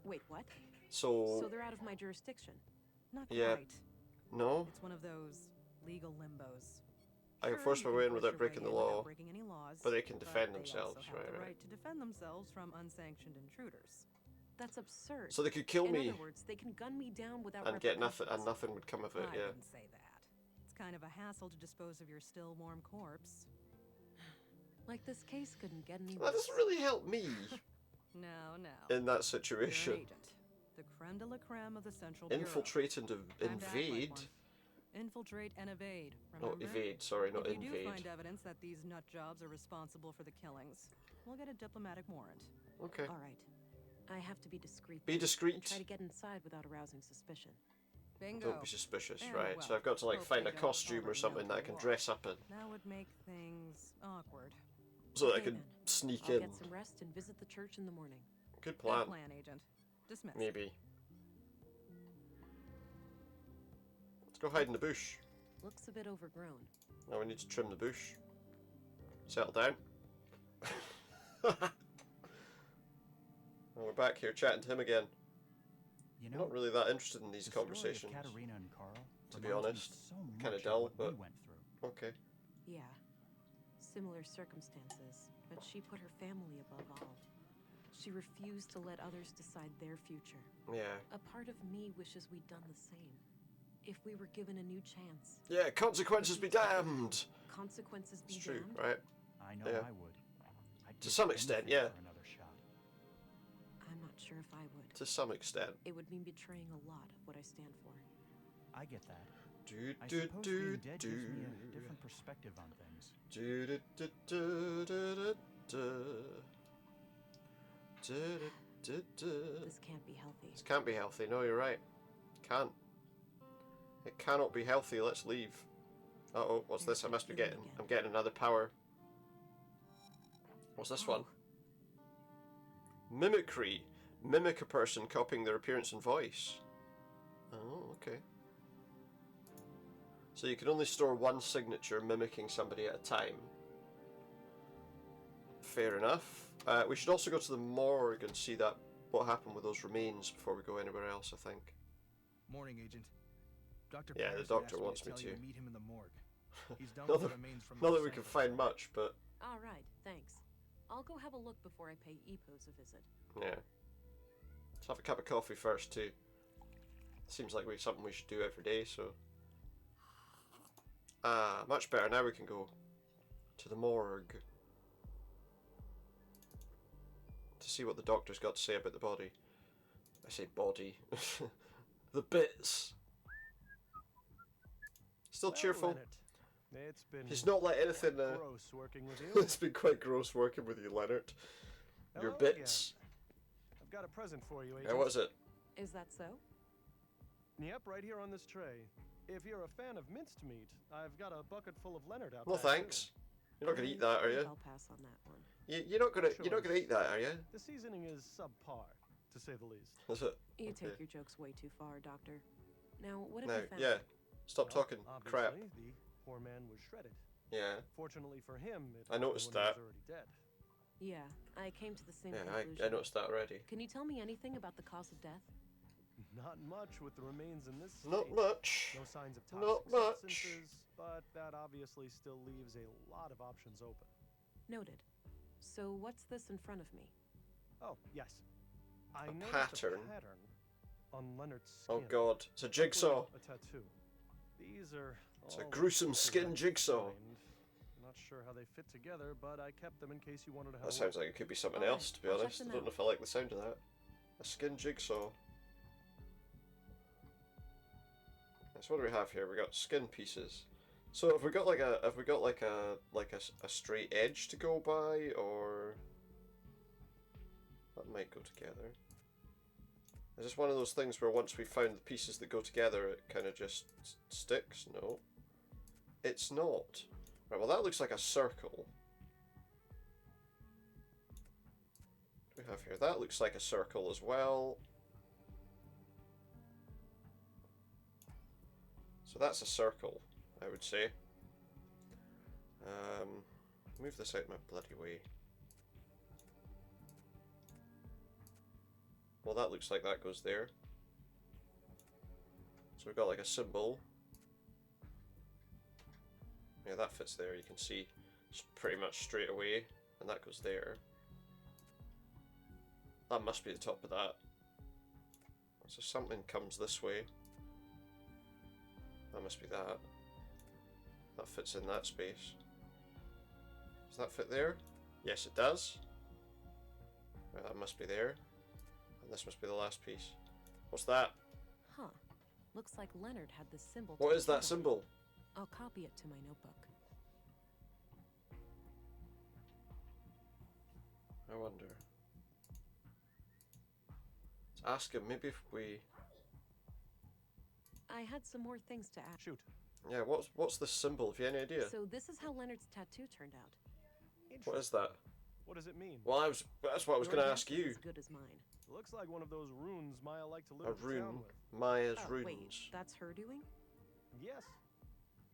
Wait, what? So they're out of my jurisdiction. Not yeah. quite. No? It's one of those legal limbos. I can Sure, force you my can way in force without your breaking way the in without law. breaking any laws, But they can defend they themselves, also have right, the right. right to defend themselves from unsanctioned intruders. That's absurd. So they could kill me. In other words, they can gun me down without And get nothing, repercussions. and nothing would come of it. I Yeah. wouldn't say that. It's kind of a hassle to dispose of your still warm corpse. Like this case couldn't get any That doesn't really help me No. in that You're an situation. agent. The creme de la creme of the Central Bureau. Infiltrate and Time to act like invade. one. Infiltrate and evade. No, Remember? evade. Sorry, not if you invade. do find evidence that these nut jobs are responsible for the killings, we'll get a diplomatic warrant. Okay. All right. I have to be discreet. Be discreet. Try to get inside without arousing suspicion. Bingo. Don't be suspicious, And, right? well, So I've got to like hope find they a don't costume or already something know that I who can you dress are. up in, That would make things awkward. so that I Okay, can then. sneak I'll in. get some rest and visit the church in the morning. Good plan. Good plan, Agent. Dismissed. Maybe. Let's go hide in the bush. Looks a bit overgrown. Now we need to trim the bush. Settle down. And we're back here chatting to him again. You I'm know, not really that interested in these the story of conversations, Katerina and Carl to be reminds me honest. so Kind much of dull, what we but went through. okay. Yeah. Similar circumstances, but she put her family above all. She refused to let others decide their future. Yeah. A part of me wishes we'd done the same. If we were given a new chance. Yeah, consequences be damned! Consequences be It's true, damned? right? I know Yeah. I would. I'd To give some extent, anything yeah. for another shot. I'm not sure if I would. To some extent. It would mean betraying a lot of what I stand for. I get that. Do I do suppose do being dead do. gives me a different perspective on things. Do do do do do do do do do. This can't be healthy. This can't be healthy. No, you're right. Can't. It cannot be healthy. Let's leave. Uh oh, what's this? I must be getting. I'm getting another power. What's this one? Mimicry. Mimic a person, copying their appearance and voice. Oh, okay. So you can only store one signature mimicking somebody at a time. Fair enough. We should also go to the morgue and see what happened with those remains before we go anywhere else, I think. Morning, Agent. Dr. Yeah, the Patterson doctor asked wants me me to. to. Meet him in the morgue. He's done Not with the that, remains from not the that we can sampling. find much, but All right, thanks. I'll go have a look before I pay Epos a visit. yeah. Let's have a cup of coffee first too. Seems like something we should do every day, so. Ah, much better. Now we can go to the morgue to see what the doctor's got to say about the body. I say body. The bits. Still cheerful. Leonard, it's been He's not like anything. gross working with you. It's been quite gross working with you, Leonard. Your Hello bits. again. I've got a present for you, Agent. Yeah, what is it? Is that so? Yep, right here on this tray. If you're a fan of minced meat, I've got a bucket full of Leonard out No there. thanks. You're not gonna eat that, are you? I'll pass on that one. You're not gonna eat that, are you? The seasoning is subpar, to say the least. Is it? You Okay. take your jokes way too far, Doctor. Now, what have No, you found? yeah. Stop talking crap. Obviously, the poor man was shredded. Yeah. Fortunately for him, it I noticed happened when that. he was already dead. Yeah, I came to the same Yeah, conclusion. I noticed that already. Can you tell me anything about the cause of death? Not much with the remains in this state. Not much. No signs of toxic Not much. substances, but that obviously still leaves a lot of options open. Noted. So what's this in front of me? Oh, yes. I noticed pattern. a pattern on Leonard's skin. Oh god, it's a jigsaw. A tattoo. These are It's a all gruesome skin jigsaw. designed. Not sure how they fit together, but I kept them in case you wanted to have That a sounds look. like it could be something Alright, else, to be I'll check honest. I them don't out. know if I like the sound of that. A skin jigsaw. So what do we have here? We got skin pieces. So have we got like a straight edge to go by, or that might go together? Is this one of those things where once we found the pieces that go together, it kind of just sticks? No, it's not. Right. Well, that looks like a circle. What do we have here? That looks like a circle as well. So that's a circle, I would say. Move this out my bloody way. Well, that looks like that goes there. So we've got like a symbol. Yeah, that fits there. You can see it's pretty much straight away, and that goes there. That must be the top of that. So something comes this way. That must be that. That fits in that space. Does that fit there? Yes, it does. Right, that must be there. And this must be the last piece. What's that? Huh. Looks like Leonard had this symbol. What is that tattooed on him. symbol? I'll copy it to my notebook. I wonder. Let's ask him. Maybe if we... I had some more things to ask. Shoot. Yeah, what's the symbol? Have you any idea? So this is how Leonard's tattoo turned out. What is that? What does it mean? Well, that's what I was Your going to guess ask is you. as good as mine. Looks like one of those runes Maya liked to live A in town rune. with. Maya's Oh, runes. wait, that's her doing? Yes.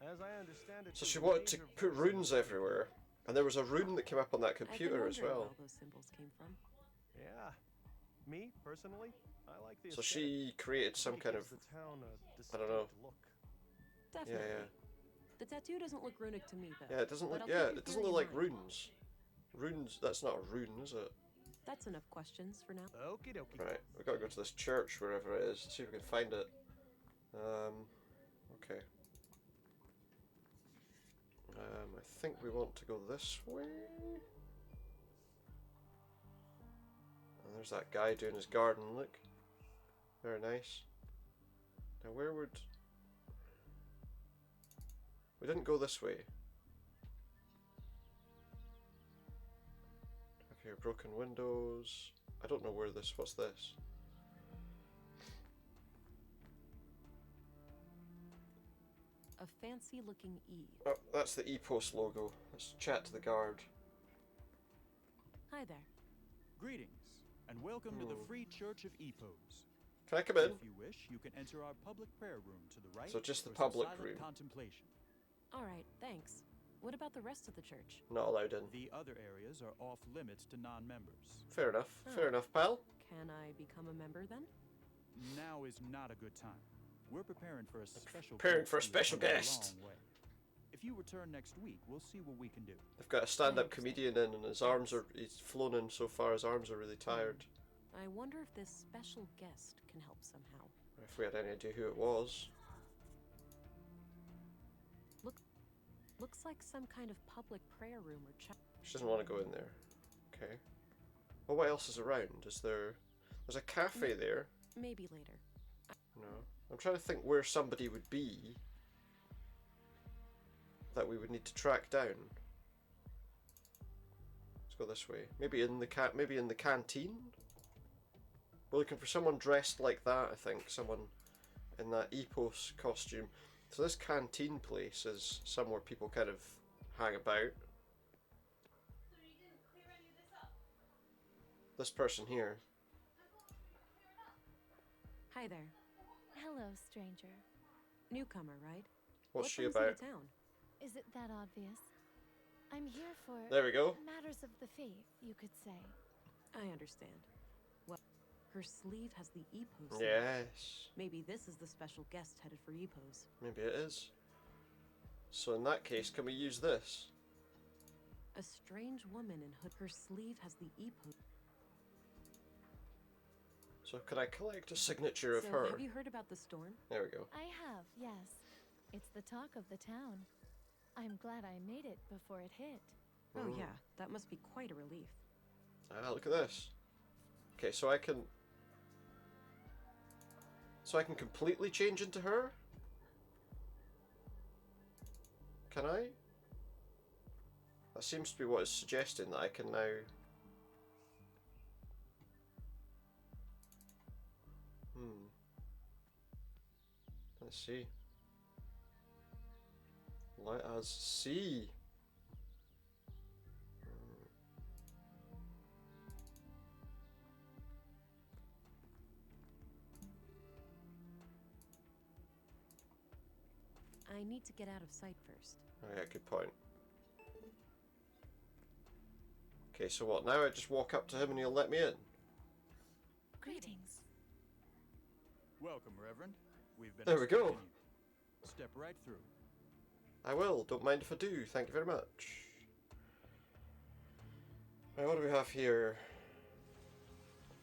As I understand it. So she's she a wanted to major put person runes in the everywhere. And there was a rune that came up on that I've been computer as wondering where well. all those symbols came from. Yeah. Me, personally, I like the So aesthetic. she created some It kind gives of... the town a I don't know. distinct look. Definitely. Yeah. The tattoo doesn't look runic to me, though. Yeah, it doesn't but look... I'll Yeah, keep your it doesn't theory look in like mind. runes. Runes... That's not a rune, is it? That's enough questions for now. Okie dokie. Right, we've got to go to this church, wherever it is, see if we can find it. Okay. I think we want to go this way. And there's that guy doing his garden, look. Very nice. Now where would... We didn't go this way. Have here broken windows. I don't know where this... What's this? A fancy-looking E. Oh, that's the E-Post logo. Let's chat to the guard. Hi there. Greetings, and welcome to the Free Church of Epos. Can I come in? If you wish, you can enter our public prayer room to the right. So just the for some public silent room. Contemplation. All right, thanks. What about the rest of the church? Not allowed in. The other areas are off limits to non-members. Fair enough. Fair enough, pal. Can I become a member then? Now is not a good time. We're preparing for a special guest. Long way. If you return next week, we'll see what we can do. They've got a stand-up comedian in, and his arms are... He's flown in so far, his arms are really tired. I wonder if this special guest can help somehow. If we had any idea who it was. Looks like some kind of public prayer room or chapel. She doesn't want to go in there. Okay. Well, what else is around? Is there... There's a cafe there. Maybe later. No. I'm trying to think where somebody would be that we would need to track down. Let's go this way. Maybe in the canteen? We're looking for someone dressed like that, I think. Someone in that Epos costume. So this canteen place is somewhere people kind of hang about. So you didn't clear any of this up? This person here. Hi there. Hello, stranger. Newcomer, right? What's What she brings you about? to town? Is it that obvious? I'm here for There we go. matters of the faith, you could say. I understand. Well, her sleeve has the Epos. Yes. Maybe this is the special guest headed for Epos. Maybe it is. So in that case, can we use this? A strange woman in hood. Her sleeve has the Epos. So can I collect a signature of So, her? have you heard about the storm? There we go. I have, yes. It's the talk of the town. I'm glad I made it before it hit. Oh yeah, that must be quite a relief. Ah, look at this. Okay, so I can completely change into her? Can I? That seems to be what it's suggesting, that I can now... Let's see. Let us see. I need to get out of sight first. Oh yeah, good point. Okay, so what, now I just walk up to him and he'll let me in? Greetings. Welcome, Reverend. We've been There we go. expecting you. Step right through. I will, don't mind if I do, thank you very much. Right, what do we have here?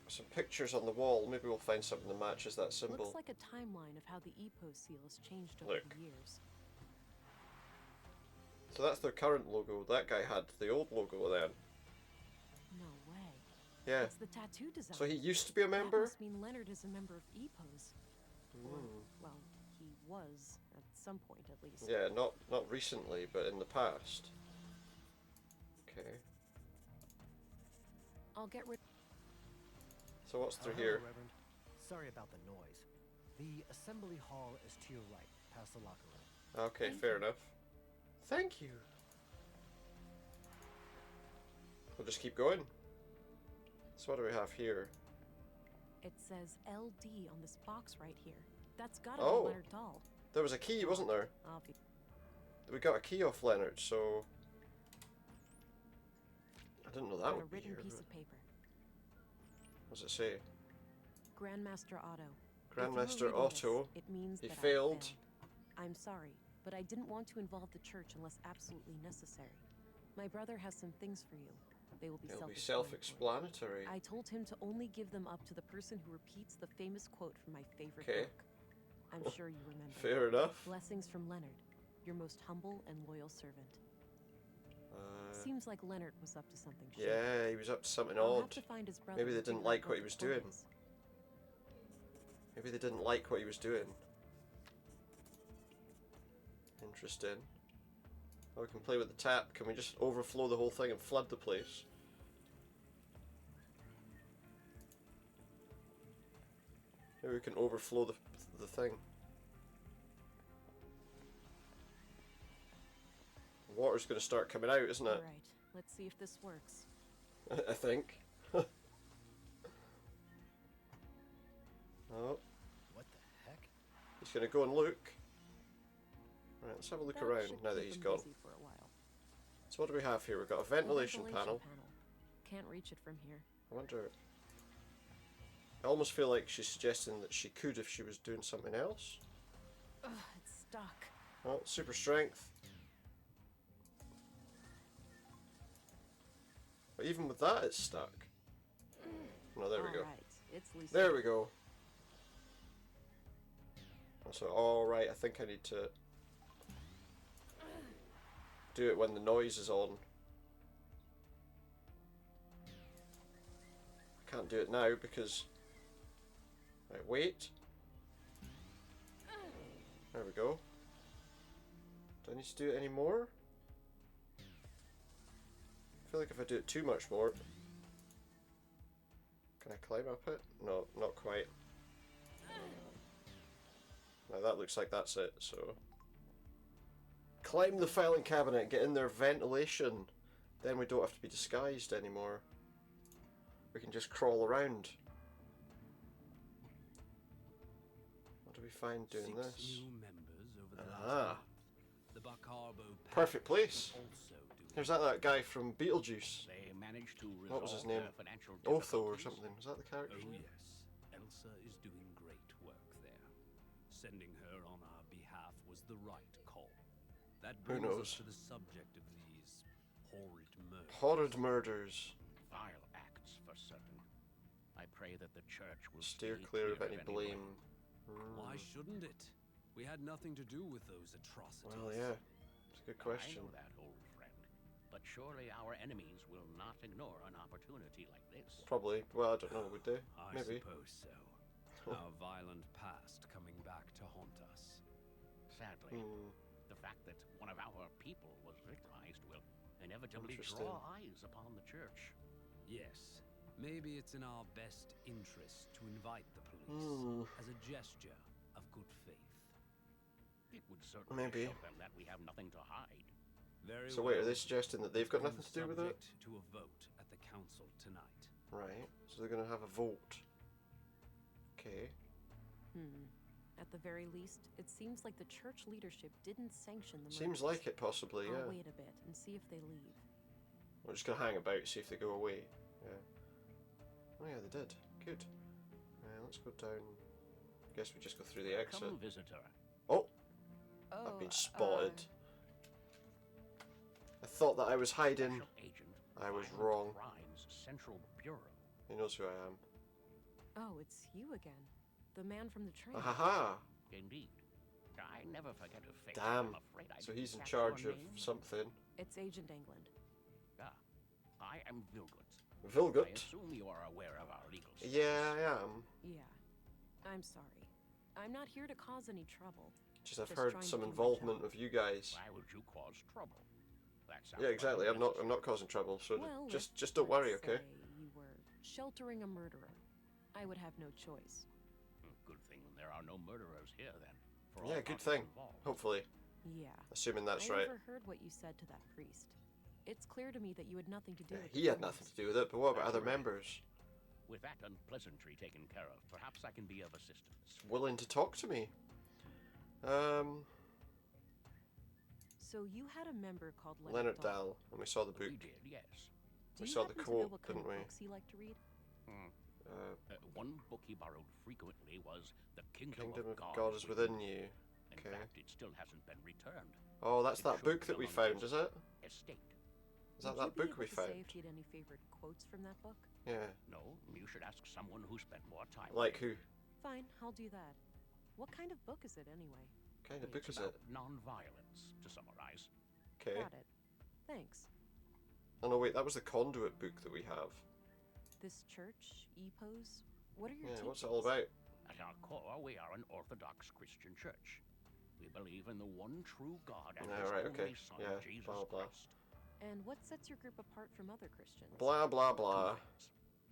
Some pictures on the wall, maybe we'll find something that matches that symbol. Looks like a timeline of how the Epos seal has changed over the years. So that's their current logo, that guy had the old logo then. No way. Yeah. It's the tattoo design. So he used to be a member? That must mean Leonard is a member of Epos. Or, well, he was, at some point at least. Yeah, not recently, but in the past. Okay. I'll get rid. So what's through Hello, here? Reverend. Sorry about the noise. The assembly hall is to your right, past the locker room. Okay, fair enough. Thank you. We'll just keep going. So what do we have here? It says LD on this box right here. That's gotta Oh. be Leonard Dahl. There was a key, wasn't there? We got a key off Leonard, so... I didn't know that On a would be written here. piece but- of paper. What does it say? Grandmaster Otto. Grandmaster Otto. It means He that I failed. I'm sorry, but I didn't want to involve the church unless absolutely necessary. My brother has some things for you. They will be It'll be self-explanatory. self-explanatory. I told him to only give them up to the person who repeats the famous quote from my favorite Okay. book. I'm sure you remember. Fair enough. Blessings from Leonard, your most humble and loyal servant. Seems like Leonard was up to something. Yeah, he was up to something I'll odd. have to find his brother Maybe they and didn't figure out like what he the was point doing. is. Maybe they didn't like what he was doing. Interesting. Oh, we can play with the tap. Can we just overflow the whole thing and flood the place? Maybe we can overflow the thing. Water's going to start coming out, isn't it? All right, let's see if this works. I think. Oh. What the heck? He's gonna go and look. Right, let's have a look That around should now that keep he's him gone. busy for a while. So what do we have here? We've got a ventilation panel. Can't reach it from here. I wonder... I almost feel like she's suggesting that she could if she was doing something else. Ugh, it's stuck. Oh, super strength. But even with that, it's stuck. No, there we go. It's loose. There we go. So, alright, I think I need to do it when the noise is on. I can't do it now because... Right, wait. There we go. Do I need to do it any more? I feel like if I do it too much more... Can I climb up it? No, not quite. Now that looks like that's it, so... Climb the filing cabinet, get in there, ventilation. Then we don't have to be disguised anymore. We can just crawl around. What do we find doing this? New members over the Ah. last month. The Bacarbo Perfect place. also doing Here's that guy from Beetlejuice. They managed to What was his resolve name? their financial Otho or difficulties. something. Was that the character's Oh name? yes, Elsa is doing great work there. Sending her on our behalf was the right call. That Who brings knows? us to the subject of these horrid murders. Horrid murders. Vile acts for certain. I pray that the church will Steer stay clear of any any blame. Why shouldn't it? We had nothing to do with those atrocities. Well, yeah. It's a good question. I know that, old friend. But surely our enemies will not ignore an opportunity like this. Probably. Well, I don't know. Would they? I Maybe. suppose so. Our violent past coming back to haunt us. Sadly, the fact that one of our people was victimized will inevitably Interesting. draw eyes upon the church. Yes. Maybe it's in our best interest to invite the police as a gesture of good faith. It would certainly Maybe. show them that we have nothing to hide. Very So wait, are well. they suggesting that they've got nothing to do with it? Subject to a vote at the council tonight. Right. So they're going to have a vote. Okay. At the very least, it seems like the church leadership didn't sanction the Seems murders. like it, possibly, yeah. I'll wait a bit and see if they leave. We're just going to hang about, see if they go away. Yeah. Oh yeah, they did. Good. Let's go down. Guess we just go through the exit. Come, visitor. Oh! I've been spotted. I thought that I was hiding. Special Agent, I was Violent wrong. Crimes Central Bureau. He knows who I am. Oh, it's you again. The man from the train. Ahaha! Indeed. I never forget a face. Damn. I'm afraid I So didn't he's in catch charge your of name. something. It's Agent England. Ah, I am Vilgut. I Vilgut? assume you are aware of our legal status. Yeah, I am. Yeah. I'm sorry. I'm not here to cause any trouble. Just I've Just heard trying to some do my involvement job. of you guys. Why would you cause trouble? That sounds Yeah, exactly. like I'm not causing trouble. So Well, just if, don't worry, let's okay? say you were sheltering a murderer. I would have no choice. Good thing there are no murderers here then. For all Yeah, good parties thing. involved. Hopefully. Yeah. Assuming that's I right. overheard what you said to that priest. It's clear to me that you had nothing to do with He the had nothing to do with it, but what about other members? With that unpleasantry taken care of, perhaps I can be of assistance. Willing to talk to me? So you had a member called Leonard Dahl, and we saw the book. We did, yes. Do We you saw the happen to know quote, what kind didn't of we? books he liked to read? One book he borrowed frequently was The Kingdom Kingdom of God is within you. In Okay. fact, it still hasn't been returned. Oh, that's It that should book that we belong to found, his is it? Estate. Is that Would that you be book able we to say found? if he had any favorite quotes from that book? Yeah. No, you should ask someone who spent more time. Like with who? Fine, I'll do that. What kind of book is it anyway? What kind of book It's is about it? non-violence, to summarize. Okay. Got it. Thanks. Oh no, wait, that was the Conduit book that we have. This church, EPOS, what are your Yeah, what's it teachings? all about? At our core, we are an Orthodox Christian church. We believe in the one true God and Yeah, His right, only okay. Son, Yeah, Jesus blah, blah. Christ. And what sets your group apart from other Christians? Blah blah blah.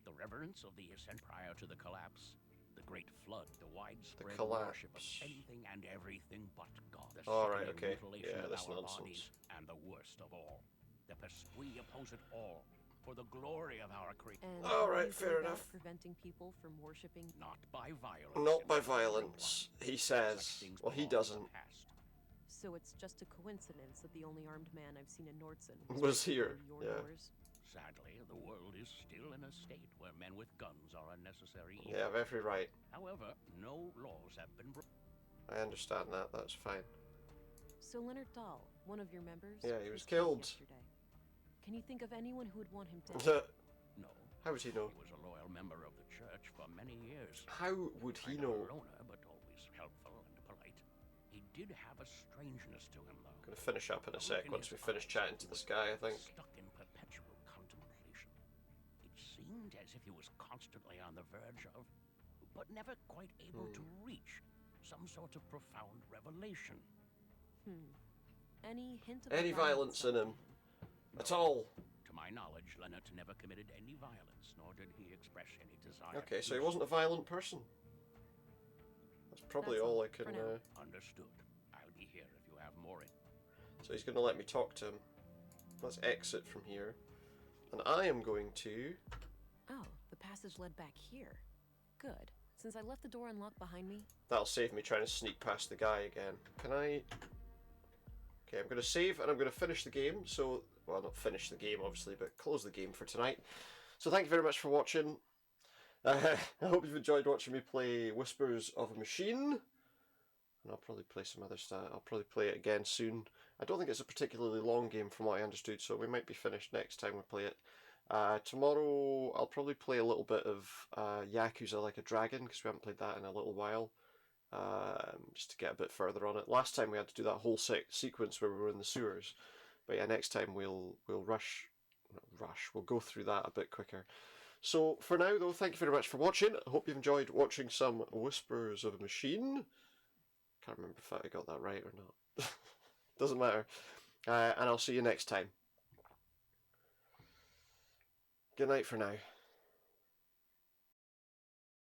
The reverence of the ascent prior to the collapse, the great flood, the widespread collapse. worship of anything and everything but God, the All right, sickening okay. mutilation Yeah, of that's our nonsense. bodies, and the worst of all, we oppose it all. for the glory of our creation. And all right, how do you fair go about enough. Preventing people from worshipping. Not by violence. Not by violence, he says. Well, he doesn't. So it's just a coincidence that the only armed man I've seen in Nordson was here. Your Yeah. doors. Sadly, the world is still in a state where men with guns are a necessary evil. Yeah, every right. However, no laws have been broken. I understand that. That's fine. So Leonard Dahl, one of your members, Yeah, he was killed yesterday. Can you think of anyone who would want him dead? No. How would he know? He was a loyal member of the church for many years. How would he know? A loner, but always helpful and polite. He did have a strangeness to him, though. Gonna finish up in a sec once we finish chatting to this guy, I think. Stuck in perpetual contemplation. It seemed as if he was constantly on the verge of, but never quite able to reach, some sort of profound revelation. Any hint of any violence in him? At all? To my knowledge, Leonard never committed any violence, nor did he express any desire. Okay, so he wasn't a violent person. That's probably all I can... Understood. I'll be here if you have more. So he's going to let me talk to him. Let's exit from here. And I am going to... Oh, the passage led back here. Good. Since I left the door unlocked behind me... That'll save me trying to sneak past the guy again. Can I... Okay, I'm going to save and I'm going to finish the game. So, well, not finish the game, obviously, but close the game for tonight. So thank you very much for watching. I hope you've enjoyed watching me play Whispers of a Machine. And I'll probably play some other stuff. I'll probably play it again soon. I don't think it's a particularly long game from what I understood, so we might be finished next time we play it. Tomorrow I'll probably play a little bit of Yakuza Like a Dragon, because we haven't played that in a little while. Just to get a bit further on it. Last time we had to do that whole sequence where we were in the sewers. But yeah, next time we'll we'll go through that a bit quicker. So for now though, thank you very much for watching. I hope you've enjoyed watching some Whispers of a Machine. Can't remember if I got that right or not. Doesn't matter. And I'll see you next time. Good night for now.